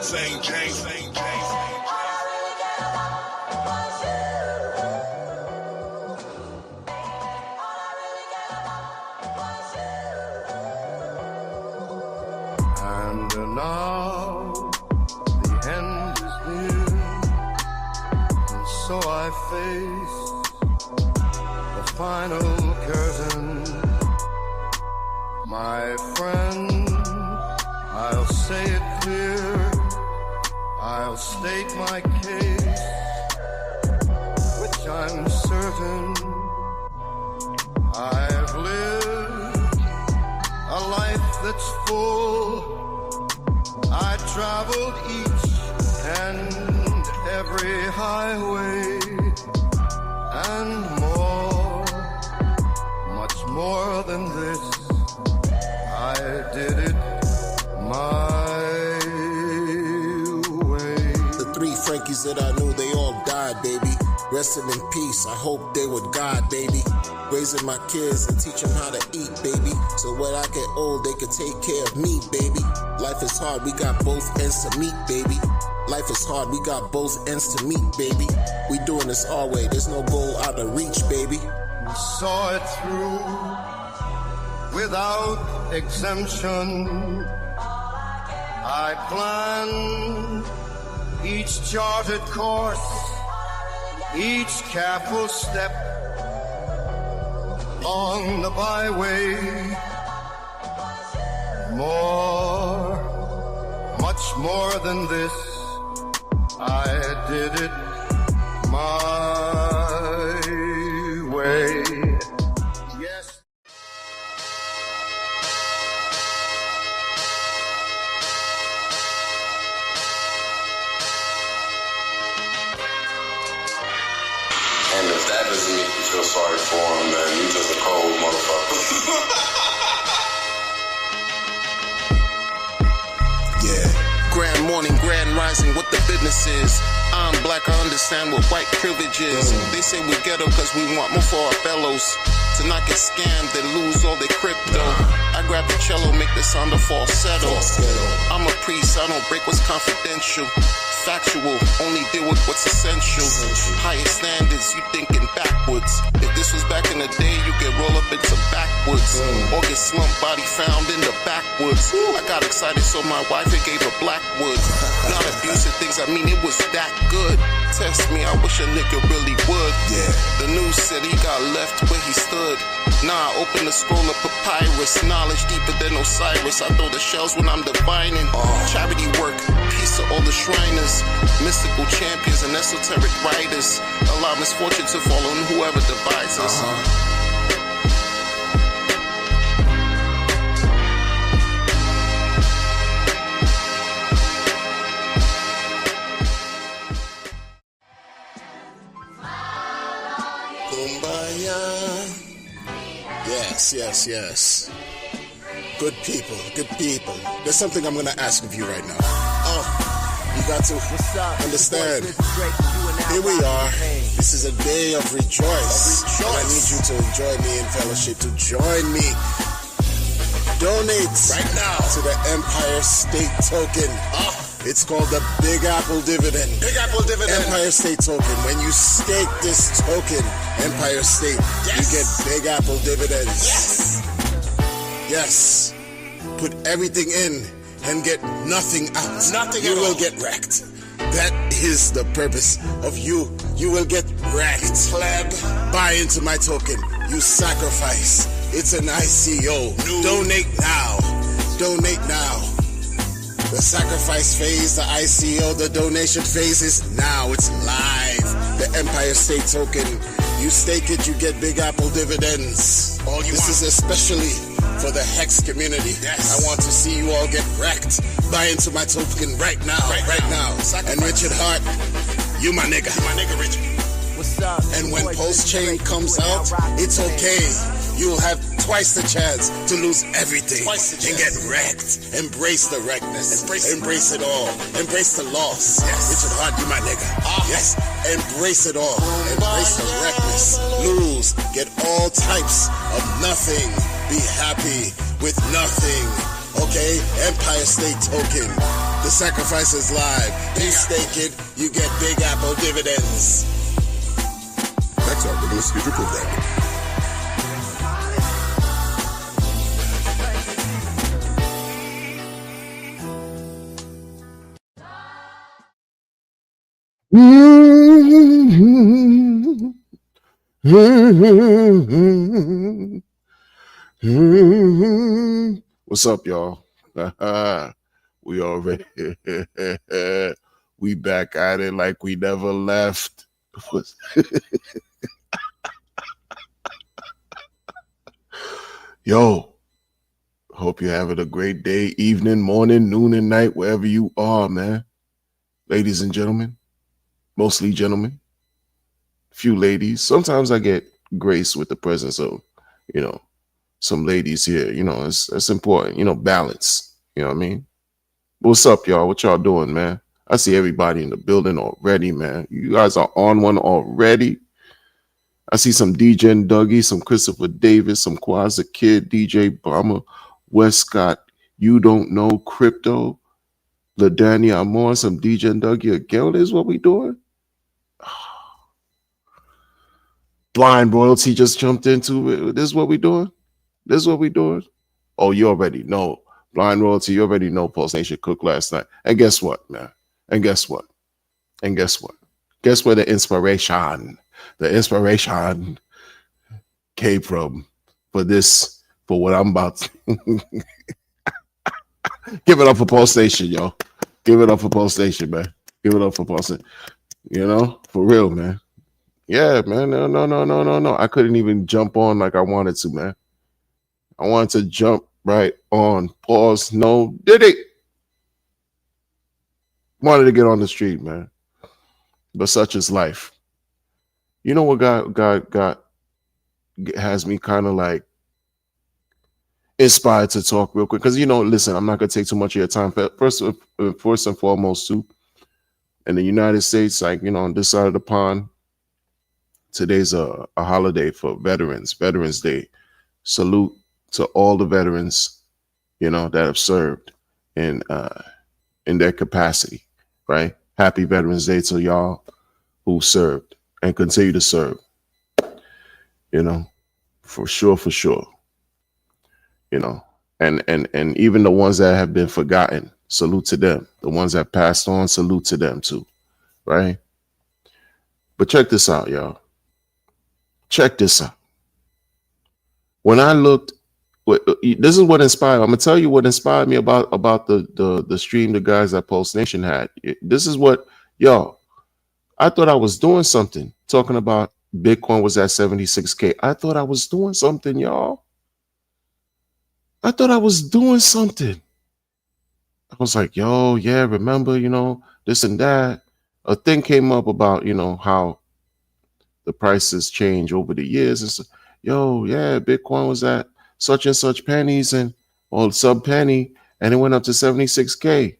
St. James, St. James. And now the end is near, and so I face the final curtain. My friend, I'll say it clear, I'll state my case, which I'm certain I've lived a life that's full. I traveled each and every highway and more, much more than this. I did it my way. The three Frankies that I knew, they all died, baby. Resting in peace, I hope they would God, baby. Raising my kids and teach them how to eat, baby. So when I get old, they can take care of me, baby. Life is hard, we got both ends to meet, baby. Life is hard, we got both ends to meet, baby. We doing this our way, there's no goal out of reach, baby. We saw it through without exemption. I planned each charted course, each careful step on the byway. More, much more than this, I did it my way. Yes. And if that doesn't make you feel sorry for him, then you just a cold motherfucker. Grand morning, grand rising, what the business is. I'm black, I understand what white privilege is. They say we ghetto cause we want more for our fellows. To not get scammed and lose all their crypto. I grab the cello, make the sound of falsetto. I'm a priest, I don't break what's confidential. Factual, only deal with what's essential. Higher standards, you thinking backwards. If this was back in the day, you could roll up into backwoods. Or get slumped, body found in the backwoods. I got excited, so my wife it gave her Blackwood. Not abusive things, I mean it was that good. Test me, I wish a nigga really would. The news said he got left where he stood. Nah, open the scroll of papyrus. Knowledge deeper than Osiris. I throw the shells when I'm divining. Charity work, peace to all the Shriners. Mystical champions and esoteric writers. Allow misfortune to fall on whoever divides us. Kumbaya. Yes. Good people. There's something I'm gonna ask of you right now. You got to understand. Here we are. This is a day of rejoice. And I need you to join me in fellowship, to join me. Donate right now to the Empire State Token. It's called the Big Apple Dividend. Big Apple Dividend. Empire State Token. When you stake this token, Empire State, you get Big Apple Dividends. Yes. Put everything in and get nothing out. You will get wrecked. That is the purpose of you. You will get wrecked. Pleb. Buy into my token. You sacrifice. It's an ICO. Donate now. The sacrifice phase, the ICO, the donation phase is now. It's live. The Empire State Token. You stake it, you get Big Apple Dividends. This is especially for the Hex community. I want to see you all get wrecked. Buy into my token right now. And Richard Hart, you my nigga. Richard. What's up? And when Post Chain comes out, it's okay. You'll have twice the chance to lose everything and get wrecked. Embrace the wreckness. Embrace it all. Embrace the loss. Richard Hart, you my nigga. Yes. Embrace it all. Embrace the wreckness. Lose. Get all types of nothing. Be happy with nothing. Okay? Empire State Token. The sacrifice is live. You stake it, you get Big Apple dividends. That's our regular schedule program. What's up, y'all? We already we back at it like we never left. Yo, hope you're having a great day, evening, morning, noon, and night, wherever you are, man. Ladies and gentlemen, mostly gentlemen, few ladies. Sometimes I get grace with the presence of, some ladies here. It's important, balance. You know what I mean? What's up, y'all? What y'all doing, man? I see everybody in the building already, man. You guys are on one already. I see some DJ and Dougie, some Christopher Davis, some Quaza Kid, DJ Bomber, Westcott, You Don't Know, Crypto, LaDanny Amore, some DJ and Dougie again. This is what we doing? Blind Royalty just jumped into it. This is what we doing? This is what we doing? Oh, you already know. Blind Royalty, you already know Pulse Nation cooked last night. And guess what, man? And guess what? And guess what? Guess where the inspiration came from for what I'm about to give it up for Pulse Nation, yo. Give it up for Pulse Nation, man. Give it up for Pulse Nation. For real, man. Yeah, man. No. I couldn't even jump on like I wanted to, man. I wanted to jump right on. Pause. No, did it. Wanted to get on the street, man. But such is life. You know what God has me kind of like inspired to talk real quick. Because, listen, I'm not going to take too much of your time. First and foremost, too, in the United States, on this side of the pond, today's a holiday for veterans, Veterans Day. Salute to all the veterans, that have served in their capacity, right? Happy Veterans Day to y'all who served and continue to serve, for sure, and even the ones that have been forgotten, salute to them. The ones that passed on, salute to them too, right? But check this out, y'all. Check this out. When I looked, this is what inspired. I'm gonna tell you what inspired me about the stream the guys at Pulse Nation had. This is what, y'all. I thought I was doing something. Talking about Bitcoin was at 76K. I thought I was doing something, y'all. I thought I was doing something. I was like, yo, yeah, remember, this and that. A thing came up about, how the prices change over the years. And so, yo, yeah, Bitcoin was at such and such pennies or sub penny, and it went up to 76K.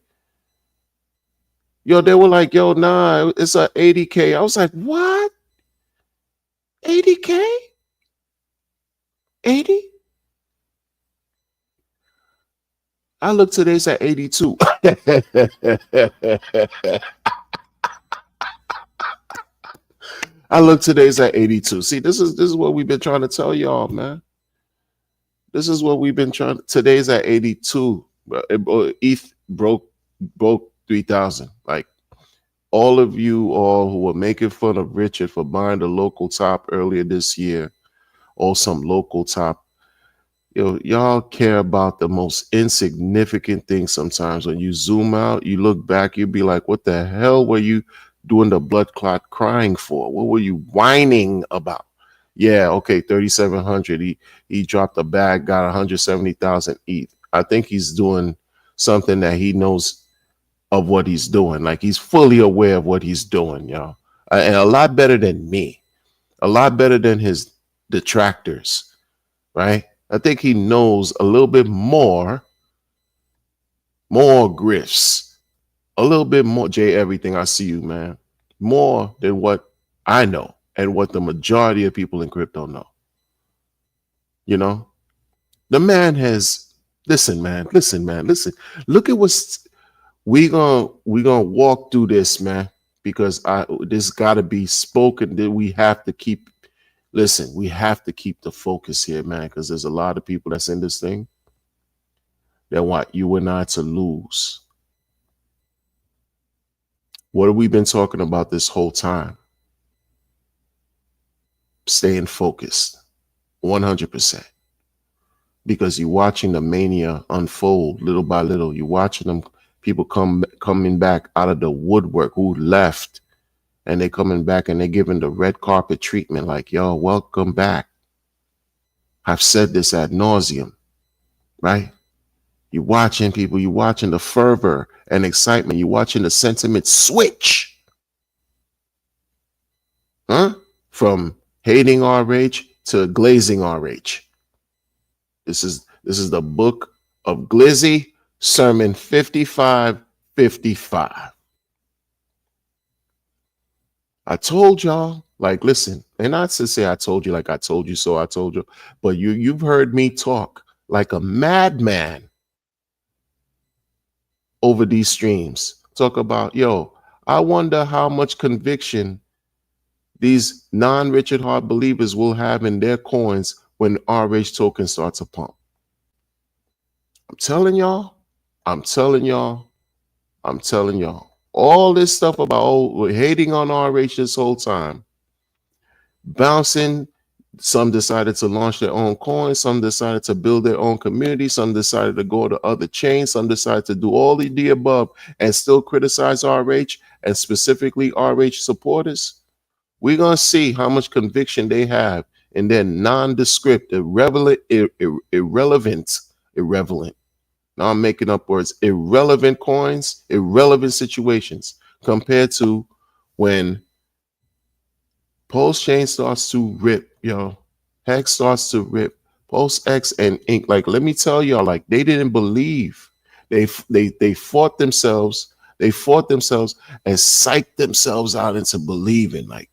Yo, they were like, yo, nah, it's at 80K. I was like, what? 80K? 80? I look today's at 82. I look today's at 82. See, this is what we've been trying to tell y'all, man. This is what we've been trying. Today's at 82. ETH broke 3,000. Like, all of you all who were making fun of Richard for buying the local top earlier this year, or some local top, y'all care about the most insignificant things sometimes. When you zoom out, you look back, you'll be like, what the hell were you doing the blood clot crying for? What were you whining about? Yeah, okay, 3,700. He dropped a bag, got 170,000 ETH. I think he's doing something that he knows of what he's doing. Like, he's fully aware of what he's doing, y'all. And a lot better than me. A lot better than his detractors, right? I think he knows a little bit more grifts, a little bit more. Jay, everything, I see you, man. More than what I know and what the majority of people in crypto know. The man has, listen. Look at We gonna walk through this, man, because this got to be spoken. That we have to keep. Listen, we have to keep the focus here, man, because there's a lot of people that's in this thing that want you and I to lose. What have we been talking about this whole time? Staying focused, 100%. Because you're watching the mania unfold little by little. You're watching them people coming back out of the woodwork who left, and they're coming back and they're giving the red carpet treatment, like, yo, welcome back. I've said this ad nauseum, right? You're watching people, you're watching the fervor and excitement, you're watching the sentiment switch, huh? From hating RH to glazing RH. This is the book of Glizzy, sermon 5555. I told y'all, like, listen, and not to say I told you like I told you so I told you, but you've heard me talk like a madman over these streams. Talk about, yo, I wonder how much conviction these non-Richard Hart believers will have in their coins when RH token starts to pump. I'm telling y'all, I'm telling y'all, I'm telling y'all. All this stuff about we're hating on RH this whole time, bouncing. Some decided to launch their own coins. Some decided to build their own community. Some decided to go to other chains. Some decided to do all of the above and still criticize RH and specifically RH supporters. We're going to see how much conviction they have in their nondescript, irrelevant. Now I'm making up words. Irrelevant coins, irrelevant situations compared to when Pulse Chain starts to rip, yo. Hex starts to rip. Pulse X and Ink. Like, let me tell y'all, like, they didn't believe. They fought themselves. They fought themselves and psyched themselves out into believing like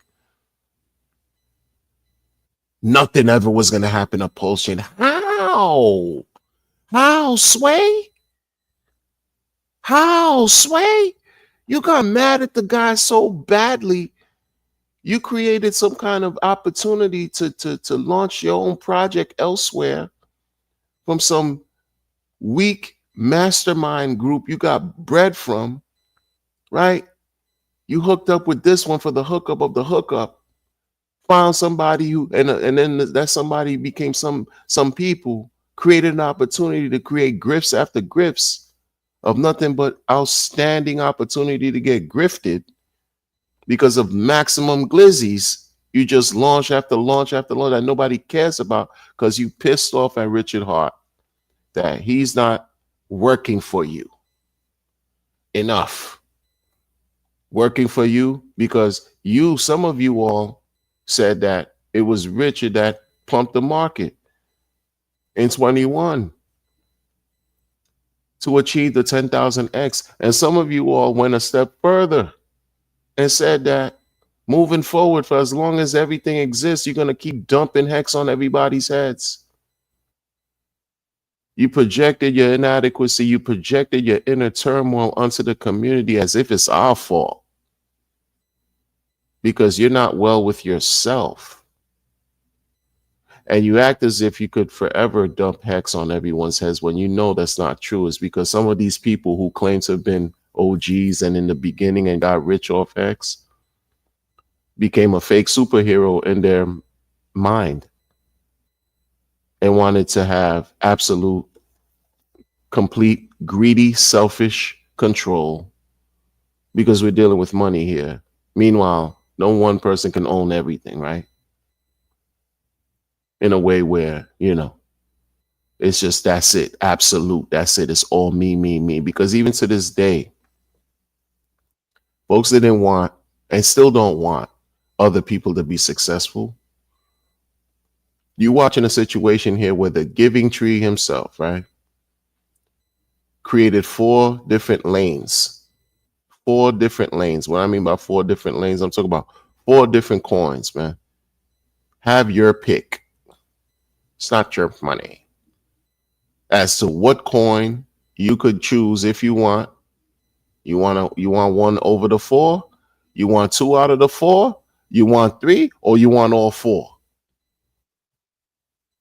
nothing ever was gonna happen to Pulse Chain. How? How, Sway? How, Sway? You got mad at the guy so badly. You created some kind of opportunity to launch your own project elsewhere from some weak mastermind group you got bread from, right? You hooked up with this one for the hookup of the hookup, found somebody who, and then that somebody became some people, created an opportunity to create grifts after grifts of nothing but outstanding opportunity to get grifted because of maximum glizzies. You just launch after launch after launch that nobody cares about because you pissed off at Richard Hart that he's not working for you enough. Working for you because some of you all said that it was Richard that pumped the market in 21 to achieve the 10,000x. And some of you all went a step further and said that moving forward, for as long as everything exists, you're going to keep dumping hex on everybody's heads. You projected your inadequacy. You projected your inner turmoil onto the community as if it's our fault because you're not well with yourself. And you act as if you could forever dump hex on everyone's heads when you know that's not true. It's because some of these people who claim to have been OGs and in the beginning and got rich off hex became a fake superhero in their mind and wanted to have absolute, complete, greedy, selfish control because we're dealing with money here. Meanwhile, no one person can own everything, right? In a way where, it's just, that's it, absolute, that's it. It's all me, me, me. Because even to this day, folks didn't want and still don't want other people to be successful. You're watching a situation here where the Giving Tree himself, right, created 4 different lanes. 4 different lanes. What I mean by 4 different lanes, I'm talking about 4 different coins, man. Have your pick. It's not your money. As to what coin you could choose if you want You want one over the four? You want two out of the four? You want three, or you want all four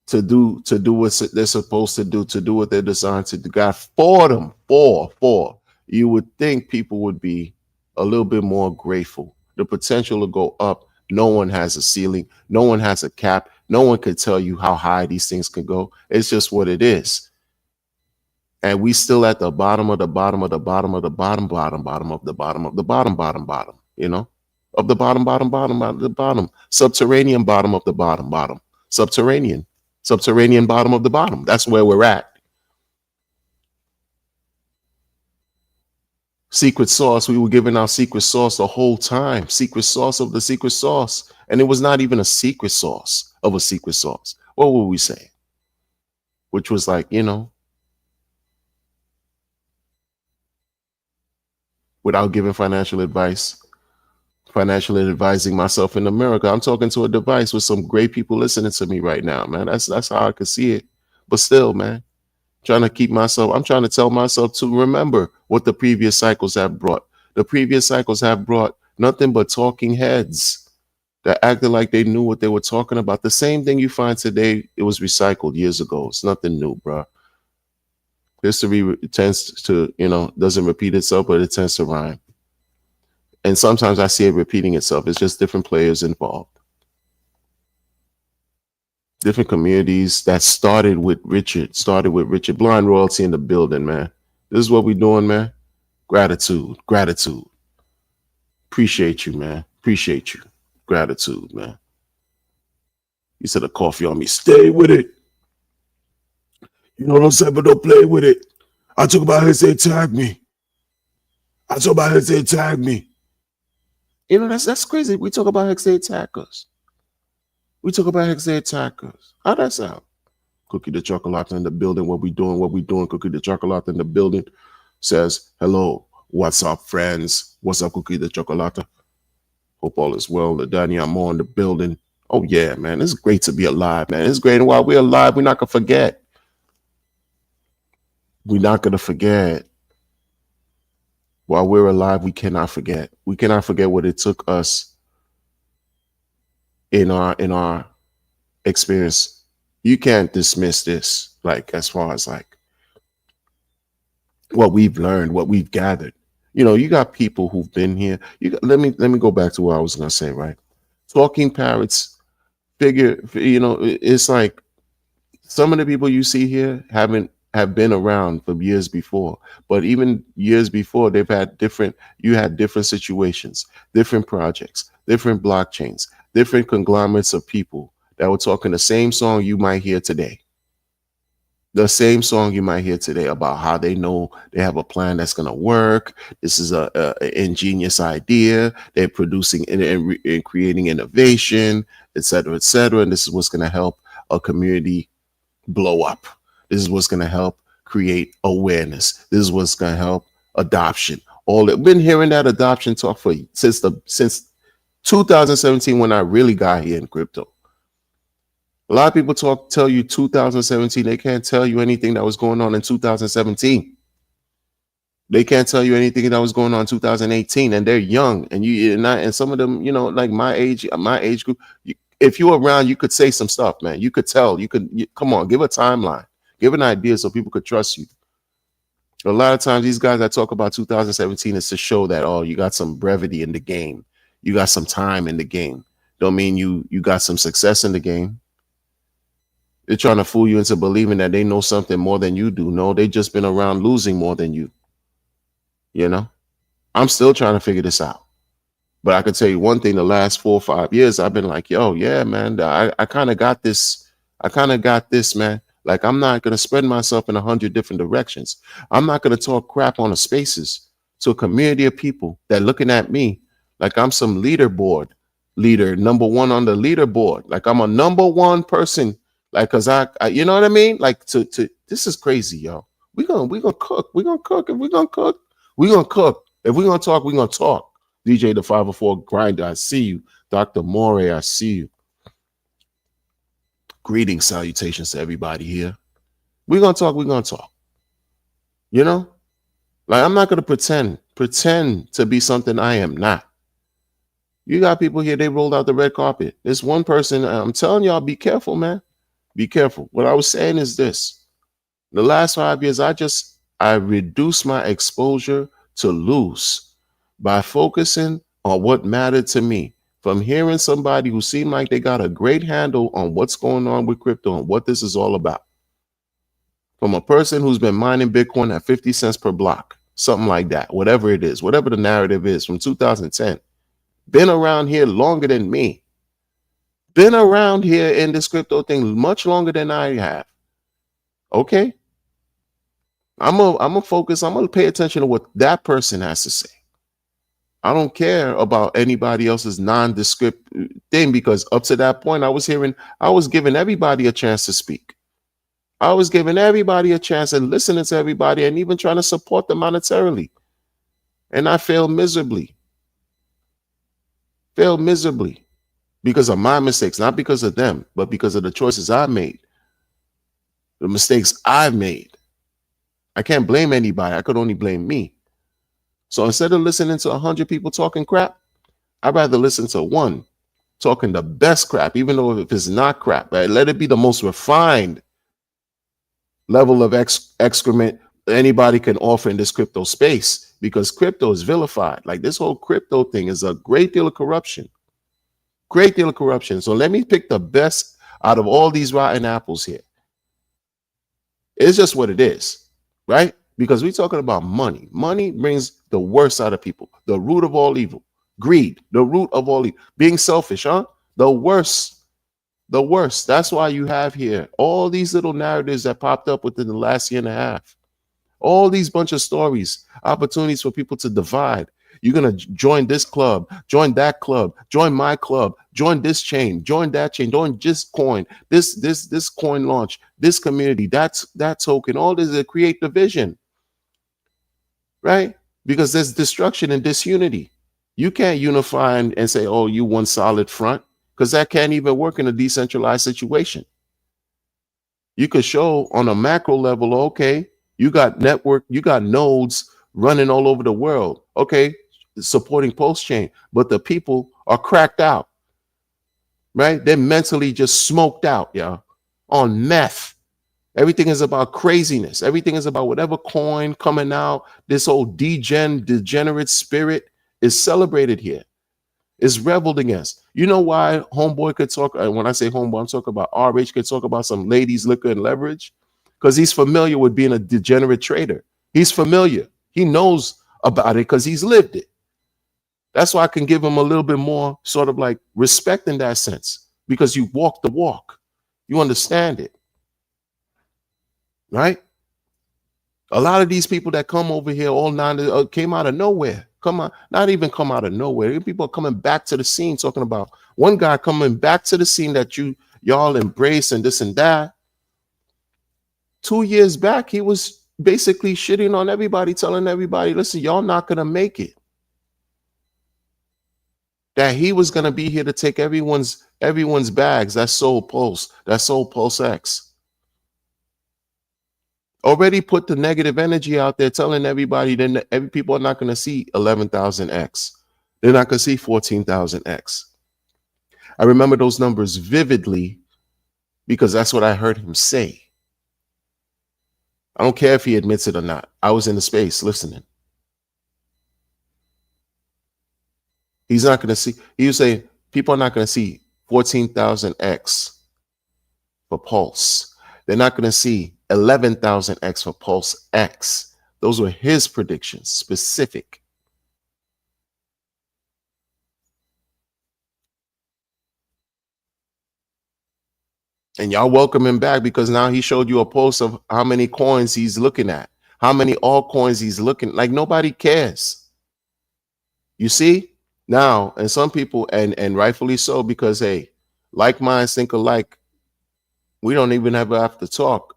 to do what they're supposed to do what they're designed to do? God for them, four. You would think people would be a little bit more grateful. The potential to go up. No one has a ceiling. No one has a cap. No one could tell you how high these things can go. It's just what it is. And we still at the bottom of the bottom of the bottom of the bottom of the bottom of the bottom, of the bottom of the bottom, subterranean bottom of the bottom, subterranean bottom of the bottom. That's where we're at. Secret sauce. We were giving our secret sauce the whole time. Secret sauce of the secret sauce. And it was not even a secret sauce of a secret sauce. What would we say? Which was like, without giving financial advice, financially advising myself in America. I'm talking to a device with some great people listening to me right now, man. That's how I could see it. But still, man, I'm trying to tell myself to remember what the previous cycles have brought. The previous cycles have brought nothing but talking heads that acted like they knew what they were talking about. The same thing you find today, it was recycled years ago. It's nothing new, bro. History tends to, doesn't repeat itself, but it tends to rhyme. And sometimes I see it repeating itself. It's just different players involved. Different communities that started with Richard. Blind royalty in the building, man. This is what we doing, man. Gratitude. Appreciate you, man. Appreciate you. Gratitude, man. You said a coffee on me. Stay with it. You know what I'm saying? But don't play with it. I talk about his say tag me. That's crazy. We talk about Hex attackers. How that sound? Cookie the Chocolate in the building. What we doing? Cookie the Chocolate in the building says, hello, what's up, friends? What's up, Cookie the Chocolate? Hope all is well. The Danny Amor in the building. Oh, yeah, man. It's great to be alive, man. It's great. And while we're alive, we're not going to forget. While we're alive, we cannot forget. We cannot forget what it took us in our experience. You can't dismiss this, like, as far as like what we've learned, what we've gathered. You got people who've been here. Let me go back to what I was gonna say, right? Talking parrots figure, it's like some of the people you see here have been around for years before, but even years before, you had different situations, different projects, different blockchains, different conglomerates of people that were talking the same song you might hear today. The same song you might hear today about how they know they have a plan that's going to work. This is a ingenious idea. They're producing and creating innovation, et cetera, et cetera. And this is what's going to help a community blow up. This is what's going to help create awareness. This is what's going to help adoption. Been hearing that adoption talk since 2017, when I really got here in crypto. A lot of people tell you 2017. They can't tell you anything that was going on in 2017. They can't tell you anything that was going on in 2018, and they're young. And some of them, like my age group. If you're around, you could say some stuff, man. You could tell. Come on, give a timeline, give an idea so people could trust you. A lot of times, these guys that talk about 2017 is to show that, oh, you got some brevity in the game, you got some time in the game. Don't mean you got some success in the game. They're trying to fool you into believing that they know something more than you do. No, they just been around losing more than you. I'm still trying to figure this out. But I can tell you one thing, the last 4 or 5 years, I've been like, yo, yeah, man, I kind of got this. Man. Like, I'm not going to spread myself in 100 different directions. I'm not going to talk crap on the spaces to a community of people that looking at me like I'm some leaderboard leader, number one on the leaderboard. Like I'm a number one person. Like, cause I you know what I mean? Like to this is crazy, yo. We gonna cook. We're gonna cook. If we're gonna cook, we're gonna cook. If we're gonna talk, we're gonna talk. DJ the 504 Grinder, I see you. Dr. More, I see you. Greetings, salutations to everybody here. We're gonna talk. Like, I'm not gonna pretend pretend to be something I am not. You got people here, they rolled out the red carpet. This one person, I'm telling y'all, be careful, man. Be careful. What I was saying is this. The last 5 years, I reduced my exposure to lose by focusing on what mattered to me. From hearing somebody who seemed like they got a great handle on what's going on with crypto and what this is all about. From a person who's been mining Bitcoin at 50 cents per block, something like that, whatever it is, whatever the narrative is from 2010. Been around here longer than me. Been around here in this crypto thing much longer than I have. Okay? I'm gonna focus, I'm gonna pay attention to what that person has to say. I don't care about anybody else's nondescript thing, because up to that point, I was giving everybody a chance to speak. I was giving everybody a chance and listening to everybody and even trying to support them monetarily. And I failed miserably. Failed miserably because of my mistakes, not because of them, but because of the choices I made, the mistakes I've made. I can't blame anybody. I could only blame me. So instead of listening to 100 people talking crap, I'd rather listen to one talking the best crap, even though if it's not crap, right? Let it be the most refined level of excrement anybody can offer in this crypto space, because crypto is vilified. Like, this whole crypto thing is a great deal of corruption. Great deal of corruption. So let me pick the best out of all these rotten apples here. It's just what it is, right? Because we're talking about money. Money brings the worst out of people. The root of all evil. Greed, the root of all evil. Being selfish, huh? The worst. The worst. That's why you have here all these little narratives that popped up within the last year and a half. All these bunch of stories, opportunities for people to divide. You're going to join this club, join that club, join my club, join this chain, join that chain, join this coin, this coin launch, this community, that token. All this to create division, right? Because there's destruction and disunity. You can't unify and say, oh, you one solid front, because that can't even work in a decentralized situation. You could show on a macro level, okay, you got nodes running all over the world, okay, supporting post chain, but the people are cracked out, right? They're mentally just smoked out, y'all, on meth. Everything is about craziness. Everything is about whatever coin coming out. This whole degenerate spirit is celebrated here. Is reveled against. You know why homeboy could talk, when I say homeboy, I'm talking about RH, could talk about some ladies, liquor, and leverage? Because he's familiar with being a degenerate trader. He's familiar. He knows about it because he's lived it. That's why I can give him a little bit more sort of like respect in that sense, because you walk the walk. You understand it, right? A lot of these people that come over here all came out of nowhere. Not even come out of nowhere. People are coming back to the scene, talking about one guy coming back to the scene that y'all embrace and this and that. 2 years back, he was basically shitting on everybody, telling everybody, listen, y'all not gonna make it. That he was gonna be here to take everyone's bags. That's Soul Pulse. That's Soul Pulse X. Already put the negative energy out there, telling everybody that people are not going to see 11,000x. They're not going to see 14,000x. I remember those numbers vividly because that's what I heard him say. I don't care if he admits it or not. I was in the space listening. He's not going to see, he was saying people are not going to see 14,000x for Pulse. They're not going to see 11,000x for Pulse X. Those were his predictions, specific. And y'all welcome him back because now he showed you a post of how many coins he's looking at, how many altcoins he's looking. Like, nobody cares. You see? Now, and some people, and rightfully so, because hey, like minds think alike. We don't even ever have to talk.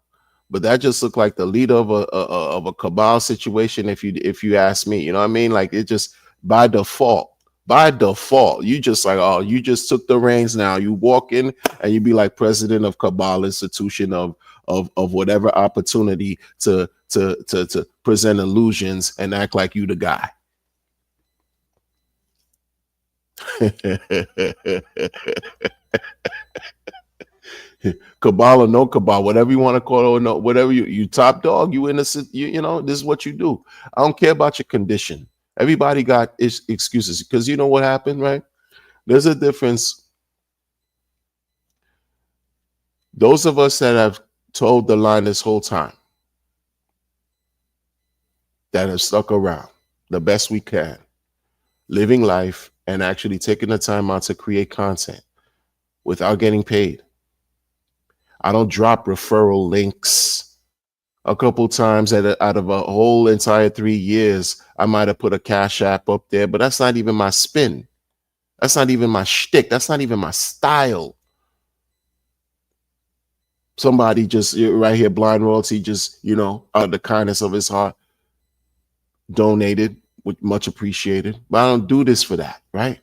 But that just looked like the leader of a cabal situation, if you ask me. You know what I mean? Like, it just by default, you just like, oh, you just took the reins now. You walk in and you be like president of cabal institution of whatever opportunity to present illusions and act like you the guy. Cabal or no cabal, whatever you want to call it, or no, whatever you top dog, you innocent, you know, this is what you do. I don't care about your condition. Everybody got excuses because you know what happened, right? There's a difference. Those of us that have told the line this whole time, that have stuck around the best we can, living life and actually taking the time out to create content without getting paid. I don't drop referral links. A couple times out of a whole entire 3 years, I might have put a Cash App up there, but that's not even my spin. That's not even my shtick. That's not even my style. Somebody just right here, blind royalty, just, you know, out of the kindness of his heart, donated, with much appreciated. But I don't do this for that, right?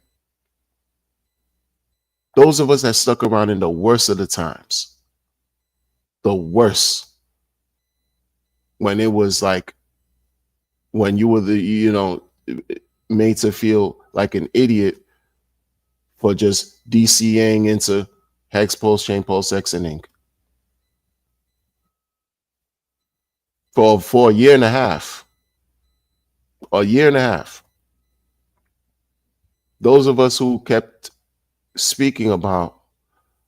Those of us that stuck around in the worst of the times, the worst, when it was like, when you were the, you know, made to feel like an idiot for just DCAing into Hex, Pulse, Chain, Pulse, X, and Ink. For a year and a half. A year and a half. Those of us who kept speaking about,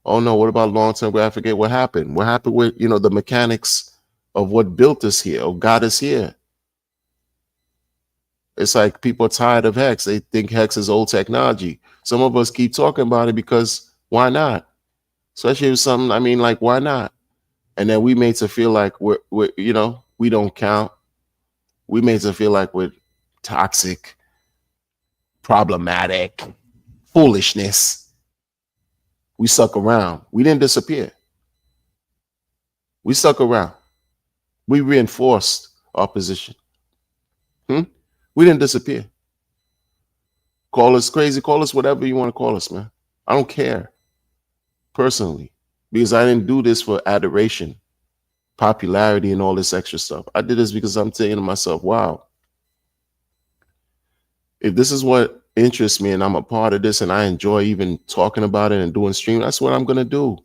oh no, what about long-term graph? I forget what happened. What happened with, you know, the mechanics of what built us here or got us here? It's like people are tired of Hex. They think Hex is old technology. Some of us keep talking about it because why not? Especially if something, I mean, like, why not? And then we made to feel like we're you know, we don't count. We made to feel like we're toxic, problematic, foolishness. We stuck around. We didn't disappear. We stuck around. We reinforced our position. We didn't disappear. Call us crazy, call us whatever you want to call us, man. I don't care, personally, because I didn't do this for adoration, popularity, and all this extra stuff. I did this because I'm thinking to myself, wow, if this is what interests me and I'm a part of this and I enjoy even talking about it and doing stream, that's what I'm going to do.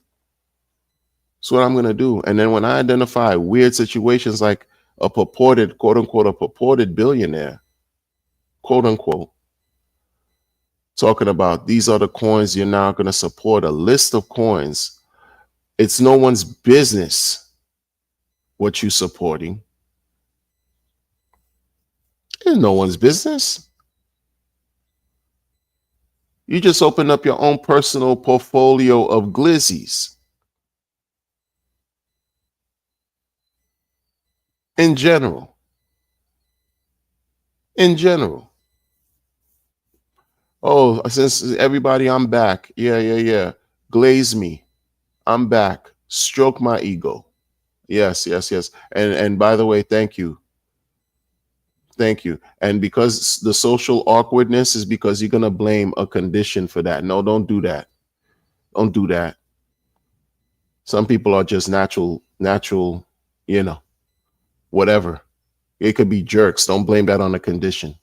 That's what I'm going to do. And then when I identify weird situations like a purported, quote unquote, a purported billionaire, quote unquote, talking about these are the coins you're now going to support, a list of coins. It's no one's business what you're supporting. It's no one's business. You just open up your own personal portfolio of glizzies. In general. In general. Oh, since everybody, I'm back. Yeah. Glaze me. I'm back. Stroke my ego. Yes. And by the way, thank you. Thank you. And because the social awkwardness is because you're going to blame a condition for that. No, don't do that. Don't do that. Some people are just natural, you know, whatever. It could be jerks. Don't blame that on a condition.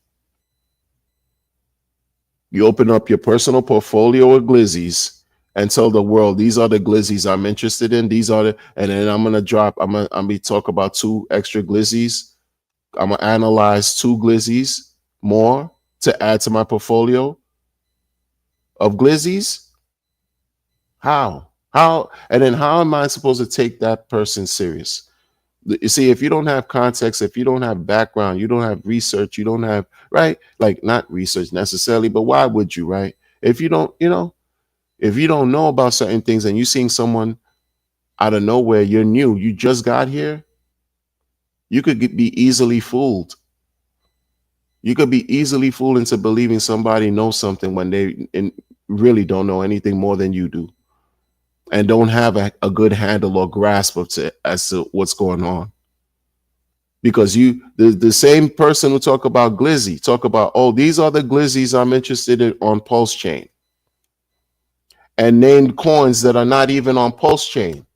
You open up your personal portfolio of glizzies and tell the world, these are the glizzies I'm interested in. These are the, and then I'm going to drop, I'm going to talk about 2 extra glizzies. I'm going to analyze 2 glizzies more to add to my portfolio of glizzies. How? And then how am I supposed to take that person serious? You see, if you don't have context, if you don't have background, you don't have research, you don't have, right? Like, not research necessarily, but why would you, right? If you don't, you know, if you don't know about certain things and you're seeing someone out of nowhere, you're new, you just got here, you could be easily fooled. You could be easily fooled into believing somebody knows something when they really don't know anything more than you do and don't have a good handle or grasp as to what's going on. Because the same person who talk about glizzy, talk about, oh, these are the glizzies I'm interested in on Pulse Chain, and named coins that are not even on Pulse Chain,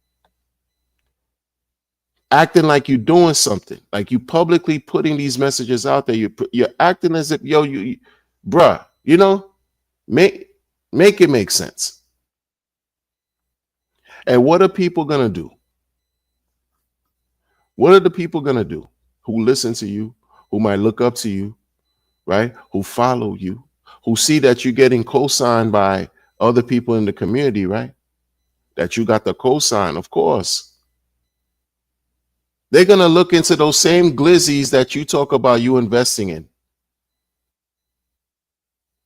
acting like you're doing something, like you publicly putting these messages out there. You're acting as if, yo, bruh, you know, Make it make sense. And what are people gonna do? What are the people gonna do who listen to you, who might look up to you, right? Who follow you, who see that you're getting co-signed by other people in the community, right? That you got the co-sign, of course. They're gonna look into those same glizzies that you talk about you investing in.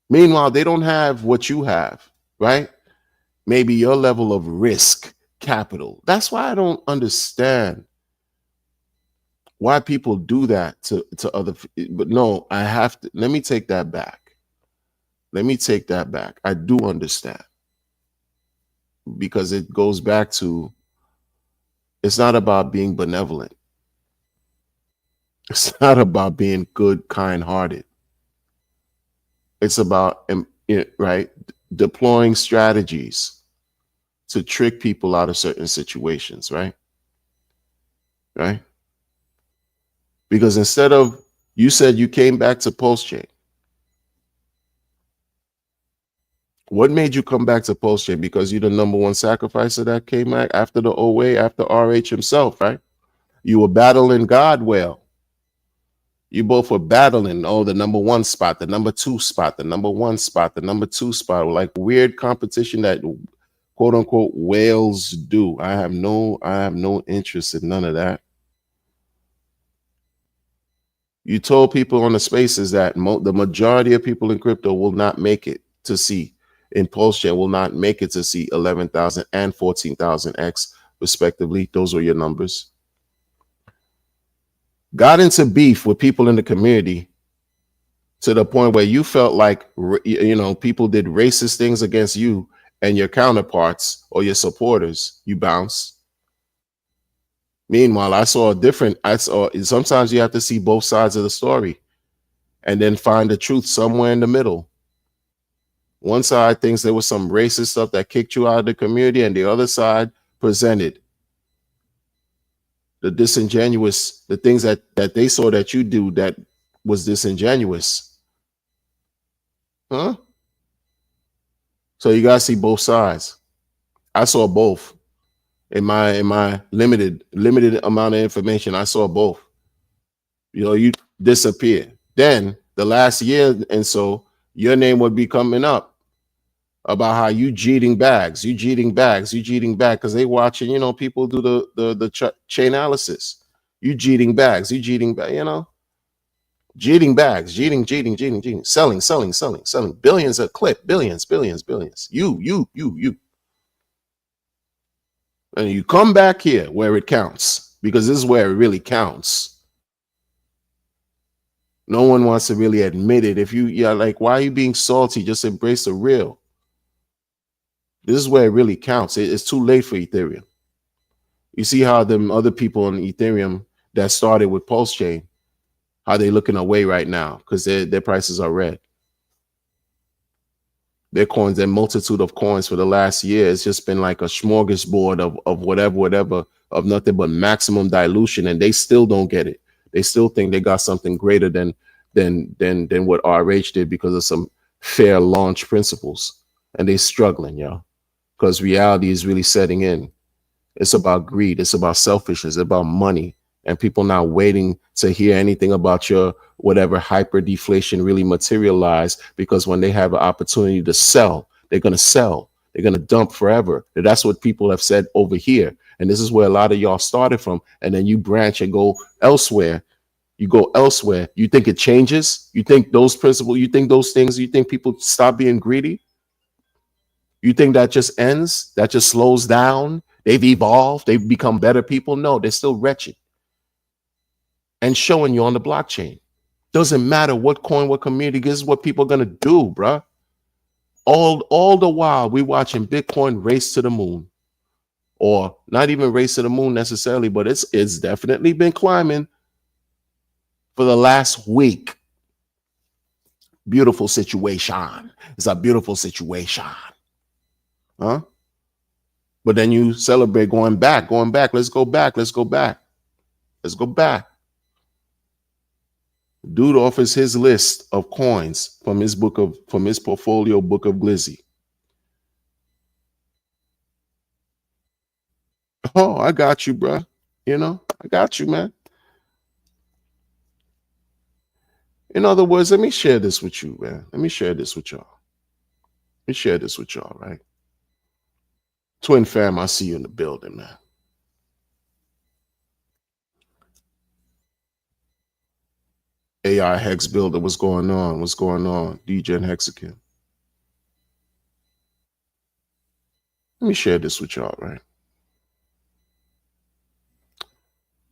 Meanwhile, they don't have what you have, right? Maybe your level of risk capital. That's why I don't understand why people do that to other. But no, I have to. Let me take that back. Let me take that back. I do understand, because it goes back to, it's not about being benevolent. It's not about being good, kind-hearted. It's about right, deploying strategies to trick people out of certain situations, right? Right? Because instead of, you said you came back to Pulse Chain. What made you come back to Pulse Chain? Because you're the number one sacrificer that came back after the OA, after RH himself, right? You were battling God well. You both were battling, oh, the number one spot, the number two spot, the number one spot, the number two spot, like weird competition that quote unquote whales do. I have no interest in none of that. You told people on the spaces that the majority of people in crypto will not make it to see, in Pulse Chain will not make it to see 11,000 and 14,000x respectively. Those were your numbers. Got into beef with people in the community to the point where you felt like, you know, people did racist things against you and your counterparts or your supporters. You bounce. Meanwhile, I saw sometimes you have to see both sides of the story and then find the truth somewhere in the middle. One side thinks there was some racist stuff that kicked you out of the community, and the other side presented the disingenuous, the things that they saw that you do that was disingenuous. Huh? So you gotta see both sides. I saw both. In my limited amount of information, I saw both. You know, you disappear. Then the last year and so, your name would be coming up about how you cheating bags, because they watching, you know, people do the chain analysis. You cheating bags, you know, cheating bags, cheating, selling billions a clip, billions. You. And you come back here where it counts, because this is where it really counts. No one wants to really admit it. If you're like, why are you being salty? Just embrace the real. This is where it really counts. It's too late for Ethereum. You see how them other people on Ethereum that started with Pulse Chain, how they looking away right now because their prices are red. Their coins, their multitude of coins for the last year, it's just been like a smorgasbord of whatever, of nothing but maximum dilution, and they still don't get it. They still think they got something greater than what RH did because of some fair launch principles, and they struggling, y'all, because reality is really setting in. It's about greed. It's about selfishness. It's about money, and people not waiting to hear anything about your whatever hyper deflation really materialize, because when they have an opportunity to sell, they're going to sell. They're going to dump forever. And that's what people have said over here. And this is where a lot of y'all started from. And then you branch and go elsewhere. You go elsewhere. You think it changes? You think those principles, you think those things, you think people stop being greedy? You think that just ends? That just slows down? They've evolved. They've become better people? No, they're still wretched. And showing you on the blockchain. Doesn't matter what coin, what community, this is what people are gonna do, bruh. All the while we watching Bitcoin race to the moon, or not even race to the moon necessarily, but it's definitely been climbing for the last week. Beautiful situation. It's a beautiful situation, huh? But then you celebrate going back. Let's go back. Dude offers his list of coins from his portfolio book of Glizzy. Oh, I got you, bruh. I got you, man. In other words, let me share this with you, man. Let me share this with y'all. Let me share this with y'all, right? Twin fam, I see you in the building, man. AI Hex Builder, what's going on? What's going on? DJ and Hexakin. Let me share this with y'all, right?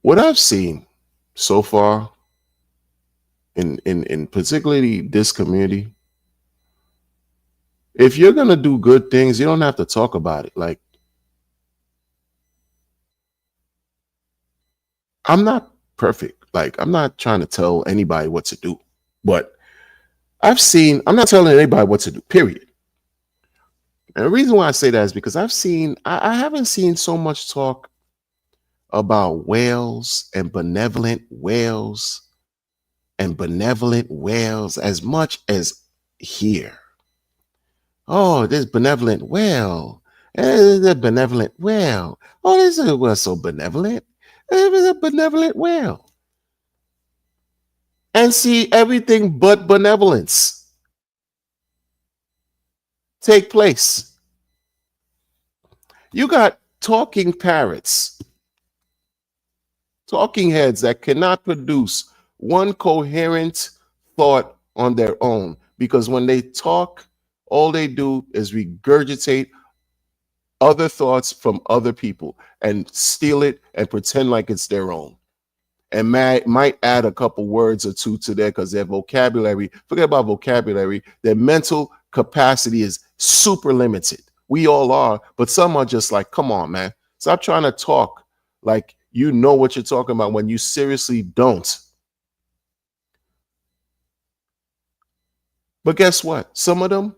What I've seen so far in particularly this community, if you're gonna do good things, you don't have to talk about it. Like, I'm not perfect. Like, I'm not trying to tell anybody what to do. But I'm not telling anybody what to do, period. And the reason why I say that is because I haven't seen so much talk about whales and benevolent whales as much as here. Oh, this benevolent whale. This is a benevolent whale. Oh, this is was so benevolent. It was a benevolent whale. And see everything but benevolence take place. You got talking parrots, talking heads that cannot produce one coherent thought on their own because when they talk, all they do is regurgitate other thoughts from other people and steal it and pretend like it's their own. And might add a couple words or two to there because their vocabulary, forget about vocabulary, their mental capacity is super limited. We all are, but some are just like, come on, man. Stop trying to talk like you know what you're talking about when you seriously don't. But guess what? Some of them,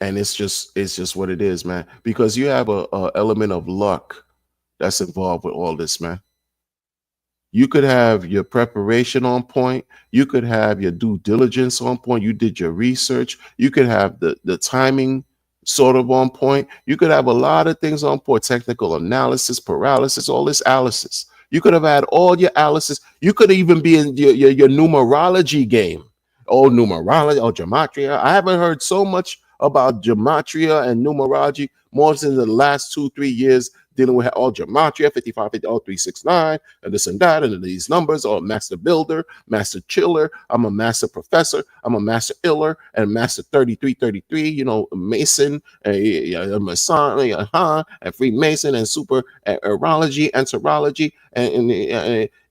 and it's just what it is, man. Because you have a element of luck that's involved with all this, man. You could have your preparation on point. You could have your due diligence on point. You did your research. You could have the timing sort of on point. You could have a lot of things on point, technical analysis, paralysis, all this analysis. You could have had all your analysis. You could even be in your numerology game. Oh, numerology, oh, gematria. I haven't heard so much about gematria and numerology more than the last 2-3 years dealing with all gematria, 55, 50, all 369, and this and that, and these numbers, or master builder, master chiller. I'm a master professor. I'm a master iller and master 3333, Mason, a Mason, and Freemason, and super erology, enterology, and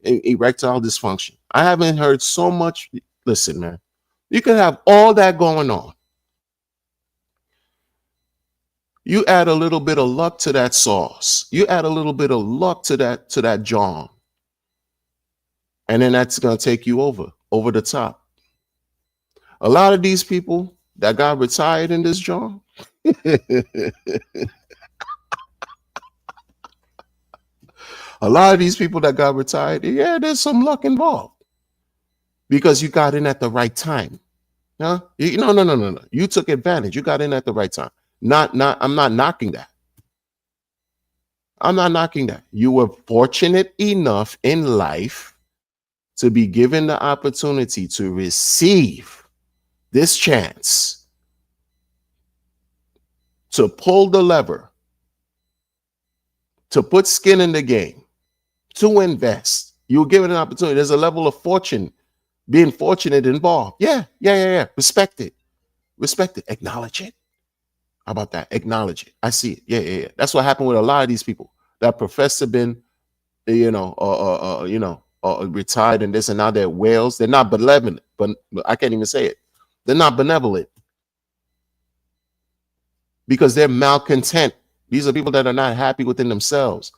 erectile dysfunction. I haven't heard so much. Listen, man, you could have all that going on. You add a little bit of luck to that sauce. You add a little bit of luck to that John. And then that's going to take you over the top. A lot of these people that got retired in this John, a lot of these people that got retired, yeah, there's some luck involved because you got in at the right time. Huh? No. You took advantage. You got in at the right time. I'm not knocking that. I'm not knocking that. You were fortunate enough in life to be given the opportunity to receive this chance to pull the lever, to put skin in the game, to invest. You were given an opportunity. There's a level of fortune, being fortunate involved. Yeah. Respect it. Acknowledge it. How about that? Acknowledge it. I see it. Yeah. That's what happened with a lot of these people that profess to been, retired and this, and now they're whales. They're not benevolent, but I can't even say it. They're not benevolent because they're malcontent. These are people that are not happy within themselves.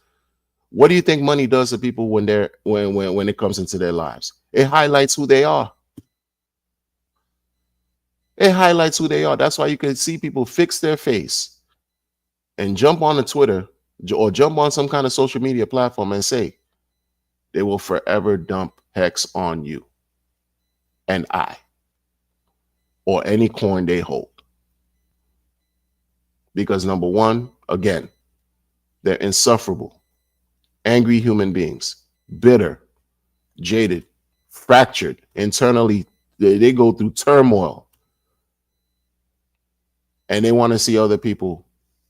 What do you think money does to people when it comes into their lives? It highlights who they are. It highlights who they are. That's why you can see people fix their face and jump on a Twitter or jump on some kind of social media platform and say they will forever dump Hex on you and I or any coin they hold. Because number one, Again, they're insufferable, angry human beings, bitter, jaded, fractured internally. They go through turmoil and they want to see other people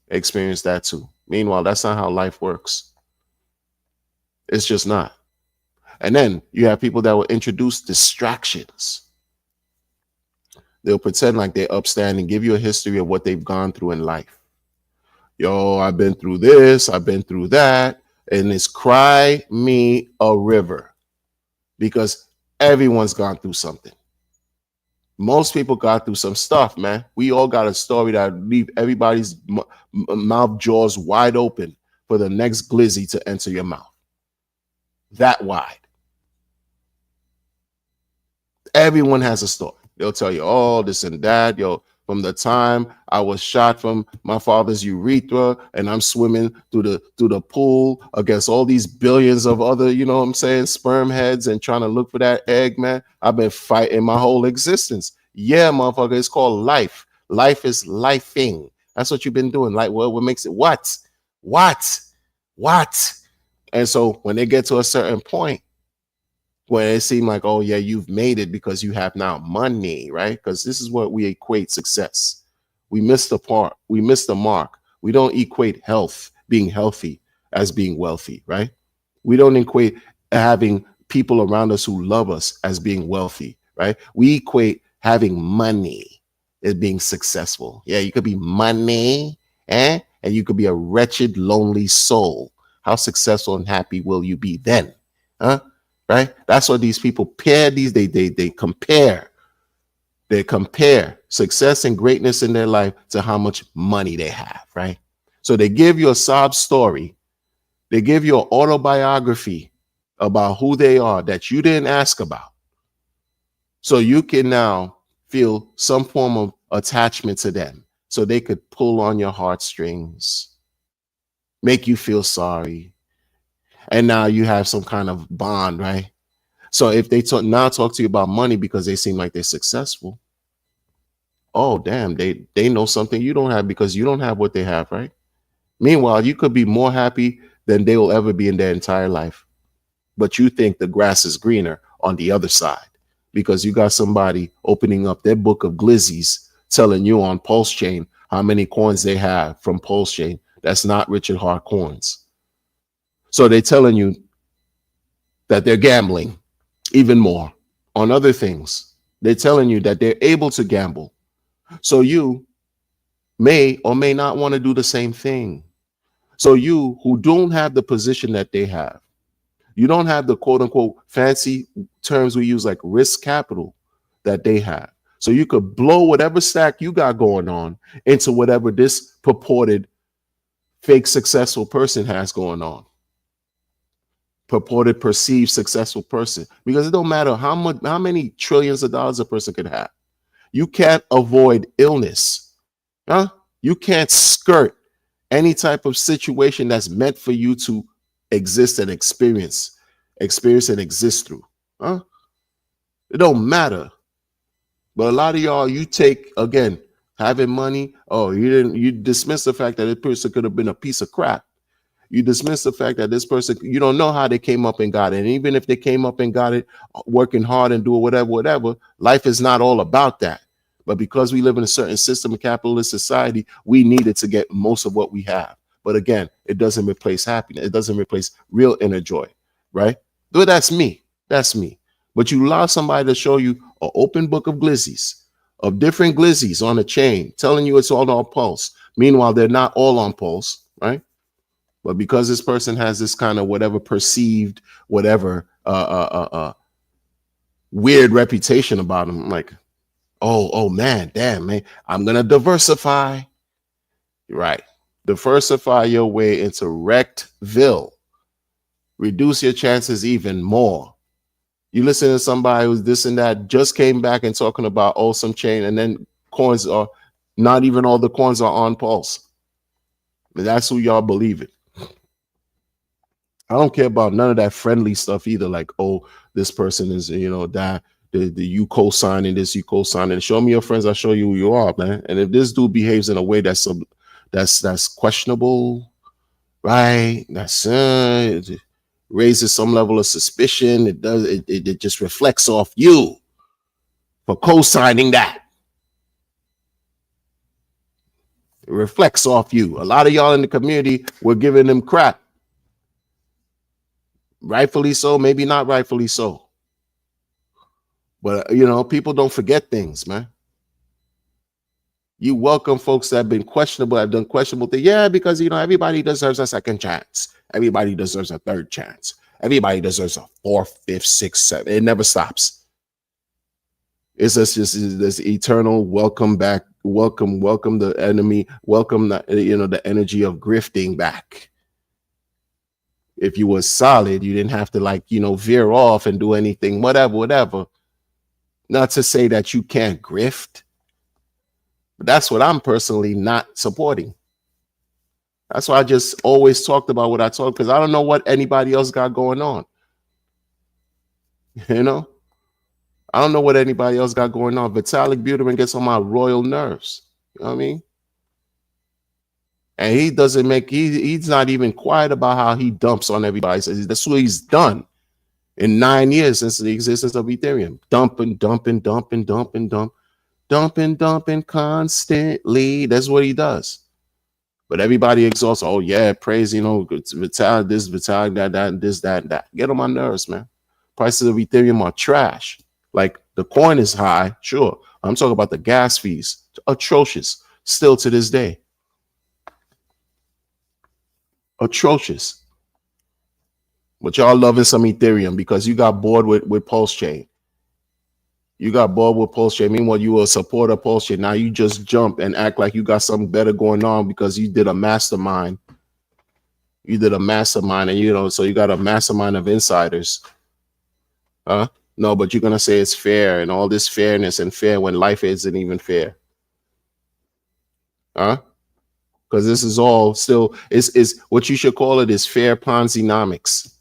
experience that too. Meanwhile, that's not how life works. It's just not. And then you have people that will introduce distractions. They'll pretend like they're upstanding, give you a history of what they've gone through in life. Yo, I've been through this, I've been through that. And it's cry me a river because everyone's gone through something. Most people got through some stuff, man. We all got a story that leave everybody's mouth jaws wide open for the next glizzy to enter your mouth. That wide. Everyone has a story. They'll tell you, oh, this and that. Yo, from the time I was shot from my father's urethra and I'm swimming through the pool against all these billions of other, you know what I'm saying, sperm heads and trying to look for that egg, man. I've been fighting my whole existence. Yeah, motherfucker, it's called life. Life is lifing. That's what you've been doing. Like, well, what makes it what? And so when they get to a certain point, where it seemed like, oh yeah, you've made it because you have now money, right? Because this is what we equate success. We missed the part. We missed the mark. We don't equate health, being healthy, as being wealthy, right? We don't equate having people around us who love us as being wealthy, right? We equate having money as being successful. Yeah, you could be money, and you could be a wretched, lonely soul. How successful and happy will you be then? Huh? Right? That's what these people pair these. They compare. They compare success and greatness in their life to how much money they have, right? So they give you a sob story. They give you an autobiography about who they are that you didn't ask about. So you can now feel some form of attachment to them. So they could pull on your heartstrings, make you feel sorry. And now you have some kind of bond, right? So if they now talk to you about money because they seem like they're successful, oh damn, they know something you don't have because you don't have what they have, right? Meanwhile, you could be more happy than they will ever be in their entire life, but you think the grass is greener on the other side because you got somebody opening up their book of glizzies telling you on Pulse Chain how many coins they have from Pulse Chain. That's not Richard Hart coins. So they're telling you that they're gambling even more on other things. They're telling you that they're able to gamble. So you may or may not want to do the same thing. So you who don't have the position that they have, you don't have the quote unquote fancy terms we use like risk capital that they have. So you could blow whatever stack you got going on into whatever this purported fake successful person has going on. Purported perceived successful person, because it don't matter how many trillions of dollars a person could have. You can't avoid illness. You can't skirt any type of situation that's meant for you to exist and experience and exist through. It don't matter. But a lot of y'all, you take, again, having money, you dismiss the fact that this person could have been a piece of crap. You dismiss the fact that this person, you don't know how they came up and got it. And even if they came up and got it working hard and doing whatever, life is not all about that. But because we live in a certain system of capitalist society, we needed to get most of what we have. But again, it doesn't replace happiness. It doesn't replace real inner joy, right? But that's me. But you allow somebody to show you an open book of glizzies, of different glizzies on a chain, telling you it's all on Pulse. Meanwhile, they're not all on Pulse, right? But because this person has this kind of whatever perceived, whatever weird reputation about them, like, oh man, damn, man, I'm going to diversify. Right. Diversify your way into Wreckedville. Reduce your chances even more. You listen to somebody who's this and that, just came back and talking about, some chain, and then coins are, not even all the coins are on Pulse. But that's who y'all believe it. I don't care about none of that friendly stuff either. Like, this person is, that you co-signing this, you co-signing. Show me your friends, I'll show you who you are, man. And if this dude behaves in a way that's that's questionable, right? That's it raises some level of suspicion. It just reflects off you for co-signing that. It reflects off you. A lot of y'all in the community were giving them crap. Rightfully so, maybe not rightfully so. But people don't forget things, man. You welcome folks that have been questionable, have done questionable things. Yeah, because everybody deserves a second chance. Everybody deserves a third chance. Everybody deserves a fourth, fifth, sixth, seventh. It never stops. It's just this eternal welcome back, welcome the enemy, welcome the energy of grifting back. If you were solid, you didn't have to veer off and do anything, whatever. Not to say that you can't grift, but that's what I'm personally not supporting. That's why I just always talked about what I talked, because I don't know what anybody else got going on. I don't know what anybody else got going on. Vitalik Buterin gets on my royal nerves. You know what I mean? And he doesn't he's not even quiet about how he dumps on everybody. Says that's what he's done in 9 years since the existence of Ethereum. Dumping constantly. That's what he does. But everybody exalts, oh yeah, praise, Vitalik, this, Vitalik, that, this, that. Get on my nerves, man. Prices of Ethereum are trash. Like the coin is high, sure. I'm talking about the gas fees. Atrocious. Still to this day. Atrocious. But y'all loving some Ethereum because you got bored with Pulse Chain. You got bored with Pulse Chain. Meanwhile, you were a supporter of Pulse Chain. Now you just jump and act like you got something better going on because you did a mastermind. You did a mastermind, and so you got a mastermind of insiders. Huh? No, but you're gonna say it's fair and all this fairness and fair when life isn't even fair. Huh? Because this is all still is what you should call it is fair Ponzi-nomics.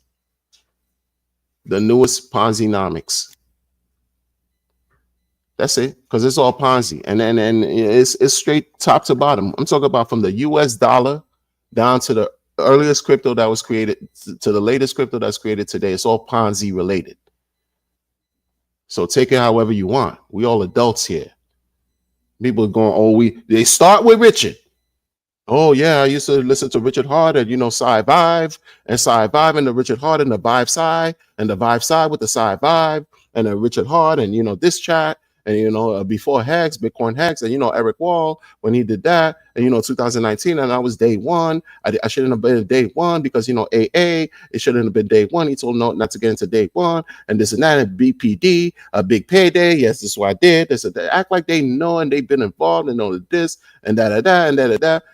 The newest Ponzi-nomics. That's it, because it's all Ponzi, and it's straight top to bottom. I'm talking about from the U.S. dollar down to the earliest crypto that was created to the latest crypto that's created today. It's all Ponzi related. So take it however you want. We all adults here. People are going, they start with Richard. Oh yeah, I used to listen to Richard Hart and Sci Vive and the Richard Hart and the Vive side and the Vive side with the Sci Vive and the Richard Hart and this chat. And before Hex, Bitcoin Hex, and Eric Wall when he did that, and 2019, and I was day one. I shouldn't have been day one because AA, it shouldn't have been day one. He told no not to get into day one, and this and that, and BPD, a big payday. Yes, this is what I did. They act like they know and they've been involved and know this and that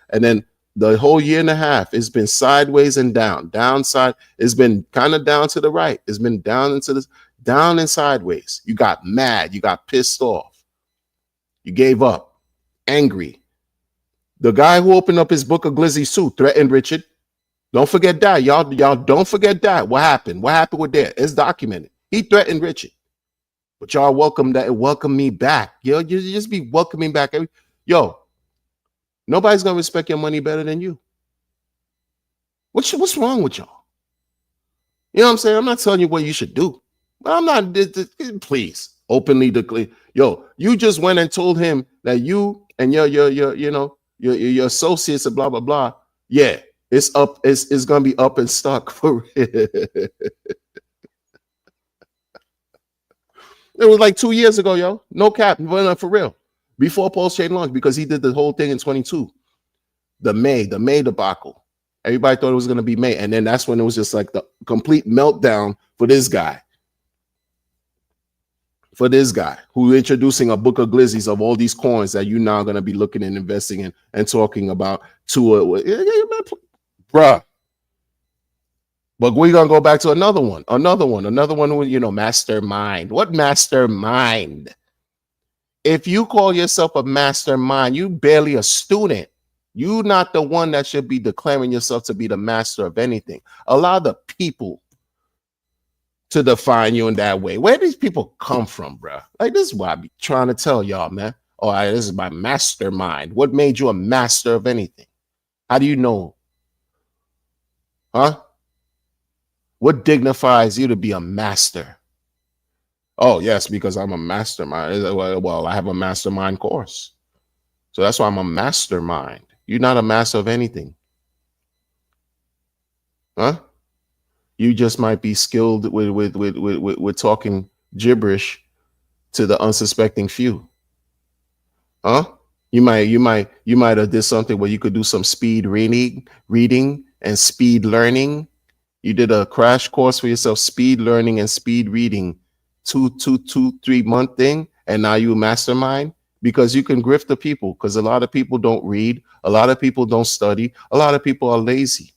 and then the whole year and a half, it's been sideways and down, downside. It's been kind of down to the right. It's been down into this. Down and sideways. You got mad. You got pissed off. You gave up. Angry. The guy who opened up his book of Glizzy suit threatened Richard. Don't forget that. Y'all don't forget that. What happened? What happened with that? It's documented. He threatened Richard. But y'all welcome me back. You just be welcoming back. Nobody's going to respect your money better than you. What's wrong with y'all? You know what I'm saying? I'm not telling you what you should do. But I'm not, please, openly declare. You just went and told him that you and your associates and blah, blah, blah. Yeah, it's up. It's going to be up and stuck for it. It was like 2 years ago, yo. No cap, for real. Before Pulse Chain launched, because he did the whole thing in 22. The May debacle. Everybody thought it was going to be May. And then that's when it was just like the complete meltdown for this guy. For this guy who introducing a book of glizzies of all these coins that you now going to be looking and investing in and talking about bruh. But we're going to go back to another one who, mastermind. What mastermind? If you call yourself a mastermind, you barely a student. You're not the one that should be declaring yourself to be the master of anything. Allow the people to define you in that way. Where do these people come from, bro? Like, this is what I be trying to tell y'all, man. This is my mastermind. What made you a master of anything? How do you know? Huh? What dignifies you to be a master? Oh, yes, because I'm a mastermind. Well, I have a mastermind course. So that's why I'm a mastermind. You're not a master of anything. Huh? You just might be skilled with talking gibberish to the unsuspecting few. Huh? You might have did something where you could do some speed reading and speed learning. You did a crash course for yourself, speed learning and speed reading, 3 month thing, and now you mastermind because you can grift the people. Because a lot of people don't read, a lot of people don't study, a lot of people are lazy.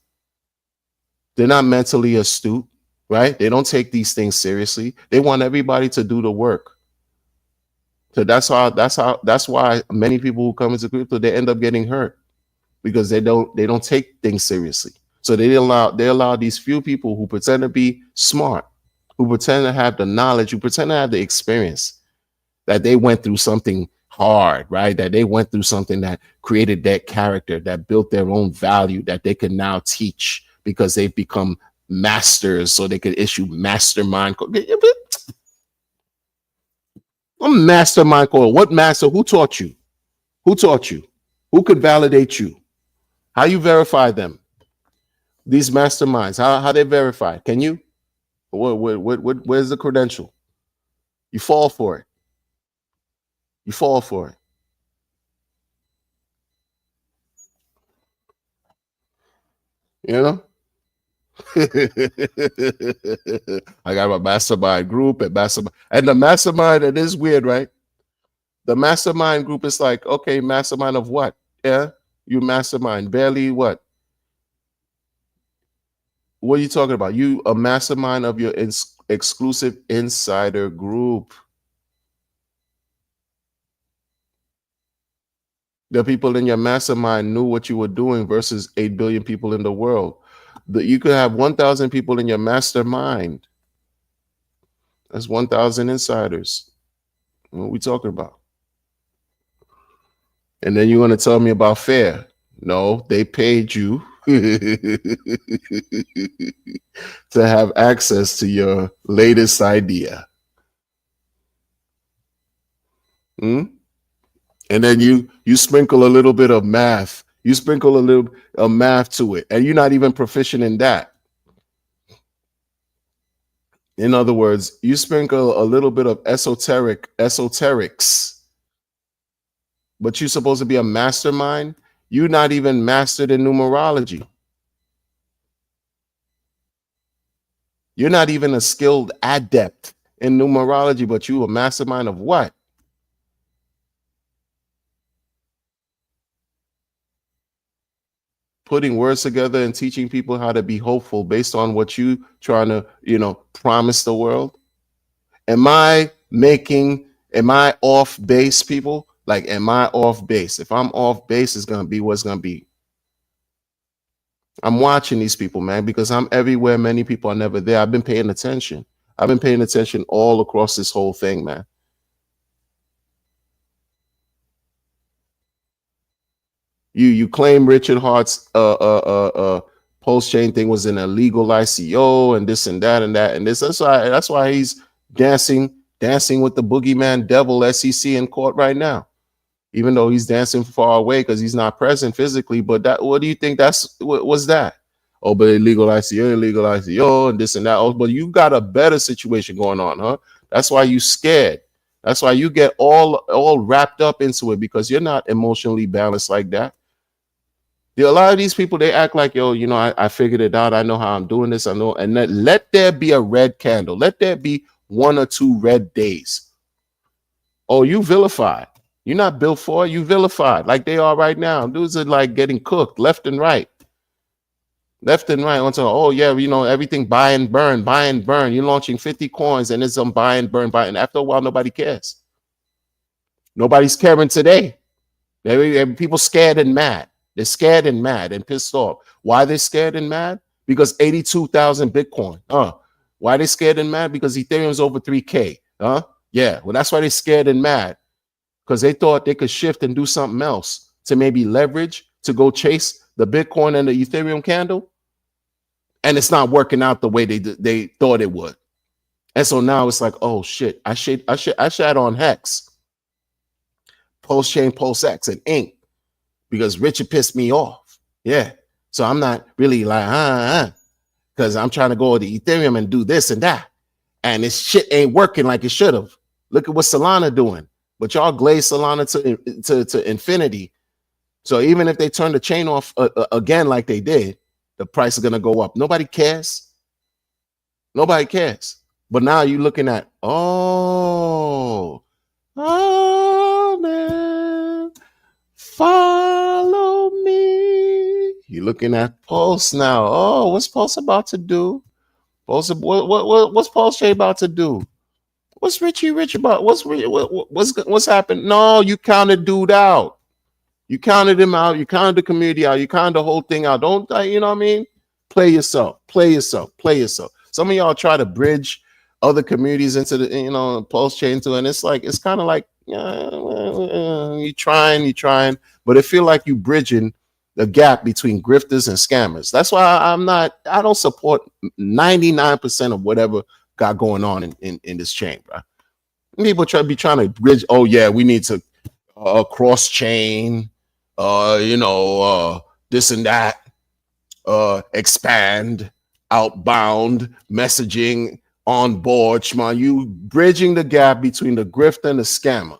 They're not mentally astute, right? They don't take these things seriously. They want everybody to do the work. So that's why many people who come into crypto, they end up getting hurt because they don't take things seriously. So they allow these few people who pretend to be smart, who pretend to have the knowledge, who pretend to have the experience, that they went through something hard, right? That they went through something that created that character, that built their own value, that they can now teach because they've become masters, so they could issue mastermind. A mastermind code. What master? Who taught you? Who taught you? Who could validate you? How you verify them? These masterminds, how they verify? Can you? Where's the credential? You fall for it. You fall for it. You know? I got my mastermind group and mastermind. And the mastermind, it is weird, right? The mastermind group is like, okay, mastermind of what? Yeah. You mastermind. Barely what? What are you talking about? You a mastermind of your exclusive insider group. The people in your mastermind knew what you were doing versus 8 billion people in the world. You could have 1,000 people in your mastermind. That's 1,000 insiders. What are we talking about? And then you're going to tell me about fair. No, they paid you to have access to your latest idea. Hmm? And then you sprinkle a little bit of math. You sprinkle a little of math to it, and you're not even proficient in that. In other words, you sprinkle a little bit of esoterics, but you're supposed to be a mastermind. You're not even mastered in numerology. You're not even a skilled adept in numerology, but you a mastermind of what? Putting words together and teaching people how to be hopeful based on what you trying to, promise the world. Am I off base, people? Like, am I off base? If I'm off base, it's gonna be what's gonna be. I'm watching these people, man, because I'm everywhere. Many people are never there. I've been paying attention. I've been paying attention all across this whole thing, man. You claim Richard Hart's post chain thing was an illegal ICO and this and that and that and this. That's why he's dancing with the boogeyman devil SEC in court right now, even though he's dancing far away because he's not present physically. But what do you think what was that? Oh, but illegal ICO, and this and that. Oh, but you got a better situation going on, huh? That's why you scared. That's why you get all wrapped up into it, because you're not emotionally balanced like that. A lot of these people, they act like, yo, I figured it out. I know how I'm doing this. I know. And let there be a red candle. Let there be 1 or 2 red days. Oh, you vilified. You're not built for it. You vilified like they are right now. Dudes are like getting cooked left and right. Left and right. Onto, oh, yeah, everything buy and burn, buy and burn. You're launching 50 coins and it's some buy and burn, buy. And after a while, nobody cares. Nobody's caring today. People scared and mad. They're scared and mad and pissed off. Why they scared and mad? Because 82,000 Bitcoin. Why they scared and mad? Because Ethereum's over 3K. Yeah. Well, that's why they scared and mad. Because they thought they could shift and do something else to maybe leverage to go chase the Bitcoin and the Ethereum candle, and it's not working out the way they thought it would. And so now it's like, oh shit, I shat on Hex, Pulse Chain, Pulse X, and Ink because Richard pissed me off. Yeah. So I'm not really like, because I'm trying to go to Ethereum and do this and that. And this shit ain't working like it should have. Look at what Solana doing. But y'all glaze Solana to infinity. So even if they turn the chain off again like they did, the price is going to go up. Nobody cares. Nobody cares. But now you're looking at, oh man, follow me. You're looking at Pulse now. Oh, what's Pulse about to do? Pulse, what's Pulse Chain about to do? What's Richie Rich about? What's happened? No, you counted dude out. You counted him out. You counted the community out. You counted the whole thing out. Don't you know what I mean? Play yourself. Play yourself. Play yourself. Some of y'all try to bridge other communities into the Pulse Chain too, and it's kind of like you trying, but it feel like you bridging the gap between grifters and scammers. That's why I don't support 99% of whatever got going on in this chain, bro. People trying to bridge. Oh yeah, we need to cross chain, this and that, expand, outbound messaging on board. Shma, you bridging the gap between the grifter and the scammer.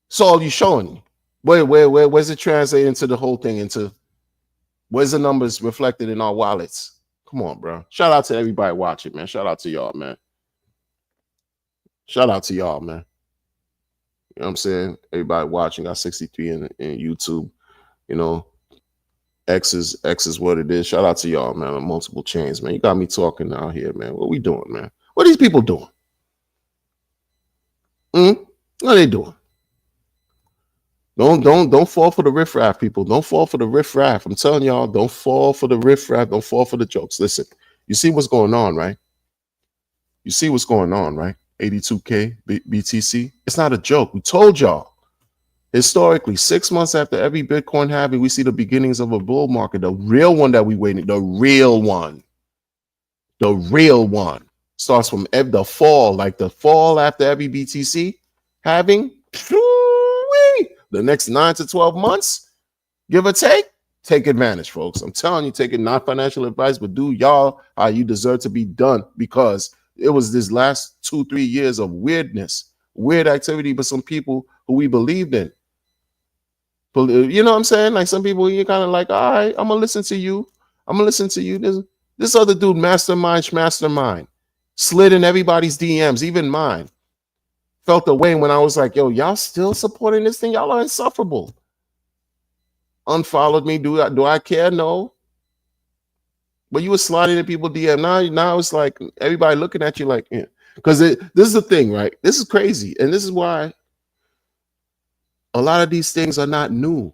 So all you showing me. Where's it translating into the whole thing? Into where's the numbers reflected in our wallets? Come on, bro. Shout out to everybody watching, man. Shout out to y'all, man. Shout out to y'all, man. You know what I'm saying? Everybody watching, got 63 in YouTube. X is what it is. Shout out to y'all, man. On multiple chains, man. You got me talking out here, man. What we doing, man? What are these people doing? What are they doing? Don't fall for the riffraff, people. Don't fall for the riffraff. I'm telling y'all, don't fall for the riffraff. Don't fall for the jokes. Listen, you see what's going on, right? You see what's going on, right? 82K BTC. It's not a joke. We told y'all. Historically, 6 months after every Bitcoin halving, we see the beginnings of a bull market. The real one that we waiting. The real one. The real one starts from the fall, like the fall after every BTC halving. The next 9 to 12 months, give or take advantage, folks. I'm telling you, taking not financial advice, but do y'all how you deserve to be done, because it was this last 2-3 years of weirdness, weird activity, but some people who we believed in. But you know what I'm saying? Like some people, you're kind of like, all right, I'm gonna listen to you. This other dude, mastermind, slid in everybody's DMs, even mine. Felt the way when I was like, yo, y'all still supporting this thing? Y'all are insufferable. Unfollowed me. Do I care? No. But you were sliding in people DM. Now it's like everybody looking at you like, yeah. Because this is the thing, right? This is crazy. And this is why a lot of these things are not new,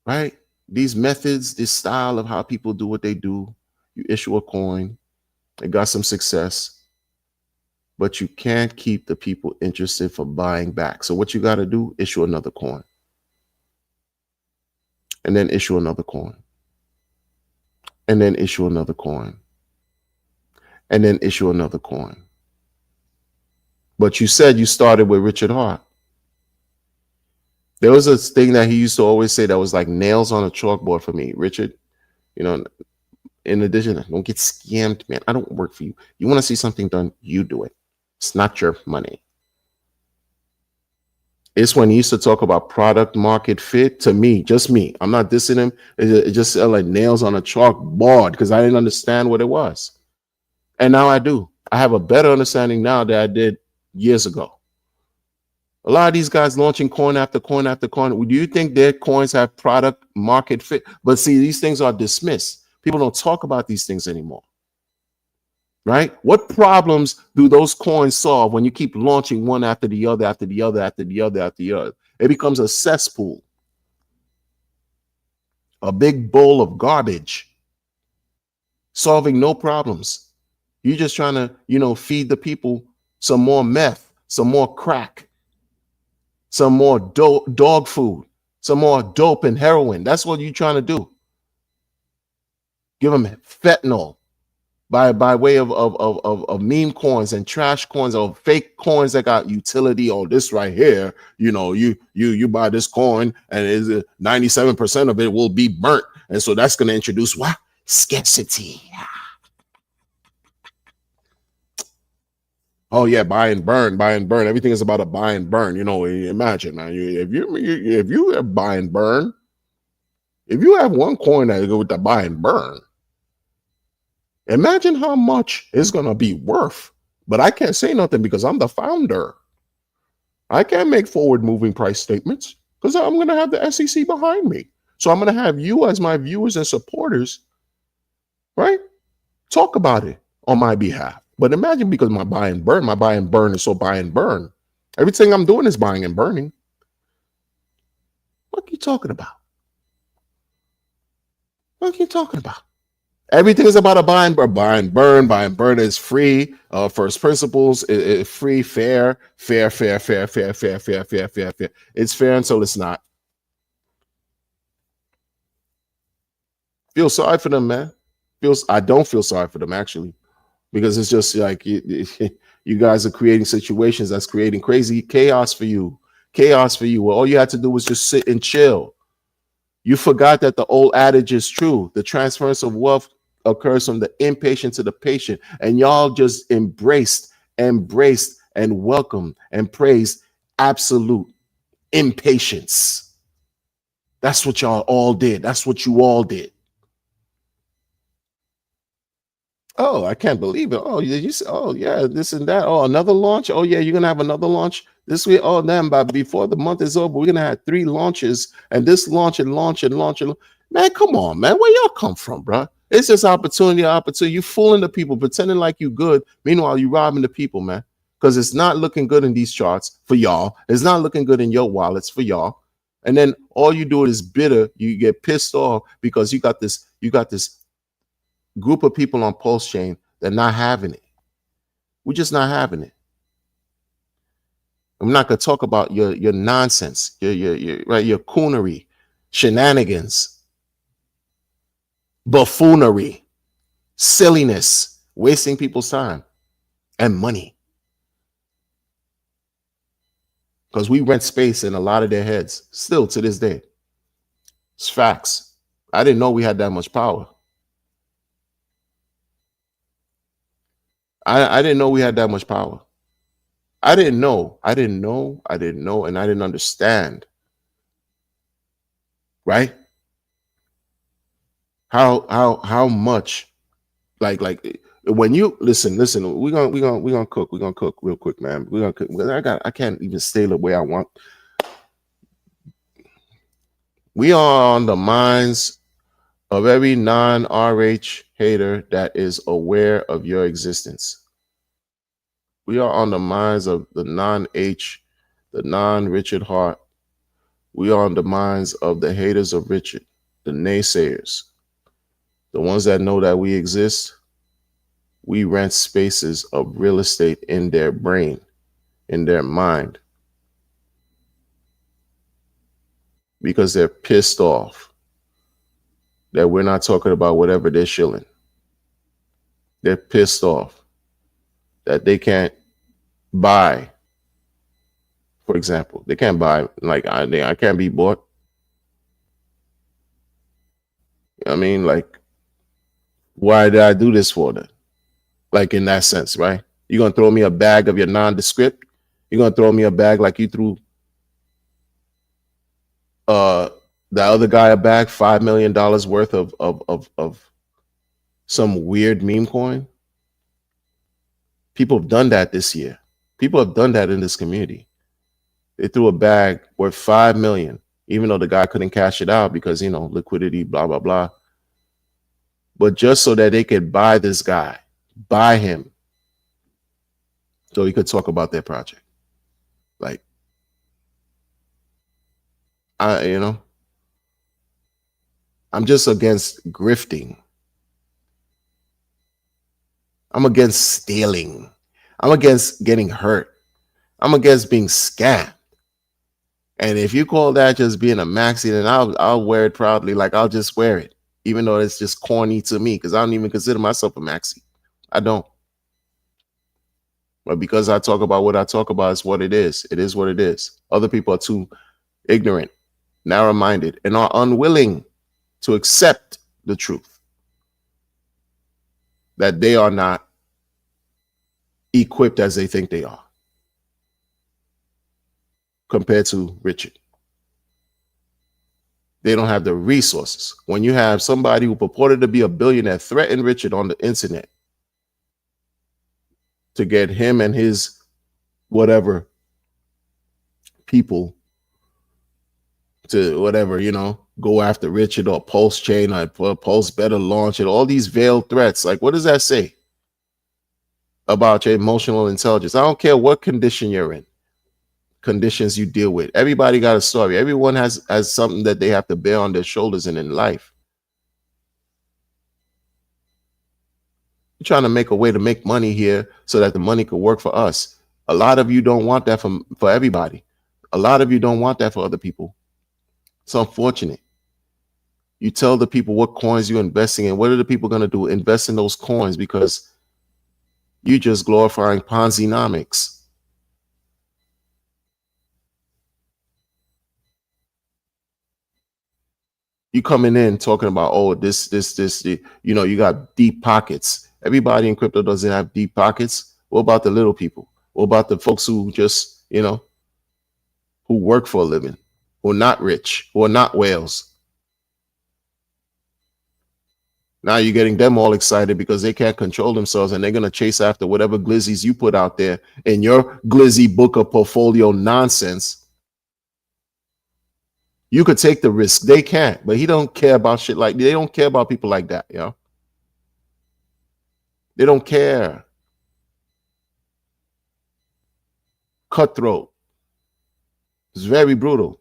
right? These methods, this style of how people do what they do. You issue a coin, it got some success, but you can't keep the people interested for buying back. So what you got to do, issue another coin. And then issue another coin. And then issue another coin. And then issue another coin. But you said you started with Richard Hart. There was a thing that he used to always say that was like nails on a chalkboard for me. Richard, in addition, don't get scammed, man. I don't work for you. You want to see something done, you do it. It's not your money. It's when he used to talk about product market fit. To me, just me, I'm not dissing him. It just like nails on a chalkboard because I didn't understand what it was. And now I do. I have a better understanding now than I did years ago. A lot of these guys launching coin after coin after coin. Do you think their coins have product market fit? But see, these things are dismissed. People don't talk about these things anymore. Right? What problems do those coins solve when you keep launching one after the other, after the other, after the other, after the other? It becomes a cesspool, a big bowl of garbage, solving no problems. You're just trying to, feed the people some more meth, some more crack, some more dog food. some more dope and heroin. That's what you're trying to do. Give them fentanyl by way of meme coins and trash coins or fake coins that got utility. On this right here, you buy this coin and is 97% of it will be burnt, and so that's going to introduce what scarcity. Oh yeah, buy and burn, buy and burn. Everything is about a buy and burn. Imagine, man. If you have buy and burn, if you have one coin that go with the buy and burn, imagine how much it's gonna be worth. But I can't say nothing because I'm the founder. I can't make forward moving price statements because I'm gonna have the SEC behind me. So I'm gonna have you as my viewers and supporters, right? Talk about it on my behalf. But imagine, because my buy and burn is so buy and burn. Everything I'm doing is buying and burning. What are you talking about? What are you talking about? Everything is about a buy and burn. Buy and burn. Buy and burn is free. First principles is free, fair. It's fair until it's not. Feel sorry for them, man. I don't feel sorry for them, actually, because it's just like you guys are creating situations that's creating crazy chaos for you. Well, all you had to do was just sit and chill. You forgot that the old adage is true. The transference of wealth occurs from the impatient to the patient. And y'all just embraced, and welcomed and praised absolute impatience. That's what y'all all did. That's what you all did. Oh, I can't believe it. Oh, oh yeah, this and that. Oh, another launch. Oh yeah, you're gonna have another launch this week. Oh, damn, but before the month is over, we're gonna have 3 launches, and this launch and launch and launch and man, come on, man. Where y'all come from, bro? It's just opportunity. You fooling the people, pretending like you good. Meanwhile, you robbing the people, man. Because it's not looking good in these charts for y'all. It's not looking good in your wallets for y'all. And then all you do is bitter. You get pissed off because you got this group of people on Pulse Chain that not having it. We're just not having it. I'm not gonna talk about your nonsense, your coonery, shenanigans, buffoonery, silliness, wasting people's time and money. Because we rent space in a lot of their heads still to this day. It's facts. I didn't know we had that much power. I didn't know we had that much power. I didn't know, and I didn't understand. Right? How much, like when you listen, we're gonna cook real quick, man. We're gonna cook. I can't even stay the way I want. We are on the minds of every non-RH hater that is aware of your existence. We are on the minds of the non-H, the non-Richard Hart. We are on the minds of the haters of Richard, the naysayers, the ones that know that we exist. We rent spaces of real estate in their brain, in their mind, because they're pissed off that we're not talking about whatever they're shilling. They're pissed off that they can't buy. For example, they can't buy, like I can't be bought. I mean, like, why did I do this for them? Like, in that sense, right? You're gonna throw me a bag of your nondescript. You're gonna throw me a bag like you threw the other guy a bag, $5 million worth of some weird meme coin. People have done that this year. People have done that in this community. They threw a bag worth 5 million, even though the guy couldn't cash it out because, liquidity, blah, blah, blah. But just so that they could buy this guy, buy him, so he could talk about their project. Like, I'm just against grifting. I'm against stealing. I'm against getting hurt. I'm against being scammed. And if you call that just being a maxi, then I'll wear it proudly. Like I'll just wear it, even though it's just corny to me because I don't even consider myself a maxi. I don't. But because I talk about what I talk about, it's what it is. It is what it is. Other people are too ignorant, narrow-minded, and are unwilling to accept the truth that they are not equipped as they think they are compared to Richard. They don't have the resources. When you have somebody who purported to be a billionaire threaten Richard on the internet to get him and his whatever people to whatever, go after Richard or Pulse Chain or Pulse better launch it, all these veiled threats. Like, what does that say about your emotional intelligence? I don't care what condition you're in, conditions you deal with. Everybody got a story. Everyone has something that they have to bear on their shoulders and in life. You're trying to make a way to make money here so that the money could work for us. A lot of you don't want that for everybody. A lot of you don't want that for other people. It's unfortunate. You tell the people what coins you're investing in. What are the people going to do? Invest in those coins because you just glorifying Ponzi-nomics. You coming in talking about, oh, this, you got deep pockets. Everybody in crypto doesn't have deep pockets. What about the little people? What about the folks who just, who work for a living, who are not rich, who are not whales? Now you're getting them all excited because they can't control themselves and they're going to chase after whatever glizzies you put out there in your glizzy book of portfolio nonsense. You could take the risk. They can't, but he don't care about shit like they don't care about people like that, They don't care. Cutthroat. It's very brutal.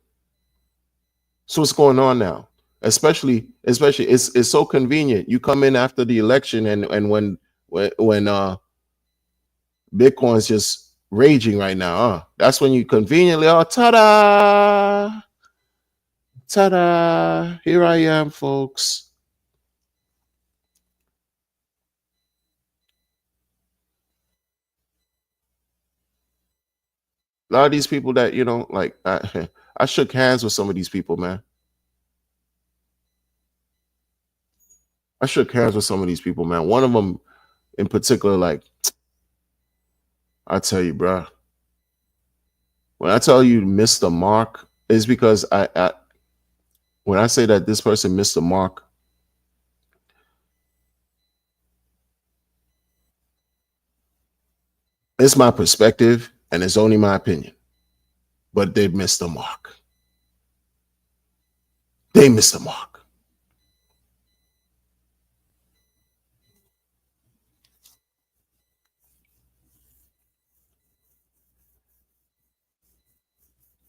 So what's going on now? Especially it's so convenient. You come in after the election and when Bitcoin's just raging right now, that's when you conveniently, ta-da! Ta-da! Here I am, folks. A lot of these people that, like I shook hands with some of these people, man. I shook hands with some of these people, man. One of them in particular, like, I tell you, bro, when I tell you missed the mark, is because when I say that this person missed the mark, it's my perspective and it's only my opinion. But they missed the mark. They missed the mark.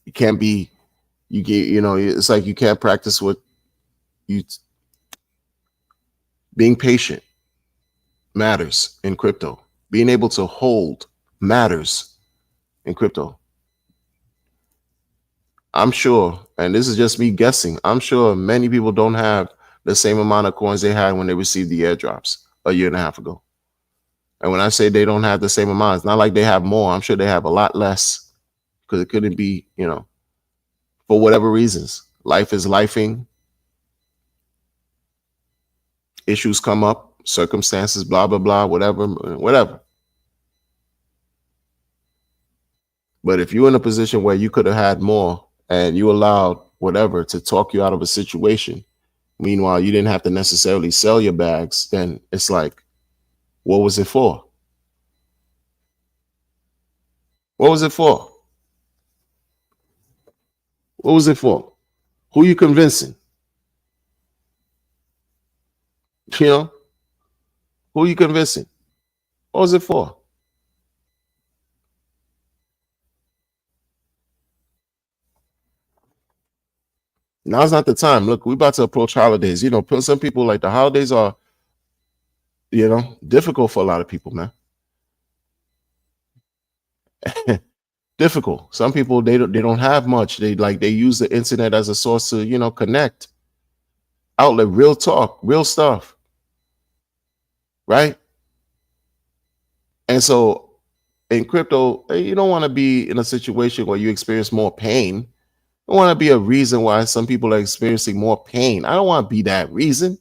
You can't be, you get, it's like you can't practice what you, being patient matters in crypto. Being able to hold matters in crypto. I'm sure, and this is just me guessing, I'm sure many people don't have the same amount of coins they had when they received the airdrops a year and a half ago. And when I say they don't have the same amount, it's not like they have more. I'm sure they have a lot less because it couldn't be, for whatever reasons. Life is lifing. Issues come up, circumstances, blah, blah, blah, whatever. But if you're in a position where you could have had more and you allowed whatever to talk you out of a situation, meanwhile, you didn't have to necessarily sell your bags, then it's like, what was it for? What was it for? What was it for? Who you convincing? Who you convincing? What was it for? Now's not the time. Look, we're about to approach holidays. Some people like the holidays are, difficult for a lot of people, man. Difficult. Some people they don't have much. They use the internet as a source to connect, outlet, real talk, real stuff, right? And so in crypto, you don't want to be in a situation where you experience more pain. I want to be a reason why some people are experiencing more pain. I don't want to be that reason.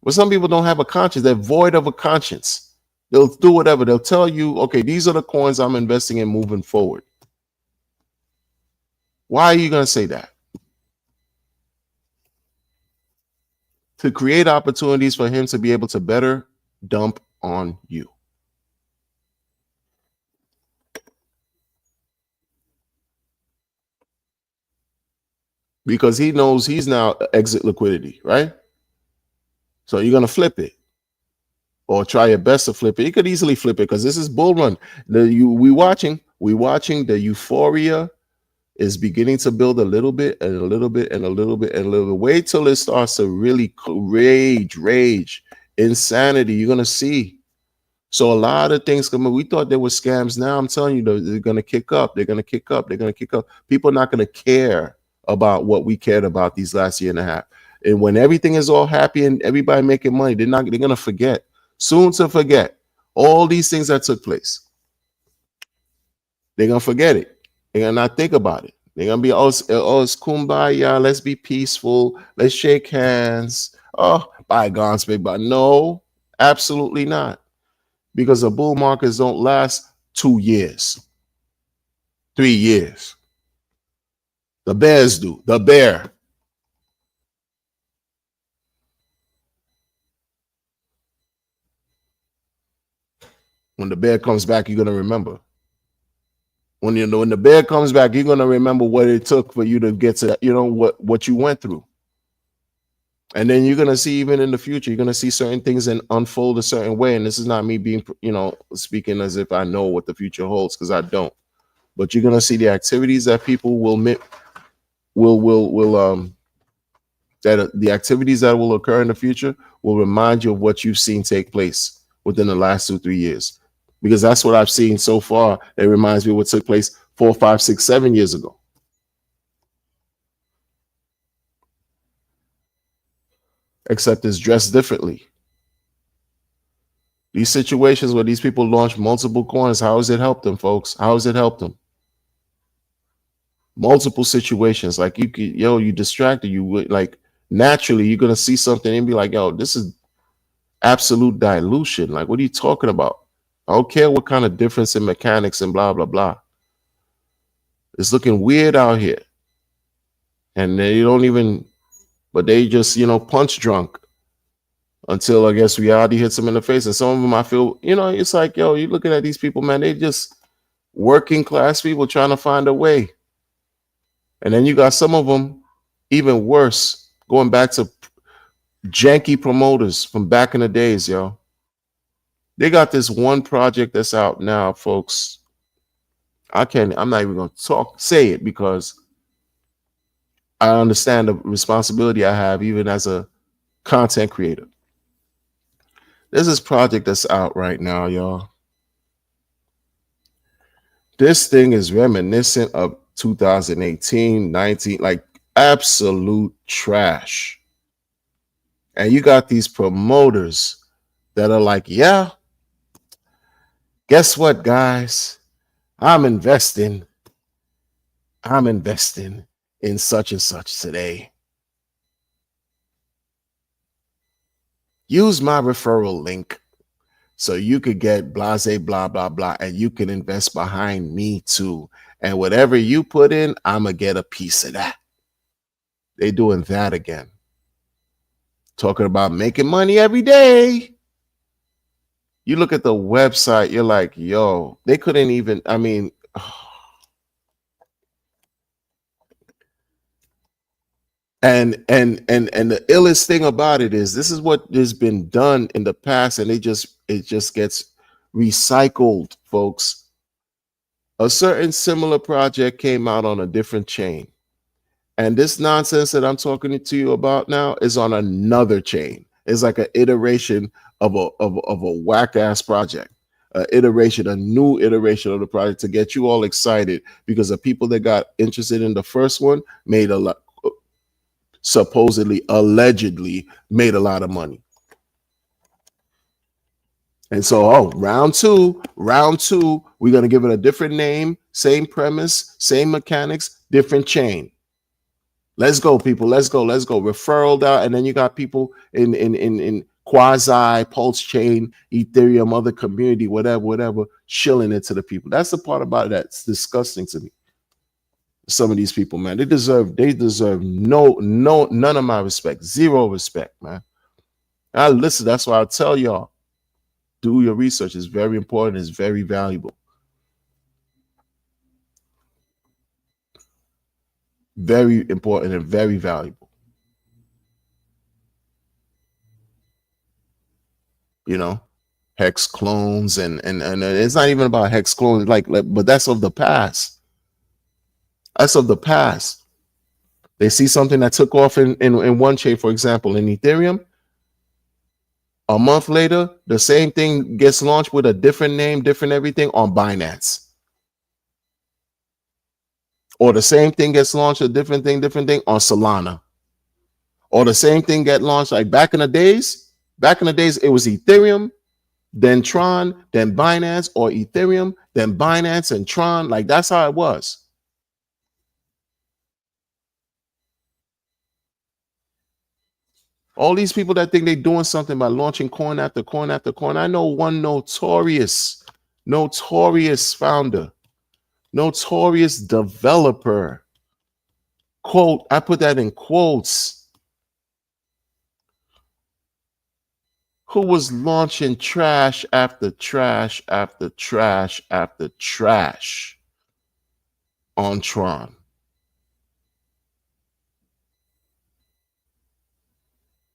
But some people don't have a conscience. They're void of a conscience. They'll do whatever. They'll tell you, okay, these are the coins I'm investing in moving forward. Why are you going to say that? To create opportunities for him to be able to better dump on you. Because he knows he's now exit liquidity, right? So you're going to flip it or try your best to flip it. You could easily flip it because this is bull run. We watching the euphoria is beginning to build a little bit and a little bit and a little bit and a little bit. Wait till it starts to really rage, insanity. You're going to see. So a lot of things coming. We thought there were scams. Now I'm telling you, they're going to kick up. They're going to kick up. They're going to kick up. People are not going to care about what we cared about these last year and a half. And when everything is all happy and everybody making money, they're going to forget. Soon to forget all these things that took place. They're going to forget it. They're going to not think about it. They're going to be, oh, it's kumbaya. Let's be peaceful. Let's shake hands. Oh, bygones, big bye. No, absolutely not. Because the bull markets don't last 2 years, 3 years. The bears do. The bear. When the bear comes back, you're gonna remember. When the bear comes back, you're gonna remember what it took for you to get to what you went through. And then you're gonna see, even in the future, you're gonna see certain things and unfold a certain way. And this is not me being, speaking as if I know what the future holds, because I don't. But you're gonna see the activities that people that the activities that will occur in the future will remind you of what you've seen take place within the last 2-3 years, because that's what I've seen so far. It reminds me of what took place 4, 5, 6, 7 years ago. Except it's dressed differently. These situations where these people launch multiple coins, how has it helped them, folks? How has it helped them? Multiple situations, like you distracted, like naturally you're gonna see something and be like, yo, this is absolute dilution. Like, what are you talking about? I don't care what kind of difference in mechanics and blah blah blah. It's looking weird out here, and they don't even, but they just punch drunk until, I guess, reality hits them in the face. And some of them, I feel, it's like, yo, you're looking at these people, man, they just working class people trying to find a way. And then you got some of them even worse, going back to janky promoters from back in the days, yo. They got this one project that's out now, folks. I'm not even going to say it, because I understand the responsibility I have even as a content creator. There's this project that's out right now, y'all. This thing is reminiscent of 2018, 19, like absolute trash. And you got these promoters that are like, yeah, guess what, guys? I'm investing in such and such today. Use my referral link so you could get blase, blah, blah, blah, and you can invest behind me too. And whatever you put in, I'm going to get a piece of that. They doing that again. Talking about making money every day. You look at the website, you're like, yo, they couldn't even, and the illest thing about it is, this is what has been done in the past, and it just gets recycled, folks. A certain similar project came out on a different chain, and this nonsense that I'm talking to you about now is on another chain. It's like an iteration of a whack ass project, iteration, a new iteration of the project to get you all excited because the people that got interested in the first one made a lot, supposedly, allegedly made a lot of money. And so, round two, we're going to give it a different name, same premise, same mechanics, different chain. Let's go, people. Let's go. Referral out, and then you got people in quasi pulse chain, Ethereum, other community, whatever, shilling it to the people. That's the part about it that's disgusting to me. Some of these people, man, they deserve none of my respect, zero respect, man. I listen. That's why I tell y'all, do your research. It's very important. It's very valuable. Very important and very valuable. You know, hex clones and it's not even about hex clones, but that's of the past. That's of the past. They see something that took off in one chain, for example, in Ethereum. A month later, the same thing gets launched with a different name, different everything on Binance. Or the same thing gets launched, a different thing on Solana. Or the same thing get launched like back in the days, it was Ethereum, then Tron, then Binance, or Ethereum, then Binance and Tron. Like that's how it was. All these people that think they're doing something by launching coin after coin after coin. I know one notorious founder, notorious developer. Quote, I put that in quotes. Who was launching trash after trash after trash after trash on Tron.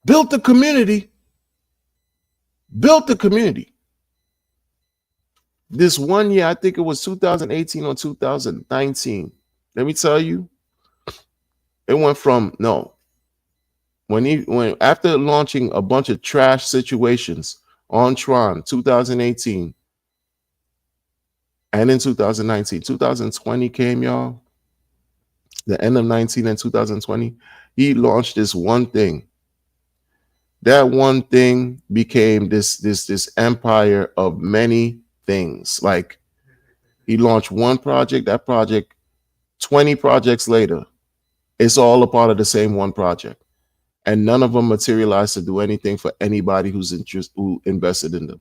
Built the community. This one year, I think it was 2018 or 2019. Let me tell you, it went from when after launching a bunch of trash situations on Tron 2018 and in 2019, 2020 came, y'all. The end of 19 and 2020, he launched this one thing. That one thing became this empire of many things. Like he launched one project, that project, 20 projects later, it's all a part of the same one project. And none of them materialized to do anything for anybody who invested in them.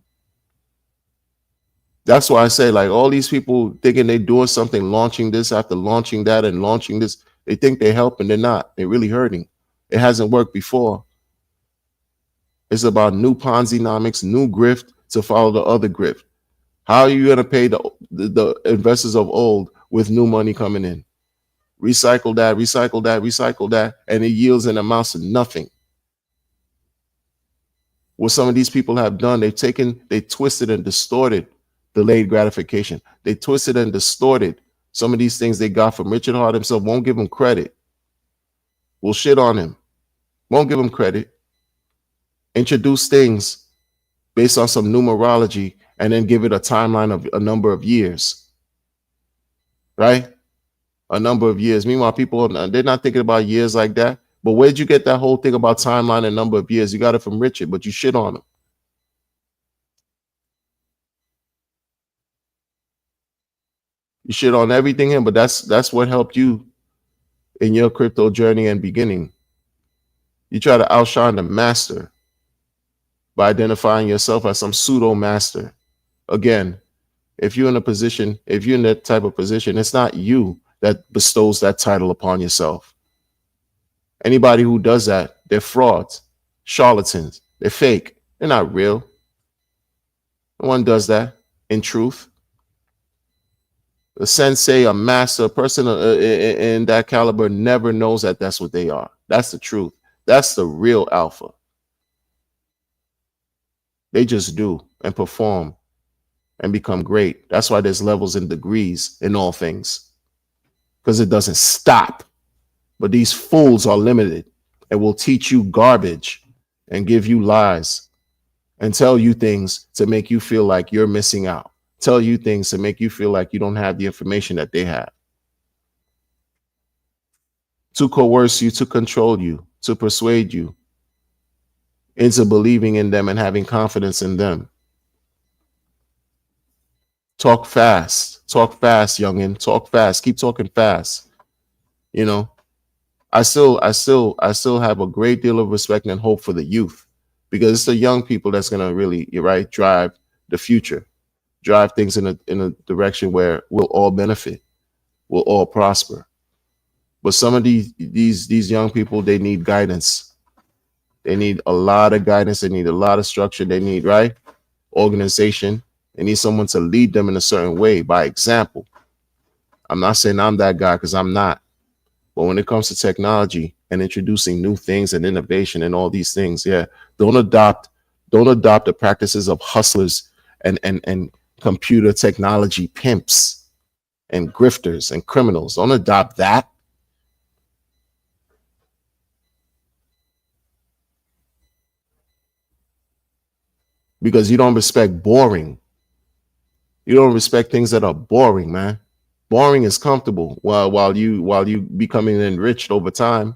That's why I say, like, all these people thinking they're doing something, launching this after launching that and launching this, they think they're helping. They're not. They're really hurting. It hasn't worked before. It's about new Ponzi-nomics, new grift to follow the other grift. How are you going to pay the investors of old with new money coming in? Recycle that, and it yields and amounts to nothing. What some of these people have done, they twisted and distorted delayed gratification. They twisted and distorted some of these things they got from Richard Hart himself. Won't give him credit. Will shit on him. Won't give him credit. Introduce things based on some numerology and then give it a timeline of a number of years. Right? A number of years. Meanwhile, people, they're not thinking about years like that. But where'd you get that whole thing about timeline and number of years? You got it from Richard, but you shit on him. You shit on everything him, but that's what helped you in your crypto journey and beginning. You try to outshine the master by identifying yourself as some pseudo master. Again, if you're in that type of position, it's not you that bestows that title upon yourself. Anybody who does that, they're frauds, charlatans, they're fake, they're not real. No one does that in truth. A sensei, a master, a person in that caliber never knows that that's what they are. That's the truth. That's the real alpha. They just do and perform and become great. That's why there's levels and degrees in all things, because it doesn't stop. But these fools are limited and will teach you garbage and give you lies and tell you things to make you feel like you're missing out. Tell you things to make you feel like you don't have the information that they have. To coerce you, to control you, to persuade you into believing in them and having confidence in them. Talk fast, youngin. Talk fast. Keep talking fast. You know, I still have a great deal of respect and hope for the youth because it's the young people that's gonna really, you're right, drive the future, drive things in a direction where we'll all benefit, we'll all prosper. But some of these young people, they need guidance. They need a lot of guidance. They need a lot of structure. They need right organization. They need someone to lead them in a certain way by example. I'm not saying I'm that guy because I'm not. But when it comes to technology and introducing new things and innovation and all these things, yeah, don't adopt don't adopt the practices of hustlers and computer technology pimps and grifters and criminals. Don't adopt that because you don't respect boring. You don't respect things that are boring, man. Boring is comfortable while you becoming enriched over time.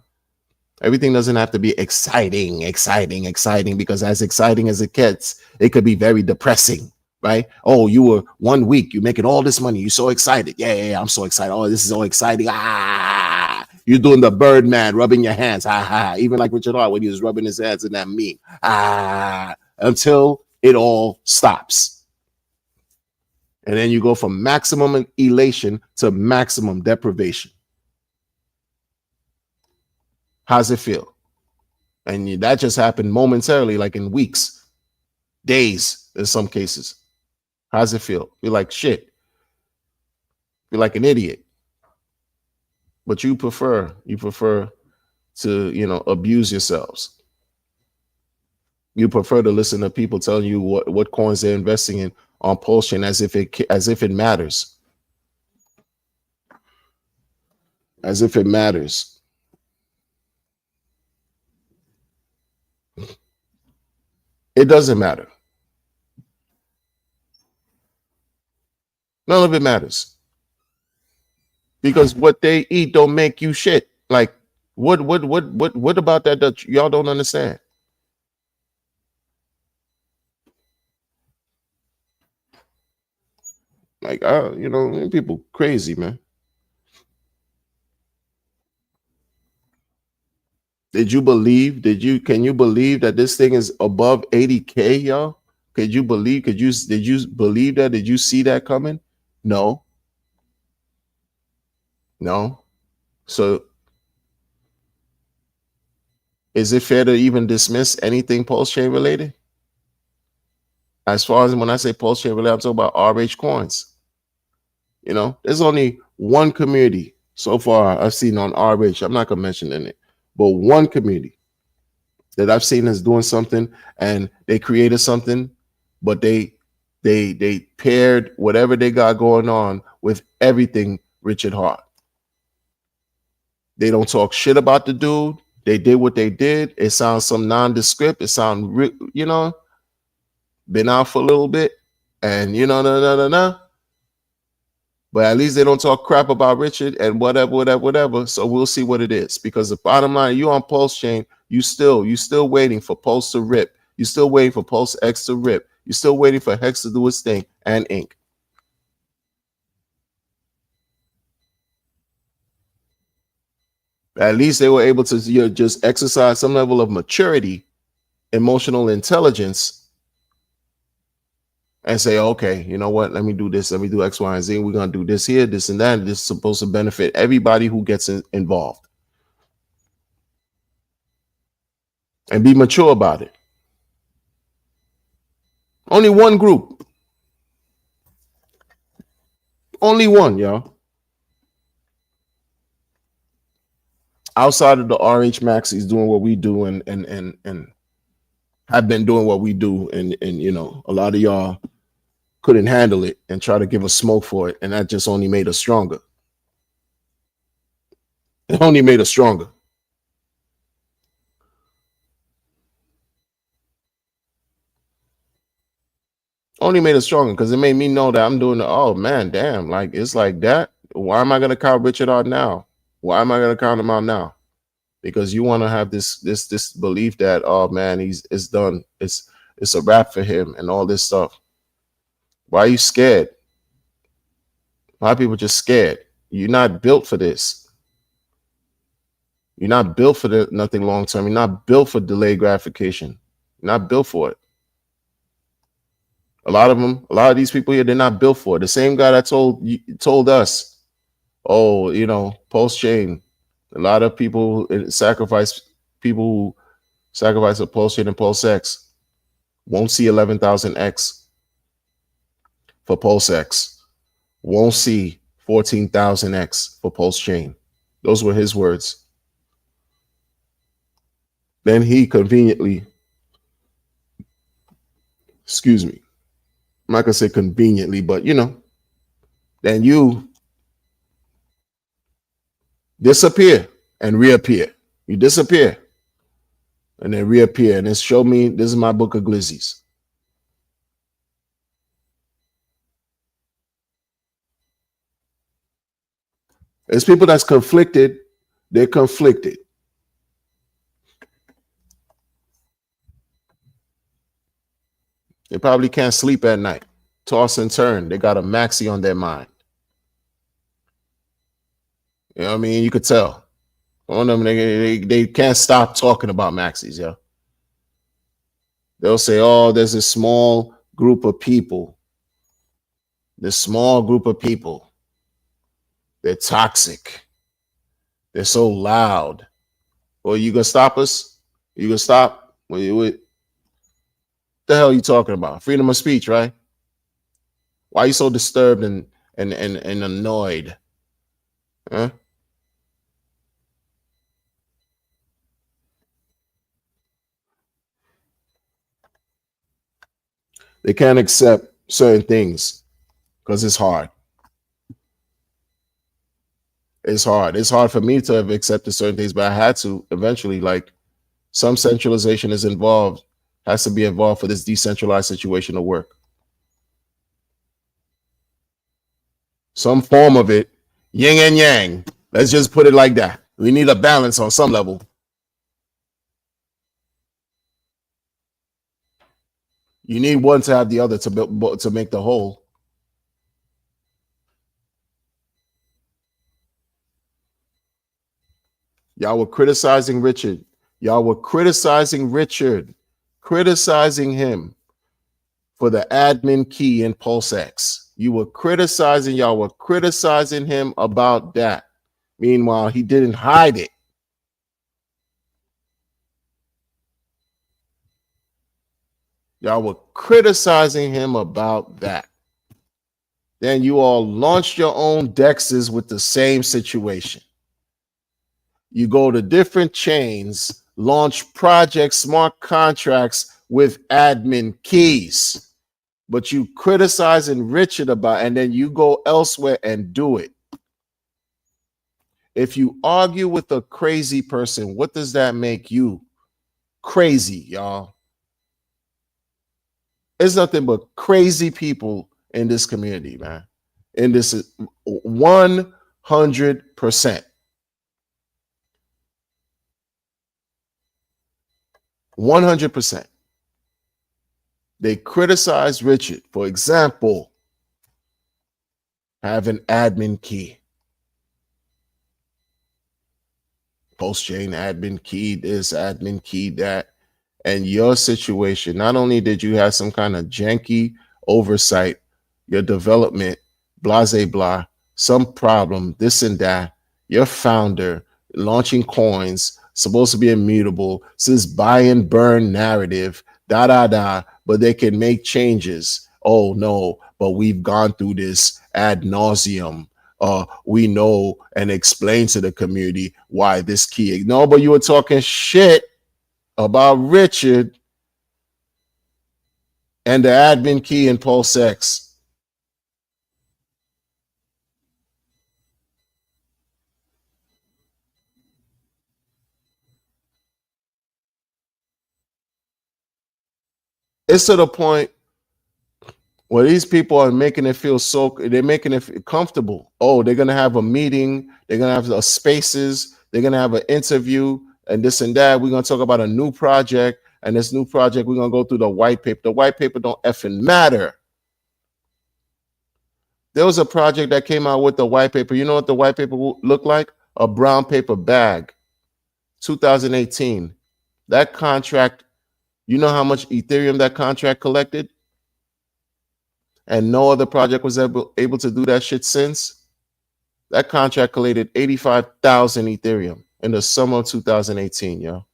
Everything doesn't have to be exciting, exciting, exciting, because as exciting as it gets, it could be very depressing, right? Oh, you were 1 week, you're making all this money, you're so excited. Yeah, yeah, yeah, I'm so excited. Oh, this is so exciting. Ah, you're doing the Birdman, rubbing your hands. Ah, ah. Even like Richard Hart when he was rubbing his hands in that meme. Ah, until it all stops. And then you go from maximum elation to maximum deprivation. How's it feel? And that just happened momentarily, like in weeks, days in some cases. How's it feel? You're like shit. You're like an idiot. But you prefer to, abuse yourselves. You prefer to listen to people telling you what coins they're investing in on Pulse Chain as if it matters. As if it matters. It doesn't matter. None of it matters. Because what they eat don't make you shit. Like what about that y'all don't understand? Like people crazy, man. Can you believe that this thing is above 80K, y'all? Did you believe that? Did you see that coming? No, no. So is it fair to even dismiss anything Pulse Chain related? As far as when I say Pulse Chain related, I'm talking about RH coins. There's only one community so far I've seen on RH. I'm not gonna mention it, but one community that I've seen is doing something and they created something, but they paired whatever they got going on with everything Richard Hart. They don't talk shit about the dude. They did what they did. It sounds some nondescript. It sounds been out for a little bit, and no. But at least they don't talk crap about Richard and whatever. So we'll see what it is. Because the bottom line, you on Pulse Chain, you still waiting for Pulse to rip. You still waiting for Pulse X to rip. You still waiting for Hex to do its thing and Ink. At least they were able to just exercise some level of maturity, emotional intelligence, and say, okay, you know what? Let me do this. Let me do X, Y, and Z. We're gonna do this here, this and that. And this is supposed to benefit everybody who gets involved. And be mature about it. Only one group. Only one, y'all. Outside of the RH Maxis doing what we do and have been doing what we do, and a lot of y'all couldn't handle it and try to give us smoke for it, and that just only made us stronger. It only made us stronger. Only made it stronger because it made me know that I'm doing the, oh man, damn, like it's like that. Why am I gonna count Richard out now? Why am I gonna count him out now? Because you want to have this belief that, oh man, it's done. It's a wrap for him and all this stuff. Why are you scared? A lot of people just scared. You're not built for this. You're not built for nothing long term. You're not built for delayed gratification. You're not built for it. A lot of them, a lot of these people here, they're not built for it. The same guy that told us, oh, post chain. A lot of people sacrifice people who sacrifice a post chain and post X won't see 11,000x for post X. Won't see 14,000x for post chain. Those were his words. Then he conveniently, excuse me, I'm not gonna say conveniently, but then you disappear and reappear. You disappear and then reappear. And it's show me, this is my book of glizzies. It's people that's conflicted. They're conflicted. They probably can't sleep at night. Toss and turn. They got a maxi on their mind. You know what I mean? You could tell. On them, they can't stop talking about maxis, yeah. They'll say, oh, there's a small group of people. This small group of people. They're toxic. They're so loud. Well, you gonna stop us? You gonna stop? What the hell are you talking about? Freedom of speech, right? Why are you so disturbed and annoyed? Huh? They can't accept certain things because it's hard. It's hard. It's hard for me to have accepted certain things, but I had to eventually. Like, some centralization is involved, has to be involved for this decentralized situation to work. Some form of it, yin and yang. Let's just put it like that. We need a balance on some level. You need one to have the other to make the whole. Y'all were criticizing Richard. Y'all were criticizing Richard, criticizing him for the admin key in PulseX. Y'all were criticizing him about that. Meanwhile, he didn't hide it. Y'all were criticizing him about that. Then you all launched your own dexes with the same situation. You go to different chains, launch projects, smart contracts with admin keys, but you criticizing Richard about, and then you go elsewhere and do it. If you argue with a crazy person, what does that make you? Crazy, y'all. There's nothing but crazy people in this community, man. And this is 100%. 100%. They criticize Richard, for example, have an admin key. Post chain admin key, this admin key, that. And your situation, not only did you have some kind of janky oversight, your development, blase blah, some problem, this and that, your founder launching coins, supposed to be immutable, says buy and burn narrative, but they can make changes. Oh no, but we've gone through this ad nauseum. We know and explain to the community why this key. No, but you were talking shit about Richard and the admin key in PulseX. It's to the point Well, these people are making it feel so, they're making it comfortable. Oh, they're gonna have a meeting, they're gonna have spaces, they're gonna have an interview, and this and that. We're gonna talk about a new project, and this new project, we're gonna go through the white paper. The white paper don't effing matter. There was a project that came out with the white paper. You know what the white paper looked like? A brown paper bag. 2018. That contract, you know how much Ethereum that contract collected? And no other project was able to do that shit since. That contract collected 85,000 Ethereum in the summer of 2018, yo.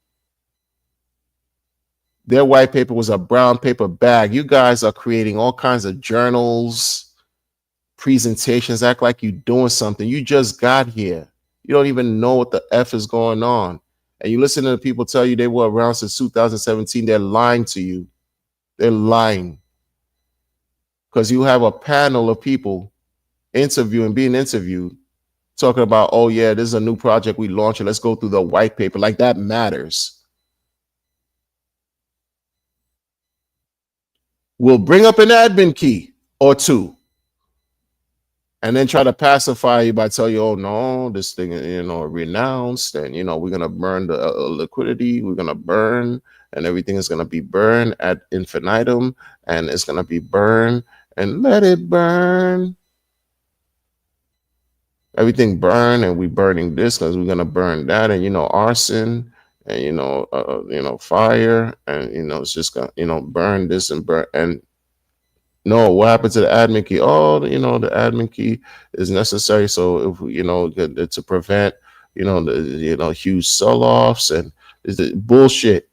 Their white paper was a brown paper bag. You guys are creating all kinds of journals, presentations, act like you're doing something. You just got here. You don't even know what the F is going on. And you listen to the people tell you they were around since 2017. They're lying to you. They're lying. Because you have a panel of people being interviewed, talking about, oh yeah, this is a new project we launched. Let's go through the white paper. Like that matters. We'll bring up an admin key or two, and then try to pacify you by telling you, oh no, this thing, renounced, and we're gonna burn the liquidity. We're gonna burn, and everything is gonna be burned at infinitum, and it's gonna be burned, and let it burn. Everything burn, and we burning this because we're gonna burn that, and arson, and fire, and it's just gonna burn this and burn. And no, what happened to the admin key? Oh, the admin key is necessary, so if to prevent the huge sell-offs, and is it bullshit.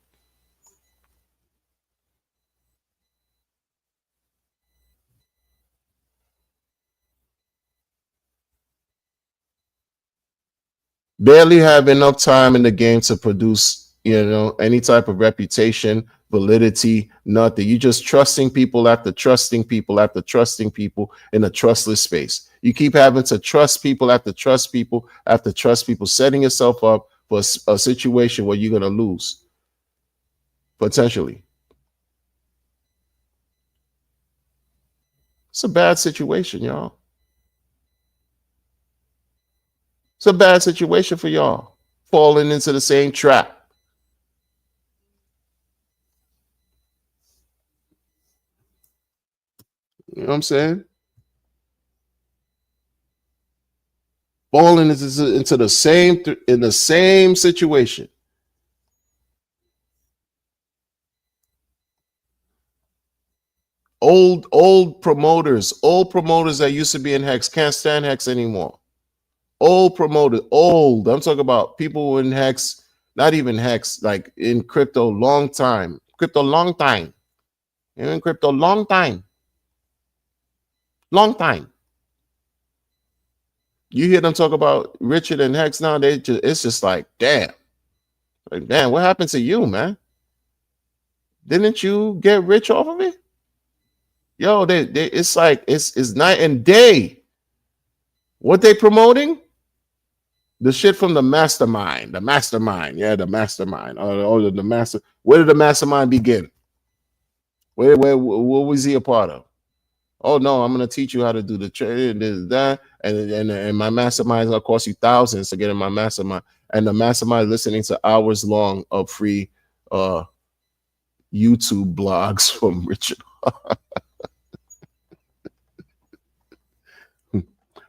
Barely have enough time in the game to produce, any type of reputation, validity, nothing. You just trusting people after trusting people after trusting people in a trustless space. You keep having to trust people after trust people after trust people, setting yourself up for a situation where you're going to lose, potentially. It's a bad situation, y'all. It's a bad situation for y'all, falling into the same trap. You know what I'm saying? Falling into the same in the same situation. Old promoters that used to be in Hex can't stand Hex anymore. Old promoters, old. I'm talking about people in Hex, not even Hex, like in crypto, long time. Crypto, long time. In crypto, long time. Long time. You hear them talk about Richard and Hex now, it's just like, damn. Like, damn, what happened to you, man? Didn't you get rich off of it? Yo, it's like it's night and day. What they promoting? The shit from the mastermind. The mastermind. Yeah, the mastermind. The master. Where did the mastermind begin? What was he a part of? Oh no, I'm gonna teach you how to do the trade, this, that, and my mastermind is gonna cost you thousands to get in my mastermind. And the mastermind listening to hours long of free YouTube blogs from Richard.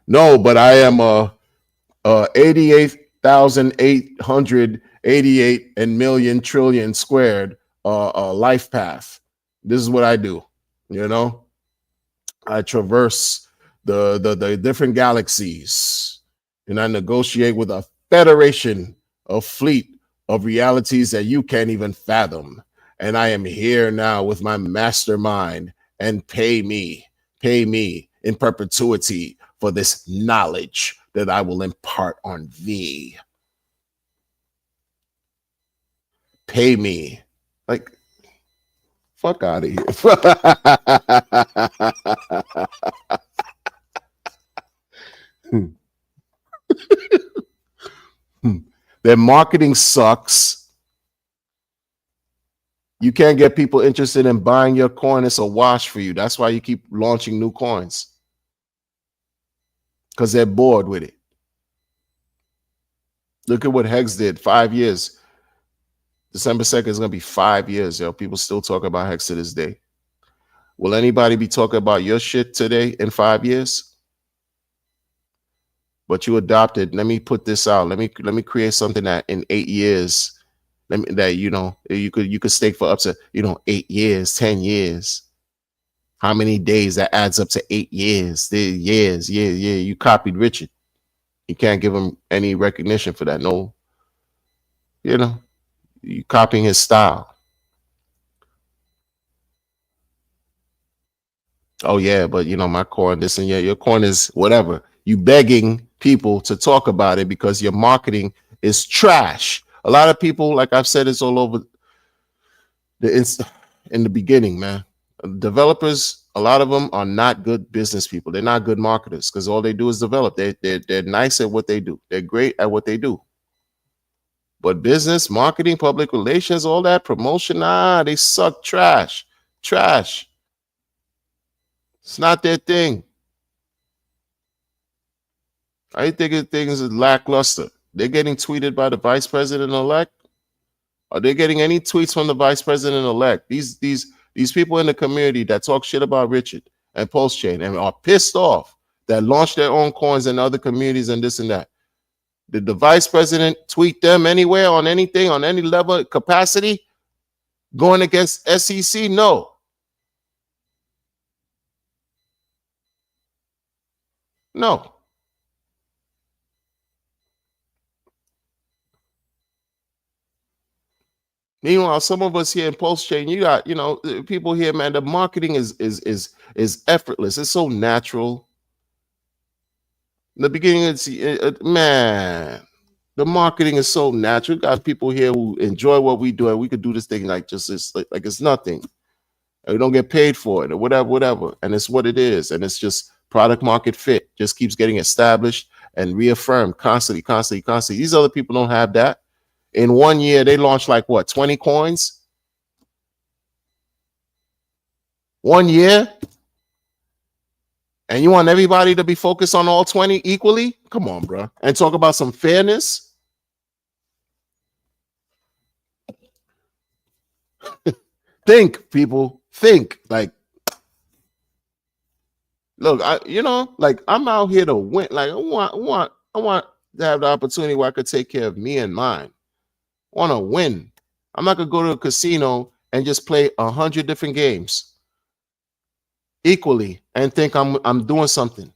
No, but I am 88,888 and million trillion squared life path. This is what I do. I traverse the different galaxies, and I negotiate with a federation of fleet of realities that you can't even fathom. And I am here now with my mastermind, and pay me in perpetuity for this knowledge that I will impart on thee. Pay me. Like, fuck out of here. Their marketing sucks. You can't get people interested in buying your coin. It's a wash for you. That's why you keep launching new coins, because they're bored with it. Look at what Hex did. 5 years. December 2nd is going to be 5 years, yo. People still talk about Hex to this day. Will anybody be talking about your shit today in 5 years? But you adopted. Let me put this out. Let me create something that in 8 years, that you could stake for up to 8 years, 10 years. How many days that adds up to 8 years? Years, yeah. You copied Richard. You can't give him any recognition for that. No, you copying his style. Oh yeah, but my coin, this and your coin is whatever. You begging people to talk about it because your marketing is trash. A lot of people, like I've said, it's all over in the beginning, man. Developers, a lot of them are not good business people. They're not good marketers because all they do is develop. They're nice at what they do. They're great at what they do. But business, marketing, public relations, all that promotion, they suck trash. Trash. It's not their thing. I think things is lackluster. They're getting tweeted by the vice president elect. Are they getting any tweets from the vice president elect? These people in the community that talk shit about Richard and Pulse Chain and are pissed off, that launch their own coins in other communities and this and that. Did the vice president tweet them anywhere on anything, on any level of capacity going against SEC? No. No. Meanwhile, some of us here in Pulse Chain, you got, people here, man, the marketing is effortless. It's so natural. In the beginning, man, the marketing is so natural. We got people here who enjoy what we do, and we could do this thing like it's nothing. And we don't get paid for it or whatever. And it's what it is. And it's just product market fit. Just keeps getting established and reaffirmed constantly. These other people don't have that. In 1 year, they launched 20 coins? 1 year? And you want everybody to be focused on all 20 equally? Come on, bro. And talk about some fairness? Think, people. Think. Look, I'm out here to win. I want to have the opportunity where I could take care of me and mine. I want to win. I'm not gonna go to a casino and just play 100 different games equally and think I'm doing something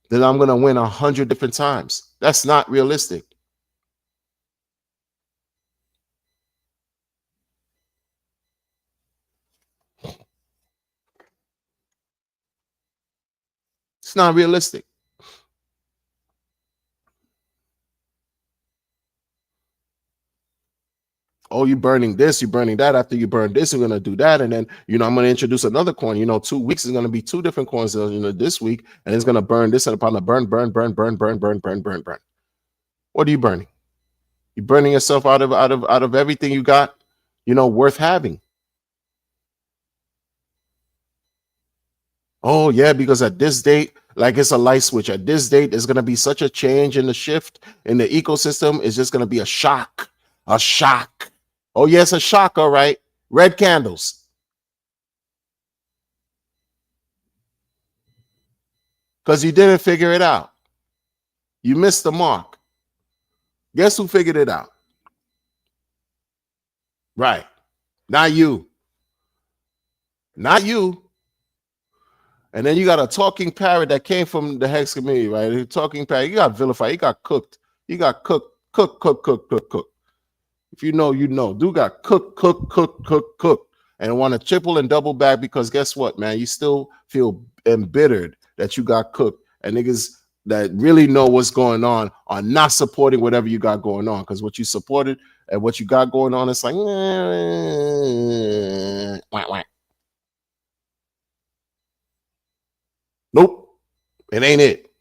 that I'm gonna win 100 different times. That's not realistic. It's not realistic. Oh, you burning this, you burning that. After you burn this, you're gonna do that, and then I'm gonna introduce another coin. 2 weeks is gonna be 2 different coins. This week, and it's gonna burn this and upon the burn. What are you burning? You're burning yourself out of everything you got, worth having. Oh yeah, because at this date, it's a light switch. At this date, there's gonna be such a change in the shift in the ecosystem. It's just gonna be a shock. A shock. Oh, yes, a shock, all right. Red candles. Because you didn't figure it out. You missed the mark. Guess who figured it out? Right. Not you. Not you. And then you got a talking parrot that came from the Hex community, right? A talking parrot. You got vilified. You got cooked. You got cooked. If you know, you know. Dude got cooked. And want to triple and double back because guess what, man? You still feel embittered that you got cooked. And niggas that really know what's going on are not supporting whatever you got going on. Because what you supported and what you got going on, it's like, nope, it ain't it.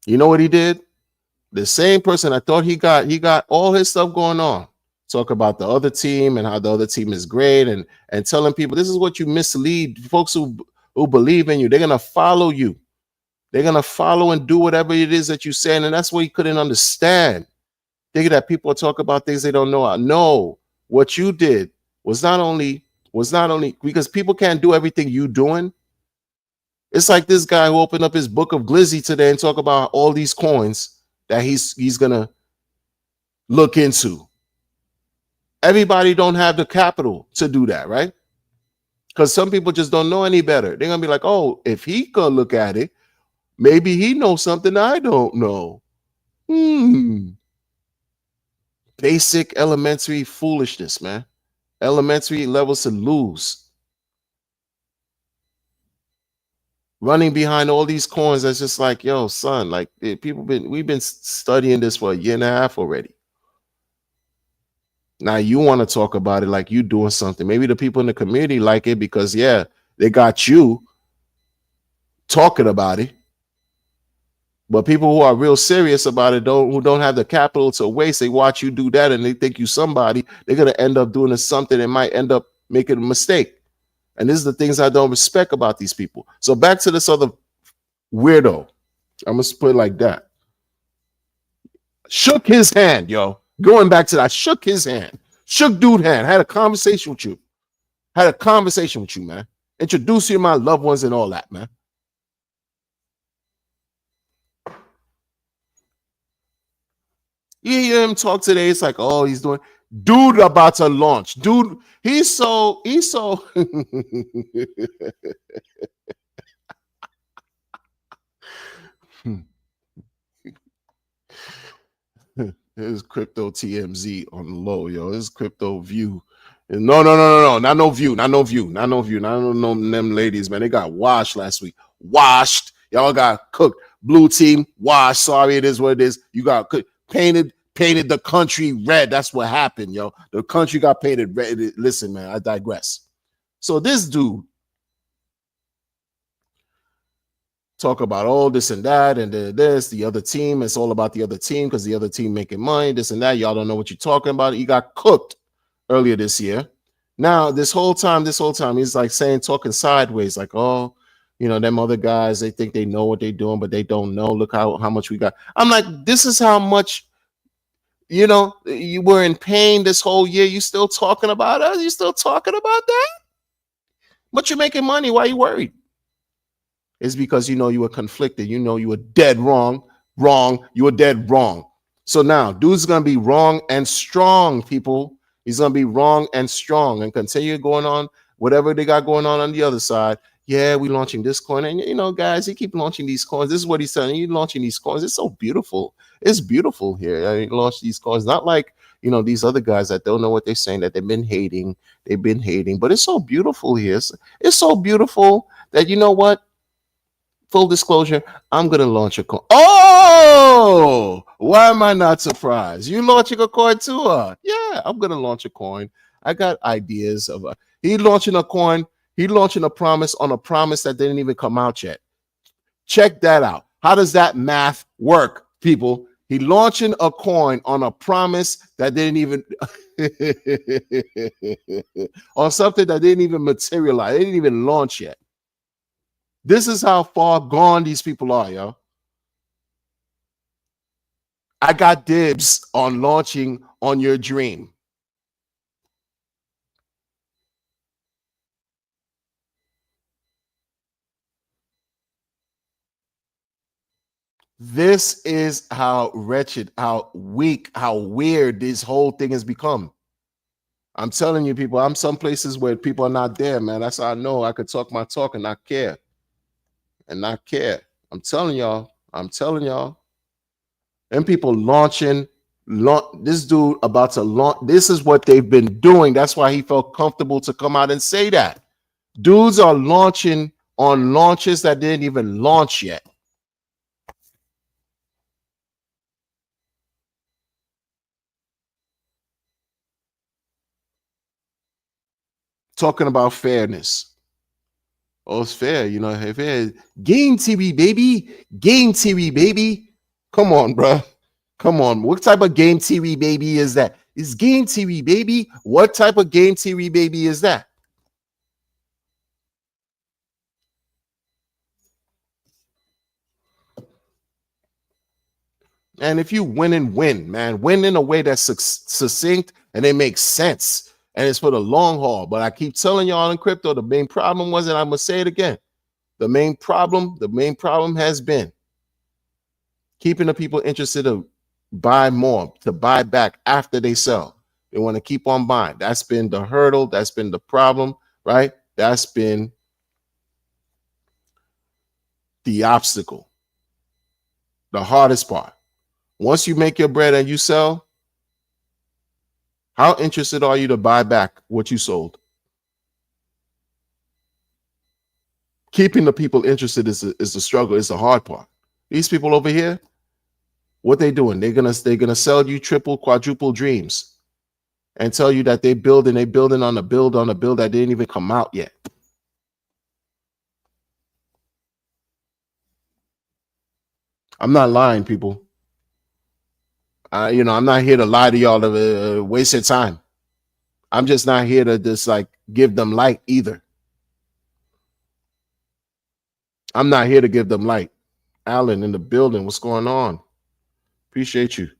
You know what he did? The same person I thought he got all his stuff going on. talk about the other team and how the other team is great, and telling people this is what you mislead folks who believe in you. They're gonna follow you. They're gonna follow and do whatever it is that you're saying, and that's what he couldn't understand. Thinking that people talk about things they don't know. No, what you did was not only because people can't do everything you doing. It's like this guy who opened up his book of Glizzy today and talk about all these coins that he's gonna look into. Everybody don't have the capital to do that, right? Because some people just don't know any better. They're gonna be like, oh, if he could look at it, maybe he knows something I don't know. Basic elementary foolishness, man. Elementary levels to lose. Running behind all these coins, that's just like, yo, son, like we've been studying this for a year and a half already. Now you want to talk about it like you doing something. Maybe the people in the community like it because yeah, they got you talking about it. But people who are real serious about it who don't have the capital to waste, they watch you do that and they think you somebody, they're gonna end up doing something that might end up making a mistake. And this is the things I don't respect about these people. So back to this other weirdo. I'm gonna put it like that. Shook his hand, yo. Going back to that, shook his hand. Shook dude hand. Had a conversation with you. Had a conversation with you, man. Introduce you to my loved ones and all that, man. You hear him talk today, it's like, oh, he's doing dude about to launch. Dude, he's so Here's crypto TMZ on the low, yo. This is crypto view. No. Not no view. Not them ladies, man. They got washed last week. Washed. Y'all got cooked. Blue team, washed. Sorry, it is what it is. You got cooked. Painted the country red. That's what happened, yo. The country got painted red. Listen, man, I digress. So this dude talk about all this and that and the other team. It's all about the other team because the other team making money, this and that. Y'all don't know what you're talking about. He got cooked earlier this year. Now, this whole time, he's like talking sideways, like, oh, them other guys, they think they know what they're doing, but they don't know. Look how much we got. I'm like, this is how much, you were in pain this whole year. You still talking about us? You still talking about that? But you're making money. Why are you worried? It's because you were conflicted. You were dead wrong. You were dead wrong. So now, dude's gonna be wrong and strong, people. He's gonna be wrong and strong and continue going on whatever they got going on the other side. Yeah, we launching this coin, and guys, he keep launching these coins. This is what he's saying. He's launching these coins. It's so beautiful. It's beautiful here. I mean, launch these coins, not like these other guys that don't know what they're saying, that they've been hating. But it's so beautiful here. It's so beautiful that what. Full disclosure, I'm going to launch a coin. Oh, why am I not surprised? You launching a coin too? Yeah, I'm going to launch a coin. I got ideas of he launching a coin. He launching a promise on a promise that didn't even come out yet. Check that out. How does that math work, people? He launching a coin on a promise that didn't even on something that didn't even materialize. They didn't even launch yet. This is how far gone these people are, yo. I got dibs on launching on your dream. This is how wretched, how weak, how weird this whole thing has become. I'm telling you, people, I'm some places where people are not there, man. That's how I know I could talk my talk and not care. I'm telling y'all. And people launching, this dude about to launch. This is what they've been doing. That's why he felt comfortable to come out and say that. Dudes are launching on launches that didn't even launch yet. Talking about fairness. Oh, it's fair, fair. Game theory, baby. Game theory, baby. Come on, bro. Come on. What type of game theory, baby, is that? It's game theory, baby. What type of game theory, baby, is that? And if you win and win, man, win in a way that's succinct and it makes sense and it's for the long haul. But I keep telling y'all in crypto, the main problem was, and I'm gonna say it again, the main problem has been keeping the people interested to buy more, to buy back after they sell. They want to keep on buying. That's been the hurdle. That's been the problem, right? That's been the obstacle, the hardest part. Once you make your bread and you sell, how interested are you to buy back what you sold? Keeping the people interested is the struggle, is the hard part. These people over here, what they doing? They're gonna sell you triple, quadruple dreams and tell you that they building on a build that didn't even come out yet. I'm not lying, people. I'm not here to lie to y'all to waste your time. I'm just not here to just like give them light either. I'm not here to give them light. Alan in the building, what's going on? Appreciate you.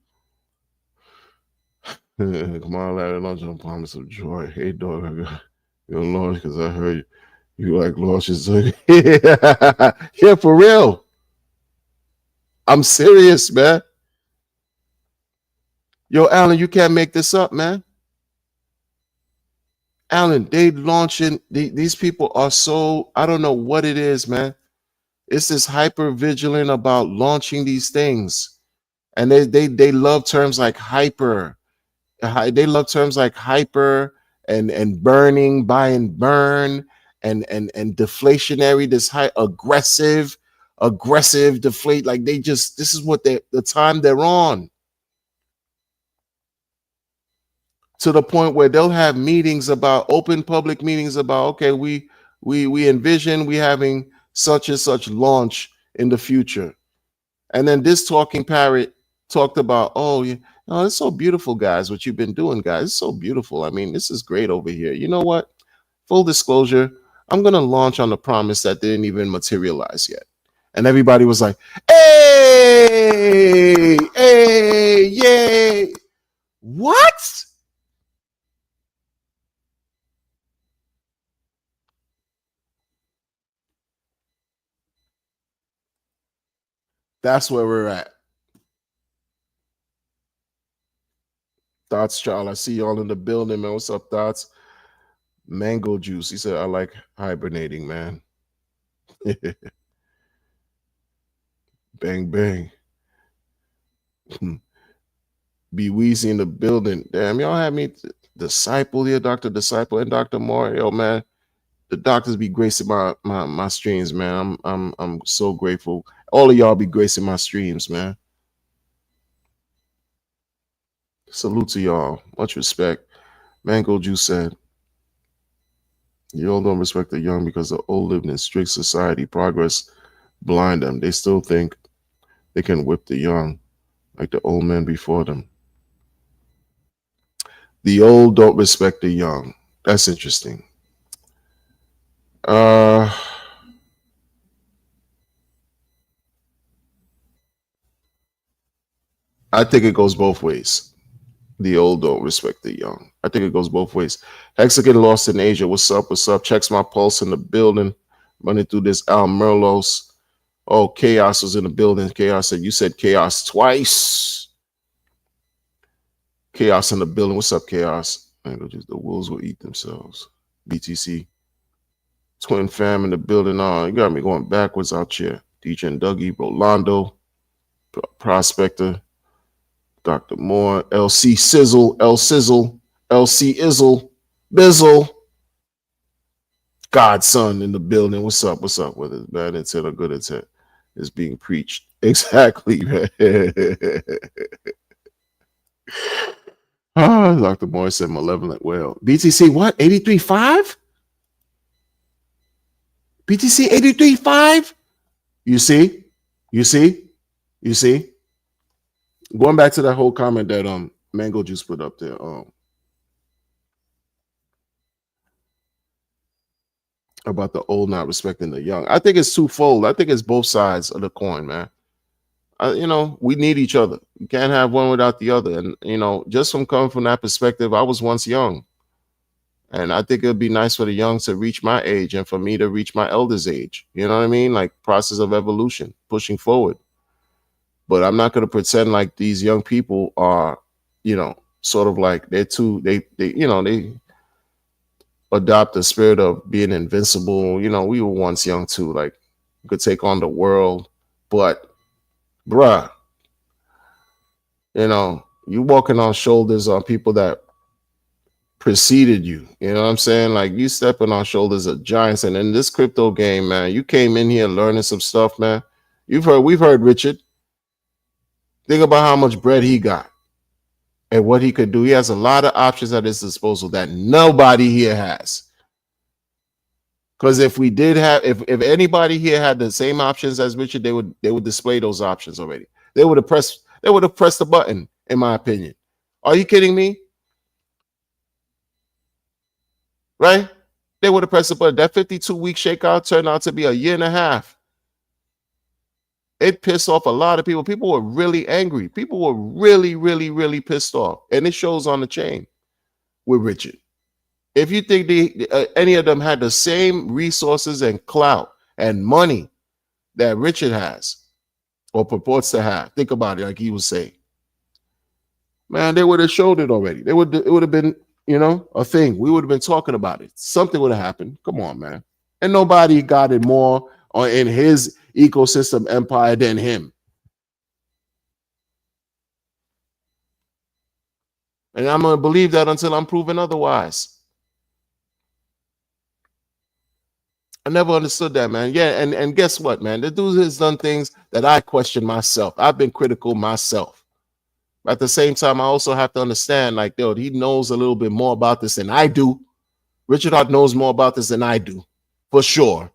Come on, Larry, lunch on promise of joy. Hey, dog, I got your launch because I heard you like launches. Yeah, for real. I'm serious, man. Yo, Alan, you can't make this up, man. Alan, they launching, these people are so, I don't know what it is, man. It's this hyper vigilant about launching these things. And they love terms like hyper. They love terms like hyper and burning, buy and burn, and deflationary, this high aggressive, deflate. Like this is what the time they're on. To the point where they'll have meetings about open public meetings about, okay, we envision we having such and such launch in the future. And then this talking parrot talked about, oh, yeah, oh, it's so beautiful, guys, what you've been doing, guys. It's so beautiful. I mean, this is great over here. You know what? Full disclosure, I'm going to launch on the promise that didn't even materialize yet. And everybody was like, hey, yay. What? That's where we're at. Thoughts, Charles. I see y'all in the building, man. What's up, Thoughts? Mango juice. He said, I like hibernating, man. Bang, bang. Be Weezy in the building. Damn, y'all have me Disciple here, Dr. Disciple and Dr. Moore. Yo, man. The doctors be gracing my streams, man. I'm so grateful. All of y'all be gracing my streams, man. Salute to y'all. Much respect. Mango Juice said, you all don't respect the young because the old lived in strict society. Progress blind them. They still think they can whip the young like the old men before them. The old don't respect the young. That's interesting. I think it goes both ways. The old don't respect the young. I think it goes both ways. Hexagon lost in Asia. What's up? What's up? Checks my pulse in the building. Running through this Al Merlos. Oh, Chaos was in the building. Chaos said, you said Chaos twice. Chaos in the building. What's up, Chaos? The wolves will eat themselves. BTC. Twin fam in the building. Oh, you got me going backwards out here. DJ and Dougie, Rolando, Prospector, Dr. Moore, LC Sizzle, LC Izzle, Bizzle, Godson in the building. What's up? What's up? Whether it's bad intent or good intent is being preached. Exactly. Dr. Moore said malevolent whale. BTC what? 83.5? BTC 83.5? You see? Going back to that whole comment that Mango Juice put up there. About the old not respecting the young. I think it's twofold. I think it's both sides of the coin, man. We need each other. You can't have one without the other. And just from coming from that perspective, I was once young, and I think it'd be nice for the young to reach my age and for me to reach my elders' age. You know what I mean? Like process of evolution, pushing forward. But I'm not going to pretend like these young people are, sort of like they're too. They adopt the spirit of being invincible. We were once young too. Like you could take on the world, but bruh, you walking on shoulders on people that preceded you. You know what I'm saying? Like you stepping on shoulders of giants. And in this crypto game, man, you came in here learning some stuff, man. We've heard Richard. Think about how much bread he got and what he could do. He has a lot of options at his disposal that nobody here has. Because if we did have, if anybody here had the same options as Richard, they would display those options already. They would have pressed the button, in my opinion. Are you kidding me? Right? They would have pressed the button. That 52-week shakeout turned out to be a year and a half. It pissed off a lot of people. People were really angry. People were really, really, really pissed off. And it shows on the chain with Richard. If you think any of them had the same resources and clout and money that Richard has or purports to have, think about it like he was saying. Man, they would have showed it already. It would have been, a thing. We would have been talking about it. Something would have happened. Come on, man. And nobody got it more in his ecosystem empire than him. And I'm going to believe that until I'm proven otherwise. I never understood that, man. Yeah, and guess what, man? The dude has done things that I question myself. I've been critical myself. At the same time, I also have to understand, like, yo, he knows a little bit more about this than I do. Richard Hart knows more about this than I do, for sure.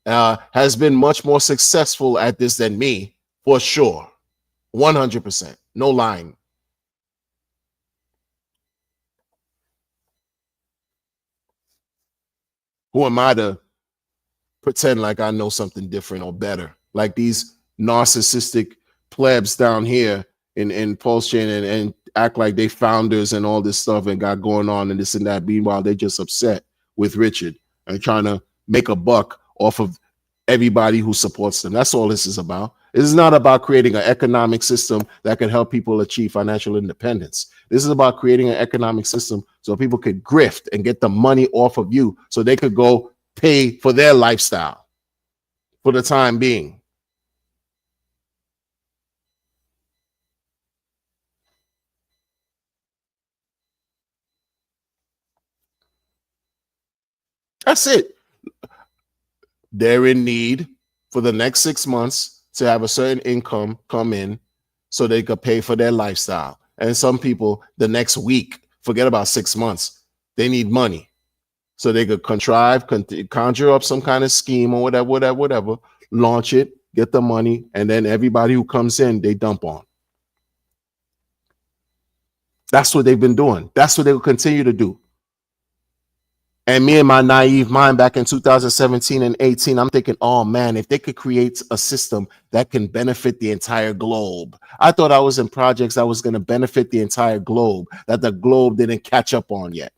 Has been much more successful at this than me, for sure. 100%. No lying. Who am I to pretend like I know something different or better? Like these narcissistic plebs down here in Pulse Chain and act like they founders and all this stuff and got going on and this and that. Meanwhile, they're just upset with Richard and trying to make a buck off of everybody who supports them. That's all this is about. This is not about creating an economic system that can help people achieve financial independence. This is about creating an economic system so people could grift and get the money off of you so they could go pay for their lifestyle for the time being. That's it. They're in need for the next 6 months to have a certain income come in so they could pay for their lifestyle. And some people, the next week, forget about 6 months, they need money so they could conjure up some kind of scheme or whatever, launch it, get the money, and then everybody who comes in, they dump on. That's what they've been doing. That's what they will continue to do. And me and my naive mind back in 2017 and 18, I'm thinking, oh man, if they could create a system that can benefit the entire globe. I thought I was in projects that was going to benefit the entire globe, that the globe didn't catch up on yet.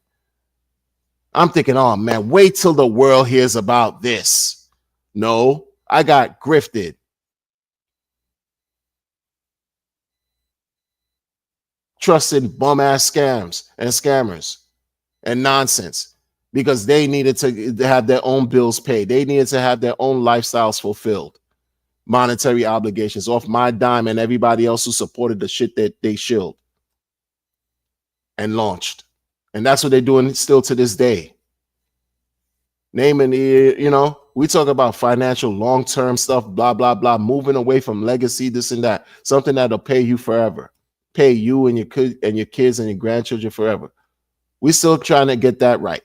I'm thinking, oh man, wait till the world hears about this. No, I got grifted. Trusted bum ass scams and scammers and nonsense. Because they needed to have their own bills paid. They needed to have their own lifestyles fulfilled. Monetary obligations off my dime and everybody else who supported the shit that they shilled and launched. And that's what they're doing still to this day. Naming, we talk about financial long-term stuff, blah, blah, blah, moving away from legacy, this and that. Something that'll pay you forever. Pay you and your kids and your grandchildren forever. We're still trying to get that right.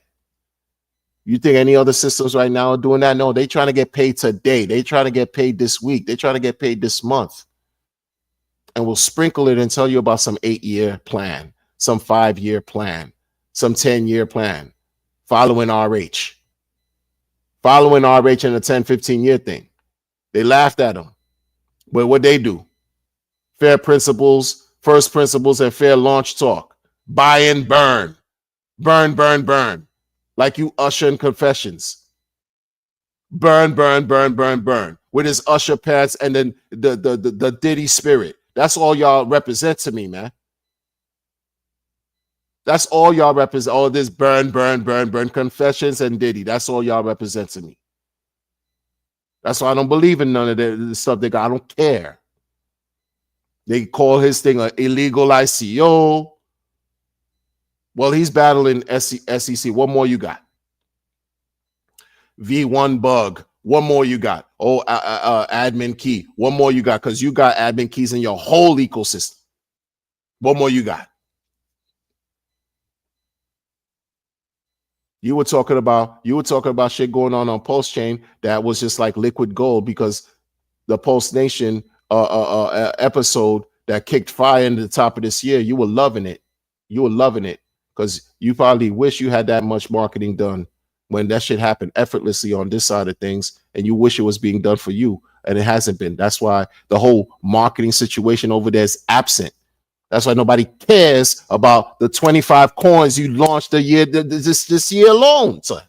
You think any other systems right now are doing that? No, they trying to get paid today. They trying to get paid this week. They trying to get paid this month. and will sprinkle it and tell you about some 8-year plan, some 5-year plan, some 10-year plan, following RH in a 10, 15-year thing. They laughed at them. But what they do? Fair principles, first principles, and fair launch talk. Buy and burn. Burn, burn, burn. Like you Usher in Confessions. Burn, burn, burn, burn, burn. With his Usher pants and then the Diddy spirit. That's all y'all represent to me, man. That's all y'all represent. All this burn, burn, burn, burn. Confessions and Diddy. That's all y'all represent to me. That's why I don't believe in none of the stuff they got. I don't care. They call his thing an illegal ICO. Well, he's battling SEC. What more you got? V1 bug. What more you got? Oh, admin key. What more you got? Because you got admin keys in your whole ecosystem. What more you got? You were talking about shit going on Pulse Chain that was just like liquid gold, because the Pulse Nation episode that kicked fire into the top of this year, you were loving it. You were loving it because you probably wish you had that much marketing done when that shit happened effortlessly on this side of things, and you wish it was being done for you, and it hasn't been. That's why the whole marketing situation over there is absent. That's why nobody cares about the 25 coins you launched the year this year alone, son.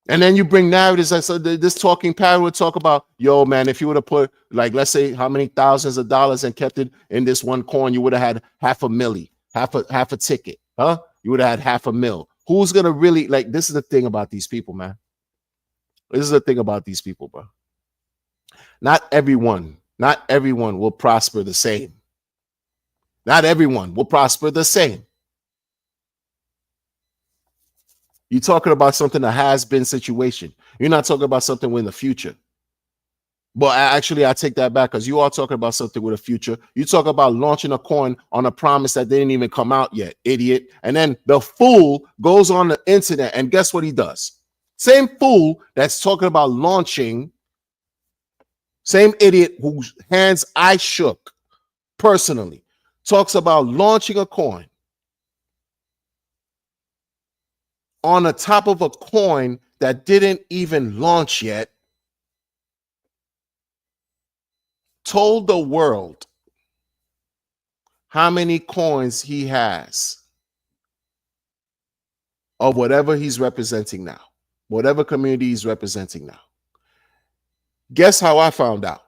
And then you bring narratives. I said this talking parrot would talk about, yo, man, if you would have put, like, let's say how many thousands of dollars and kept it in this one coin, you would have had half a ticket, huh? You would have had $500,000. Who's gonna really, like, this is the thing about these people, man. This is the thing about these people, bro. Not everyone will prosper the same. Not everyone will prosper the same. You're talking about something that has been situation. You're not talking about something in the future. But I take that back, because you are talking about something with a future. You talk about launching a coin on a promise that didn't even come out yet, idiot. And then the fool goes on the internet, and guess what he does? Same fool that's talking about launching, same idiot whose hands I shook personally, talks about launching a coin on the top of a coin that didn't even launch yet, told the world how many coins he has of whatever he's representing now, whatever community he's representing now. Guess how I found out?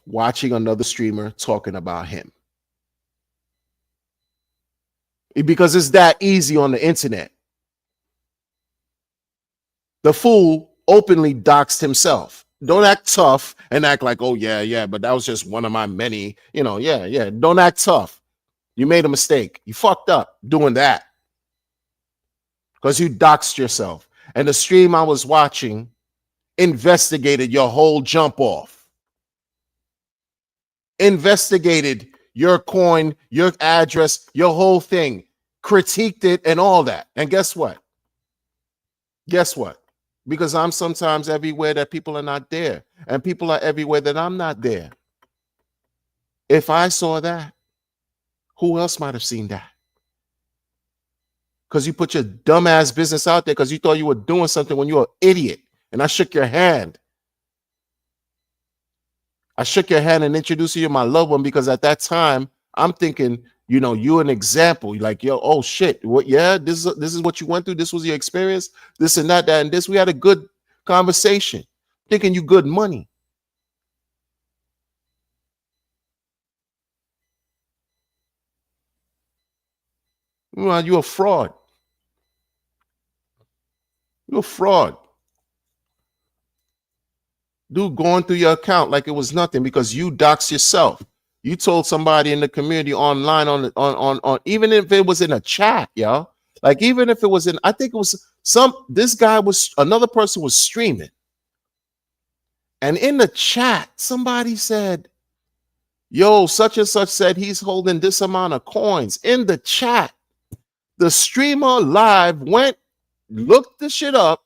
Watching another streamer talking about him. Because it's that easy on the internet. The fool openly doxed himself. Don't act tough and act like, oh, yeah, but that was just one of my many, yeah. Don't act tough. You made a mistake. You fucked up doing that because you doxed yourself. And the stream I was watching investigated your whole jump off. Investigated your coin, your address, your whole thing. Critiqued it and all that. And guess what? Because I'm sometimes everywhere that people are not there, and people are everywhere that I'm not there. If I saw that, who else might have seen that? Because you put your dumbass business out there because you thought you were doing something when you were an idiot. And I shook your hand. I shook your hand and introduced you to my loved one, because at that time, I'm thinking, you're an example. You're like, yo, oh shit, what? Yeah, this is what you went through. This was your experience. This and that, and this. We had a good conversation. Thinking you good money. Well, you're a fraud. You're a fraud. Dude, going through your account like it was nothing because you doxed yourself. You told somebody in the community online on even if it was in a chat, y'all. Like, even if it was in, I think it was another person was streaming. And in the chat, somebody said, yo, such and such said he's holding this amount of coins. In the chat, the streamer live went Look the shit up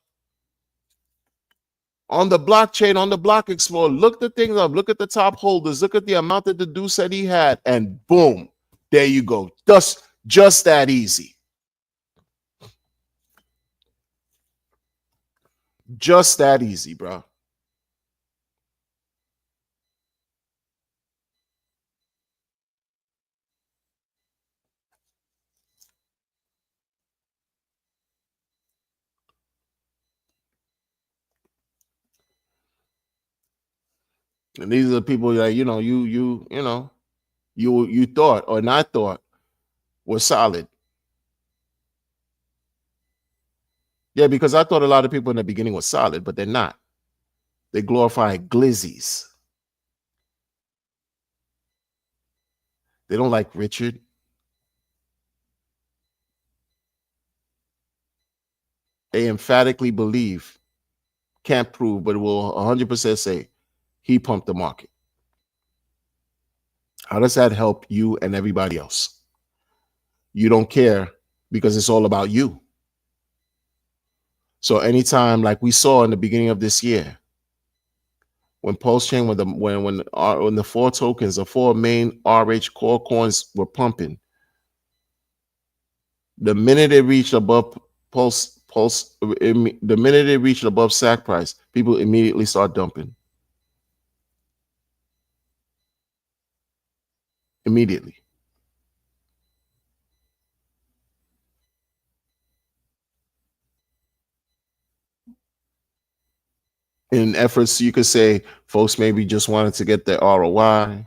on the blockchain, on the block explorer. Look the things up. Look at the top holders. Look at the amount that the dude said he had, and boom, there you go. Just that easy. Just that easy, bro. And these are the people that you thought or not thought were solid. Yeah, because I thought a lot of people in the beginning were solid, but they're not. They glorify glizzies. They don't like Richard. They emphatically believe, can't prove, but will 100% say he pumped the market. How does that help you and everybody else? You don't care because it's all about you. So anytime, like we saw in the beginning of this year, when Pulse Chain, when the four tokens, the four main RH core coins were pumping, the minute it reached above the minute it reached above sack price, people immediately start dumping. Immediately. In efforts, you could say folks maybe just wanted to get their ROI,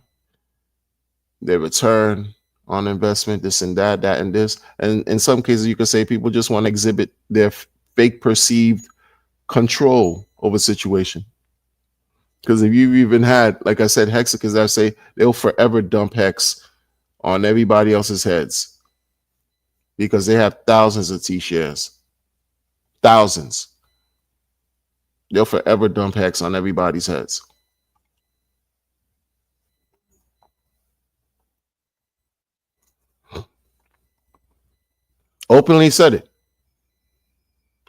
their return on investment, this and that, that and this. And in some cases, you could say people just want to exhibit their fake perceived control over situation. Because if you've even had, like I said, hexicans that say they'll forever dump hex on everybody else's heads because they have thousands of T shares. Thousands. They'll forever dump hex on everybody's heads. Openly said it.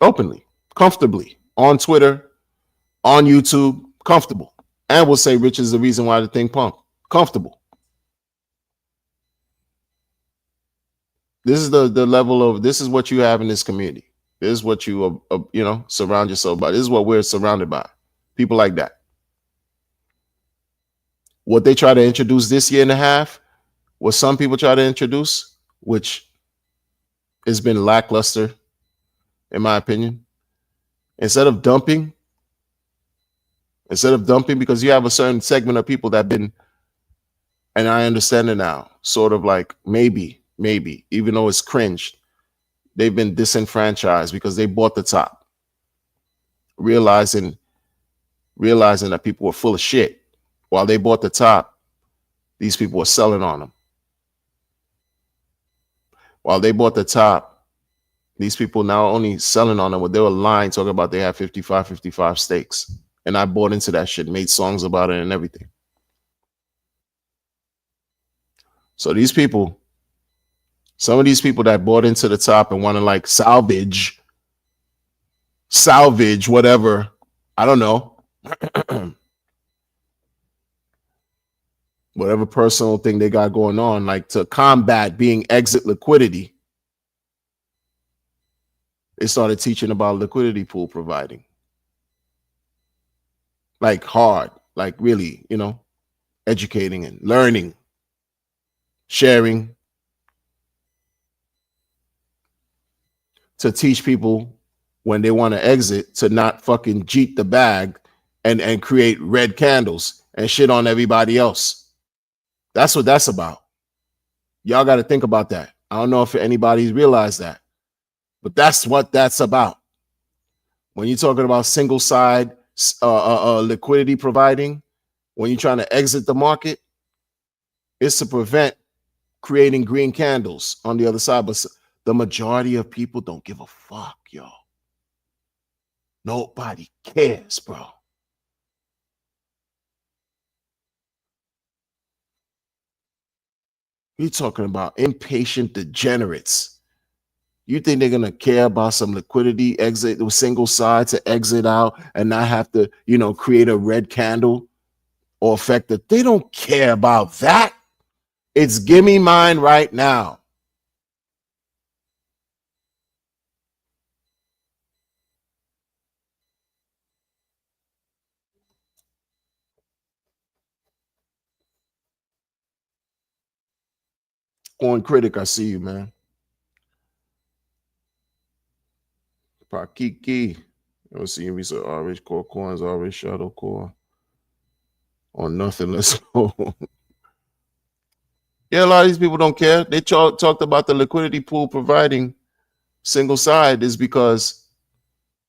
Openly, comfortably, on Twitter, on YouTube, comfortable. And will say Rich is the reason why the thing pumped. Comfortable. This is the level of, this is what you have in this community. This is what you surround yourself by. This is what we're surrounded by. People like that. What they try to introduce this year and a half, what some people try to introduce, which has been lackluster, in my opinion. Instead of dumping, because you have a certain segment of people that have been, and I understand it now, sort of like maybe, even though it's cringe, they've been disenfranchised because they bought the top, realizing that people were full of shit. While they bought the top, these people were selling on them. While they bought the top, these people now only selling on them. When they were lying, talking about they have 55 stakes. And I bought into that shit, made songs about it and everything. So these people, some of these people that bought into the top and want to like salvage whatever, I don't know, whatever personal thing they got going on, like to combat being exit liquidity, they started teaching about liquidity pool providing. Like hard, like really, educating and learning, sharing, to teach people when they want to exit to not fucking jeet the bag and create red candles and shit on everybody else. That's what that's about. Y'all got to think about that. I don't know if anybody's realized that, but that's what that's about. When you're talking about single side liquidity providing, when you're trying to exit the market, it's to prevent creating green candles on the other side. But the majority of people don't give a fuck, yo. Nobody cares, bro. You're talking about impatient degenerates You think they're gonna care about some liquidity exit with single side to exit out and not have to, create a red candle or affect it? They don't care about that. It's give me mine right now. Coin critic, I see you, man. Pakiki. Let's see if we saw orange core coins, orange shadow core. Or nothing. Let's go. Yeah, a lot of these people don't care. They talked about the liquidity pool providing single side is because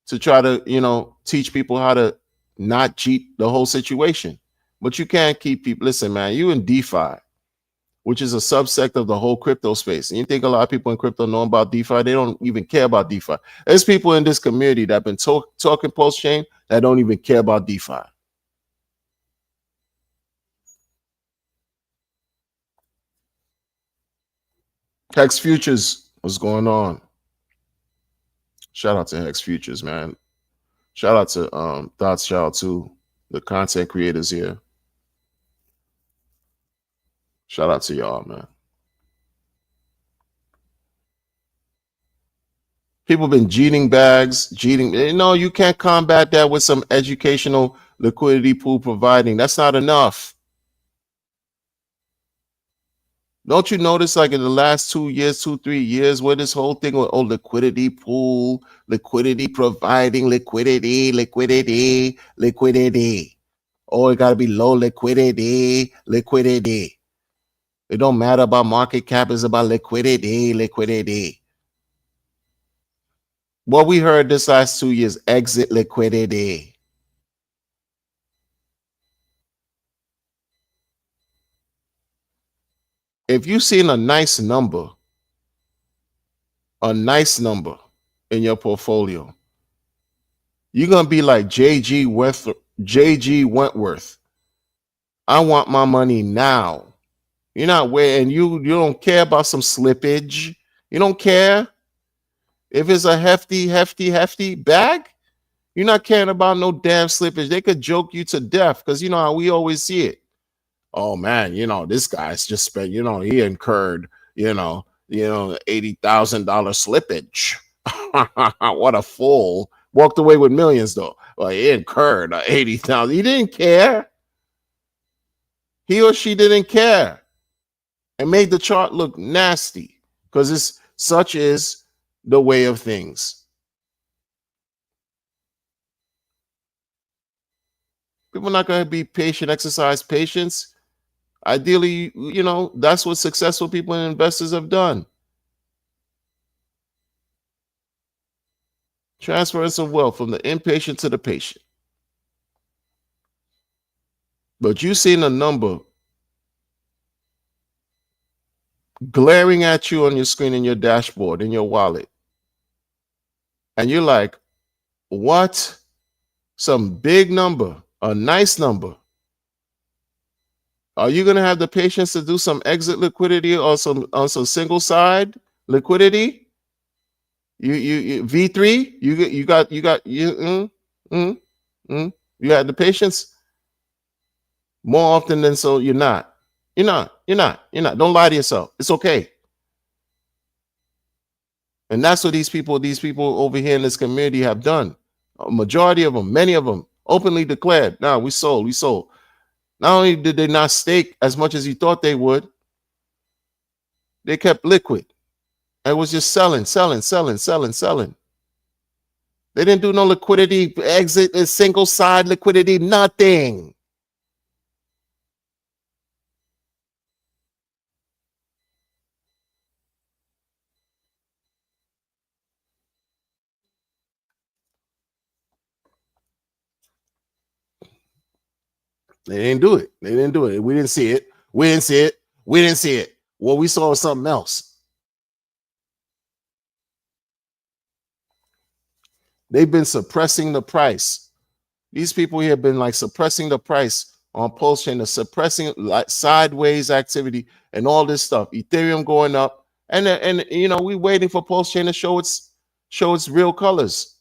to try to, teach people how to not cheat the whole situation. But you can't keep people. Listen, man, you in DeFi, which is a subsect of the whole crypto space. And you think a lot of people in crypto know about DeFi? They don't even care about DeFi. There's people in this community that have been talking post chain that don't even care about DeFi. Hex Futures, what's going on? Shout out to Hex Futures, man. Shout out to Thoughts Child too, the content creators here. Shout out to y'all, man. People been cheating bags, cheating. You can't combat that with some educational liquidity pool providing. That's not enough. Don't you notice, like in the last 2 years, 3 years, where this whole thing with liquidity pool, liquidity providing, liquidity. Oh, it got to be low liquidity. It don't matter about market cap. It's about liquidity. What we heard this last 2 years, exit liquidity. If you've seen a nice number in your portfolio, you're gonna be like JG Wentworth. I want my money now. You're not waiting. You don't care about some slippage. You don't care if it's a hefty bag. You're not caring about no damn slippage. They could joke you to death because you know how we always see it. Oh man, this guy's just spent. He incurred. $80,000 slippage. What a fool! Walked away with millions though. Well, he incurred 80,000. He didn't care. He or she didn't care, and made the chart look nasty because it's such is the way of things. People are not going to be patient, exercise patience. Ideally, that's what successful people and investors have done. Transference of wealth from the impatient to the patient. But you seen a number glaring at you on your screen, in your dashboard, in your wallet. And you're like, what? Some big number, a nice number. Are you going to have the patience to do some exit liquidity or some single side liquidity? You V3, you got you had the patience. More often than so, you're not. Don't lie to yourself. It's okay. And that's what these people over here in this community have done. A majority of them, many of them, openly declared, "Nah, we sold. Not only did they not stake as much as you thought they would, they kept liquid. It was just selling. They didn't do no liquidity exit, a single side liquidity, nothing. They didn't do it. We didn't see it. What we saw was something else. They've been suppressing the price. These people here have been like suppressing the price on post chain, suppressing like sideways activity and all this stuff. Ethereum going up, And you know, we waiting for Pulse Chain to show its real colors,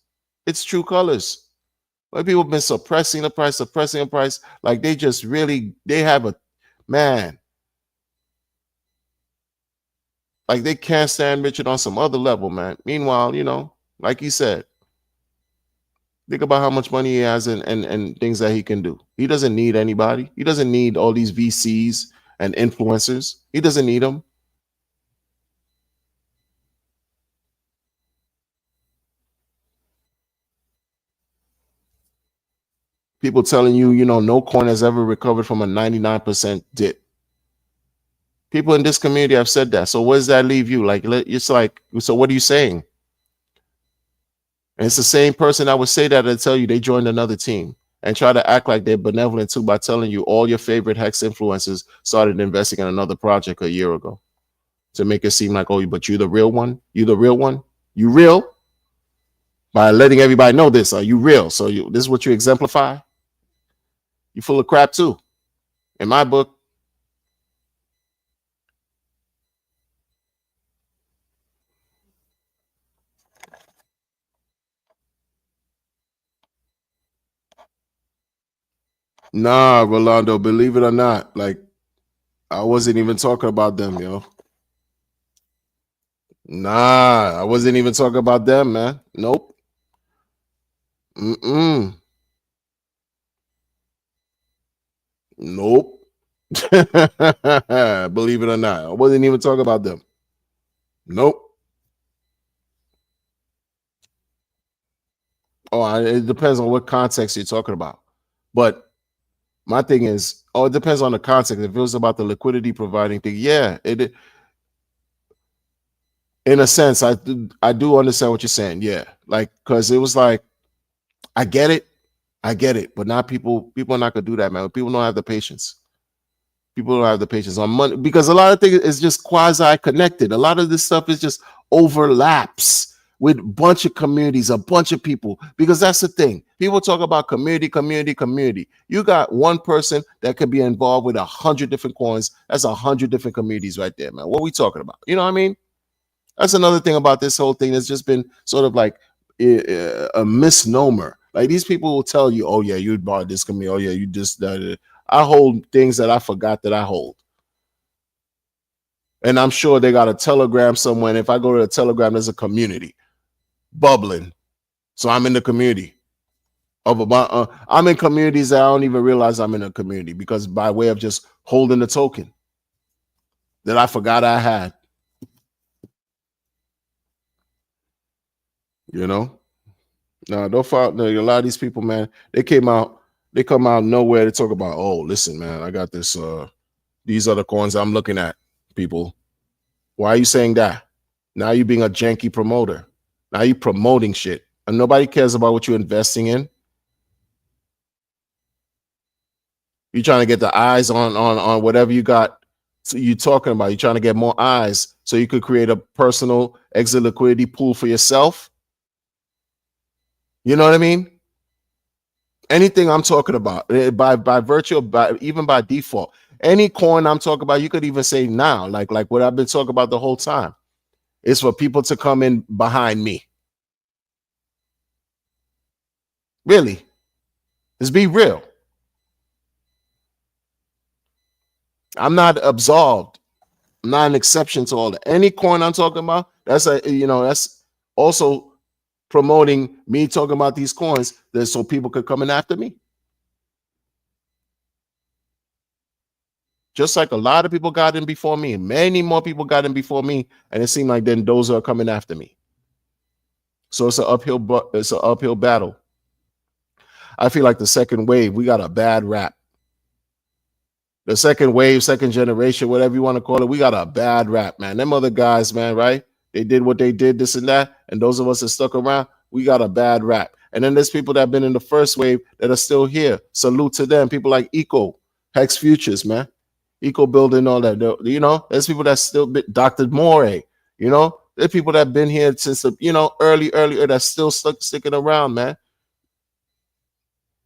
its true colors. But people have been suppressing the price, like they just really they have a man, like they can't stand Richard on some other level, man. Meanwhile, you know, like he said, think about how much money he has and things that he can do. He doesn't need anybody. He doesn't need all these VCs and influencers. He doesn't need them. People telling you, you know, no coin has ever recovered from a 99% dip. People in this community have said that. So where does that leave you? Like, it's like, so what are you saying? And it's the same person that would say that and tell you they joined another team and try to act like they're benevolent too by telling you all your favorite Hex influencers started investing in another project a year ago to make it seem like, oh, but you the real one? You the real one? You real? By letting everybody know this, are you real? So this is what you exemplify? You full of crap too. In my book, nah, Rolando, believe it or not, like I wasn't even talking about them, yo. Nah, I wasn't even talking about them, man. Nope. Mm-mm. Nope. Believe it or not, I wasn't even talking about them. Nope. Oh, it depends on what context you're talking about. But my thing is, oh, it depends on the context. If it was about the liquidity providing thing, yeah, it in a sense, I do understand what you're saying. Yeah, like because it was like I get it, but not people are not gonna do that, man. People don't have the patience. People don't have the patience on money because a lot of things is just quasi connected. A lot of this stuff is just overlaps with a bunch of communities, a bunch of people. Because that's the thing. People talk about community. You got one person that could be involved with 100 different coins. That's 100 different communities right there, man. What are we talking about? You know what I mean? That's another thing about this whole thing. It's just been sort of like a misnomer. Like these people will tell you, "Oh yeah, you bought this community. Oh yeah, you just." I hold things that I forgot that I hold, and I'm sure they got a Telegram somewhere. And if I go to a Telegram, there's a community bubbling. So I'm in the community of about. I'm in communities that I don't even realize I'm in a community because by way of just holding the token that I forgot I had. You know. No, don't follow. No, a lot of these people, man, they come out nowhere to talk about. Oh, listen, man, I got this. These are the coins I'm looking at. People, why are you saying that? Now you being a janky promoter. Now you promoting shit, and nobody cares about what you're investing in. You're trying to get the eyes on whatever you got. So you talking about. You're trying to get more eyes so you could create a personal exit liquidity pool for yourself. You know what I mean? Anything I'm talking about by virtue of even by default, any coin I'm talking about, you could even say now, like what I've been talking about the whole time, is for people to come in behind me. Really, let's be real. I'm not absolved. I'm not an exception to all that. Any coin I'm talking about, that's also promoting me talking about these coins, that so people could come in after me. Just like a lot of people got in before me, and many more people got in before me, and it seemed like then those are coming after me. So it's an uphill battle. I feel like the second wave, we got a bad rap. The second wave, second generation, whatever you want to call it, we got a bad rap, man. Them other guys, man, right? They did what they did, this and that, and those of us that stuck around, we got a bad rap. And then there's people that have been in the first wave that are still here. Salute to them. People like Eco, Hex Futures, man. Eco building, all that. You know, there's people that still Dr. Moray, you know, there's people that have been here since the, earlier that's still sticking around, man.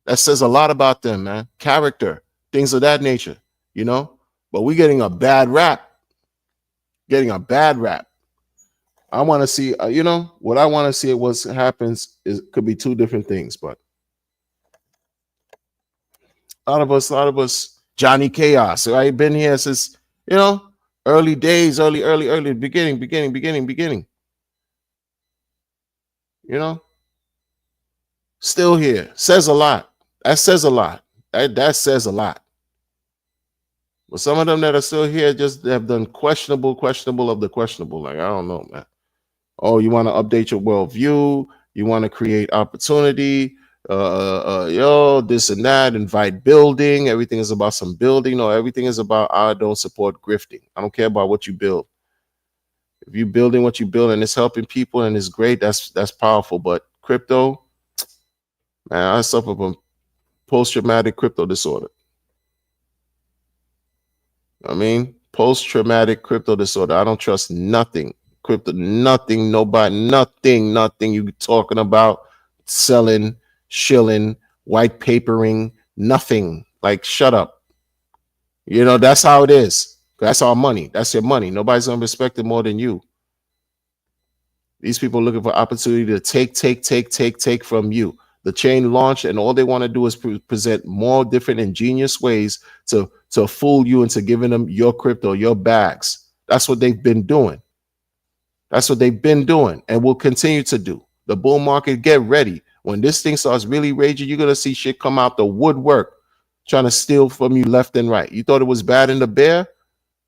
That says a lot about them, man. Character, things of that nature, you know. But we're getting a bad rap. Getting a bad rap. I want to see, what I want to see what happens is could be two different things, but a lot of us, Johnny Chaos. So I've been here since, early days, early, beginning, you know, still here. Says a lot. That says a lot. That says a lot. But some of them that are still here just have done questionable of the questionable. Like, I don't know, man. Oh, you want to update your worldview? You want to create opportunity? This and that. Invite building. Everything is about some building. No, everything is about I don't support grifting. I don't care about what you build. If you're building what you build and it's helping people and it's great, that's powerful. But crypto, man, I suffer from post-traumatic crypto disorder. I mean, post-traumatic crypto disorder. I don't trust nothing. Crypto, nothing, nobody, nothing you talking about, selling, shilling, white papering, nothing. Like, shut up. That's how it is. That's our money. That's your money. Nobody's gonna respect it more than you. These people are looking for opportunity to take from you. The chain launched, and all they want to do is present more different ingenious ways to fool you into giving them your crypto, your bags. That's what they've been doing. And will continue to do. The bull market, get ready. When this thing starts really raging, you're gonna see shit come out the woodwork, trying to steal from you left and right. You thought it was bad in the bear?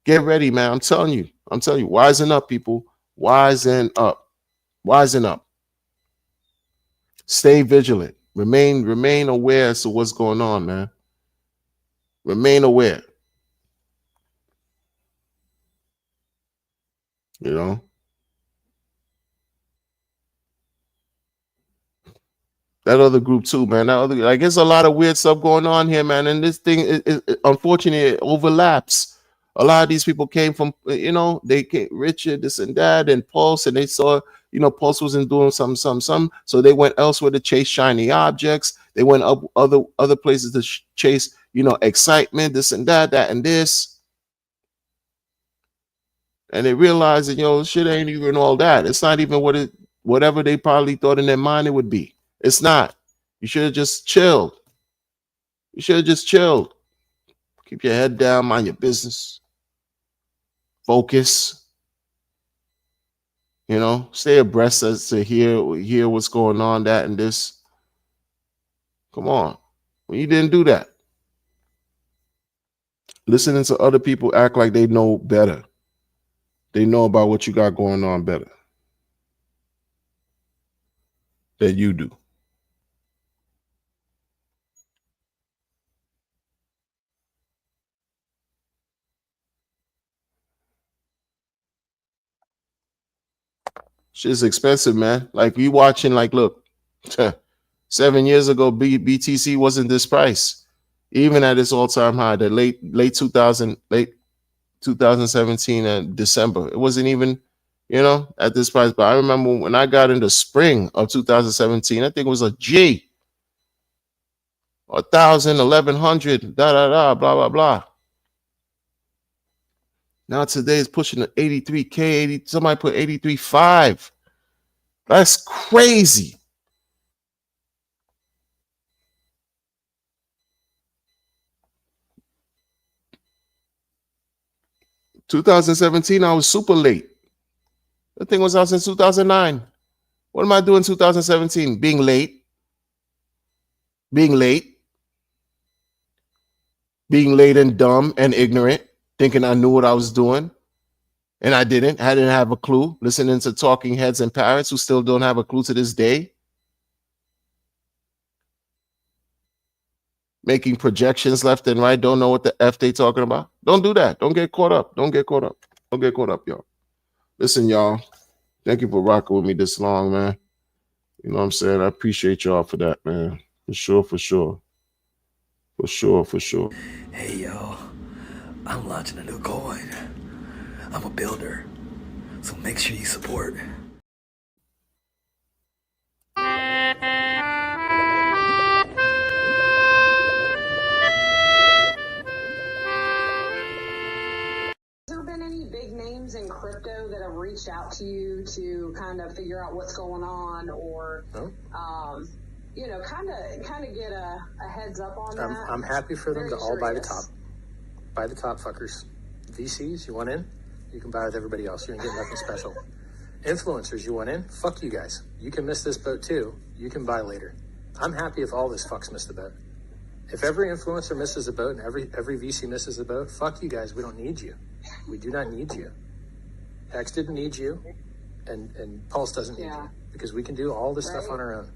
Get ready, man. I'm telling you. Wisen up, people. Wisen up. Stay vigilant. Remain aware as to what's going on, man. Remain aware. That other group too, man. There's a lot of weird stuff going on here, man. And this thing, unfortunately, it overlaps. A lot of these people came from, they came Richard, this and that, and Pulse, and they saw, Pulse wasn't doing something. So they went elsewhere to chase shiny objects. They went up other places to chase, excitement, this and that and this. And they realized that, shit ain't even all that. It's not even whatever they probably thought in their mind it would be. It's not. You should have just chilled. Keep your head down, mind your business. Focus. Stay abreast as to hear what's going on, that and this. Come on. Well, you didn't do that. Listening to other people act like they know better. They know about what you got going on better than you do. Shit's expensive, man. Like you watching, like, look, 7 years ago, BTC wasn't this price. Even at its all-time high, the late 2017 and December, it wasn't even, at this price. But I remember when I got into spring of 2017, I think it was a G, 1,000, 1,100, blah blah blah. Now today it's pushing to 83K, 80. Somebody put 83.5. That's crazy. $2017, I was super late. The thing was out since 2009. What am I doing in 2017? Being late and dumb and ignorant, thinking I knew what I was doing. And I didn't. I didn't have a clue. Listening to talking heads and parrots who still don't have a clue to this day. Making projections left and right. Don't know what the F they talking about. Don't do that. Don't get caught up. Y'all. Listen, y'all. Thank you for rocking with me this long, man. You know what I'm saying? I appreciate y'all for that, man. For sure. Hey, yo. I'm launching a new coin. I'm a builder. So make sure you support. Has there been any big names in crypto that have reached out to you to kind of figure out what's going on, or you know, kind of get a heads up on that? I'm happy for them to all buy the curious. top fuckers. VCs, you want in? You can buy with everybody else. You ain't getting nothing special. Influencers, you want in? Fuck you guys. You can miss this boat too. You can buy later. I'm happy if all this fucks miss the boat. If every influencer misses a boat and every VC misses a boat, fuck you guys. We don't need you. We do not need you. X didn't need you, and Pulse doesn't need you, because we can do all this stuff on our own.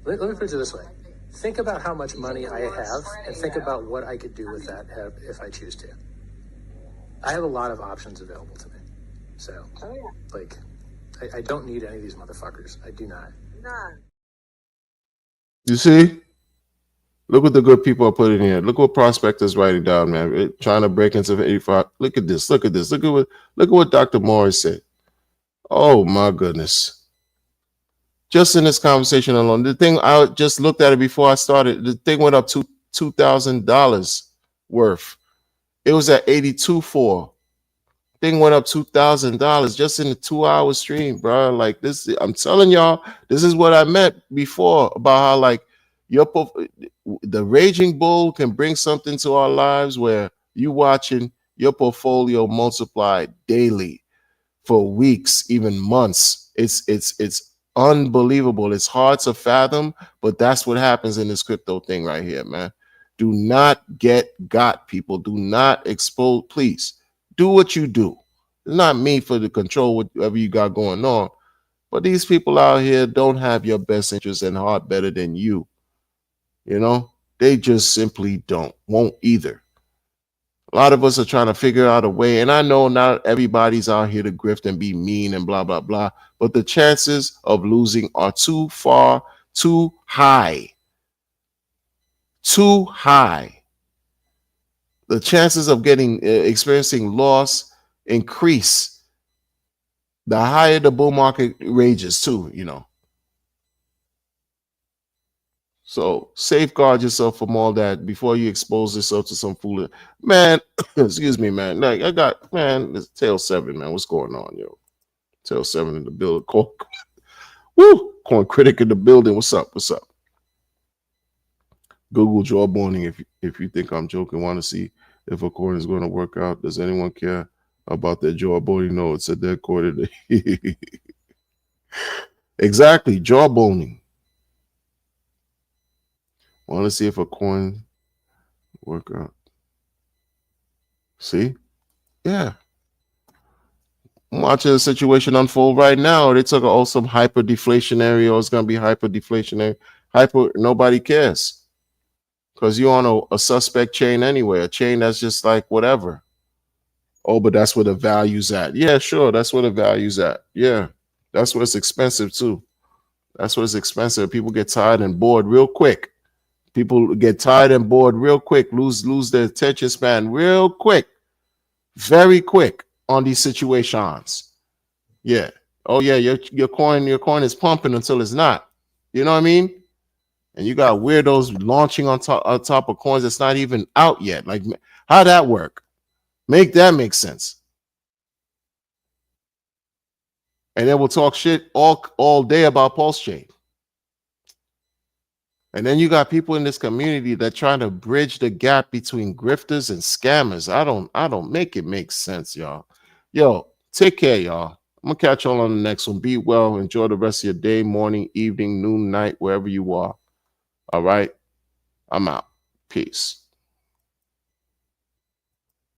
Let me put it this way. Think about how much money I have, and think about what I could do with that if I choose to. I have a lot of options available to me. So, like, I don't need any of these motherfuckers. I do not. You see? Look what the good people are putting here. Look what Prospector's writing down, man. Trying to break into 85. Look at this. Look at this. Look at what Dr. Morris said. Oh my goodness. Just in this conversation alone, the thing, I just looked at it before I started. The thing went up to $2,000 worth. It was at 82 for. Thing went up $2,000 just in a 2-hour stream, bro. Like this, I'm telling y'all, this is what I meant before about how like the Raging Bull can bring something to our lives where you watching your portfolio multiply daily for weeks, even months. It's unbelievable. It's hard to fathom, but that's what happens in this crypto thing right here, man. Do not get got, people. Do not expose. Please do what you do. It's not me for the control whatever you got going on, but these people out here don't have your best interest in heart better than you. You know, they just simply won't either. A lot of us are trying to figure out a way, and I know not everybody's out here to grift and be mean and blah, blah, blah, but the chances of losing are too high. Too high. The chances of experiencing loss increase the higher the bull market rages too, you know. So safeguard yourself from all that before you expose yourself to some fool. Man, excuse me, man. Like it's Tail 7, man. What's going on, yo? Tail 7 in the building. Corn critic in the building. What's up? What's up? Google jawboning if you think I'm joking. Want to see if a coin is going to work out? Does anyone care about their jawboning? No, it's a dead coin. Exactly, jawboning. Want to see if a coin work out? See? Yeah. I'm watching the situation unfold right now. They took some hyper deflationary, or it's going to be hyper deflationary. Nobody cares. Because you're on a suspect chain anyway, a chain that's just like whatever. Oh, but that's where the value's at. Yeah, sure. That's where the value's at. Yeah. That's where it's expensive too. That's where it's expensive. People get tired and bored real quick. People get tired and bored real quick, lose their attention span real quick, very quick on these situations. Yeah. Oh yeah, your coin is pumping until it's not. You know what I mean? And you got weirdos launching on top of coins that's not even out yet. Like, how'd that work? Make sense. And then we'll talk shit all day about Pulse Chain. And then you got people in this community that trying to bridge the gap between grifters and scammers. I don't make it make sense, y'all. Yo, take care, y'all. I'm gonna catch y'all on the next one. Be well. Enjoy the rest of your day, morning, evening, noon, night, wherever you are. All right. I'm out. Peace.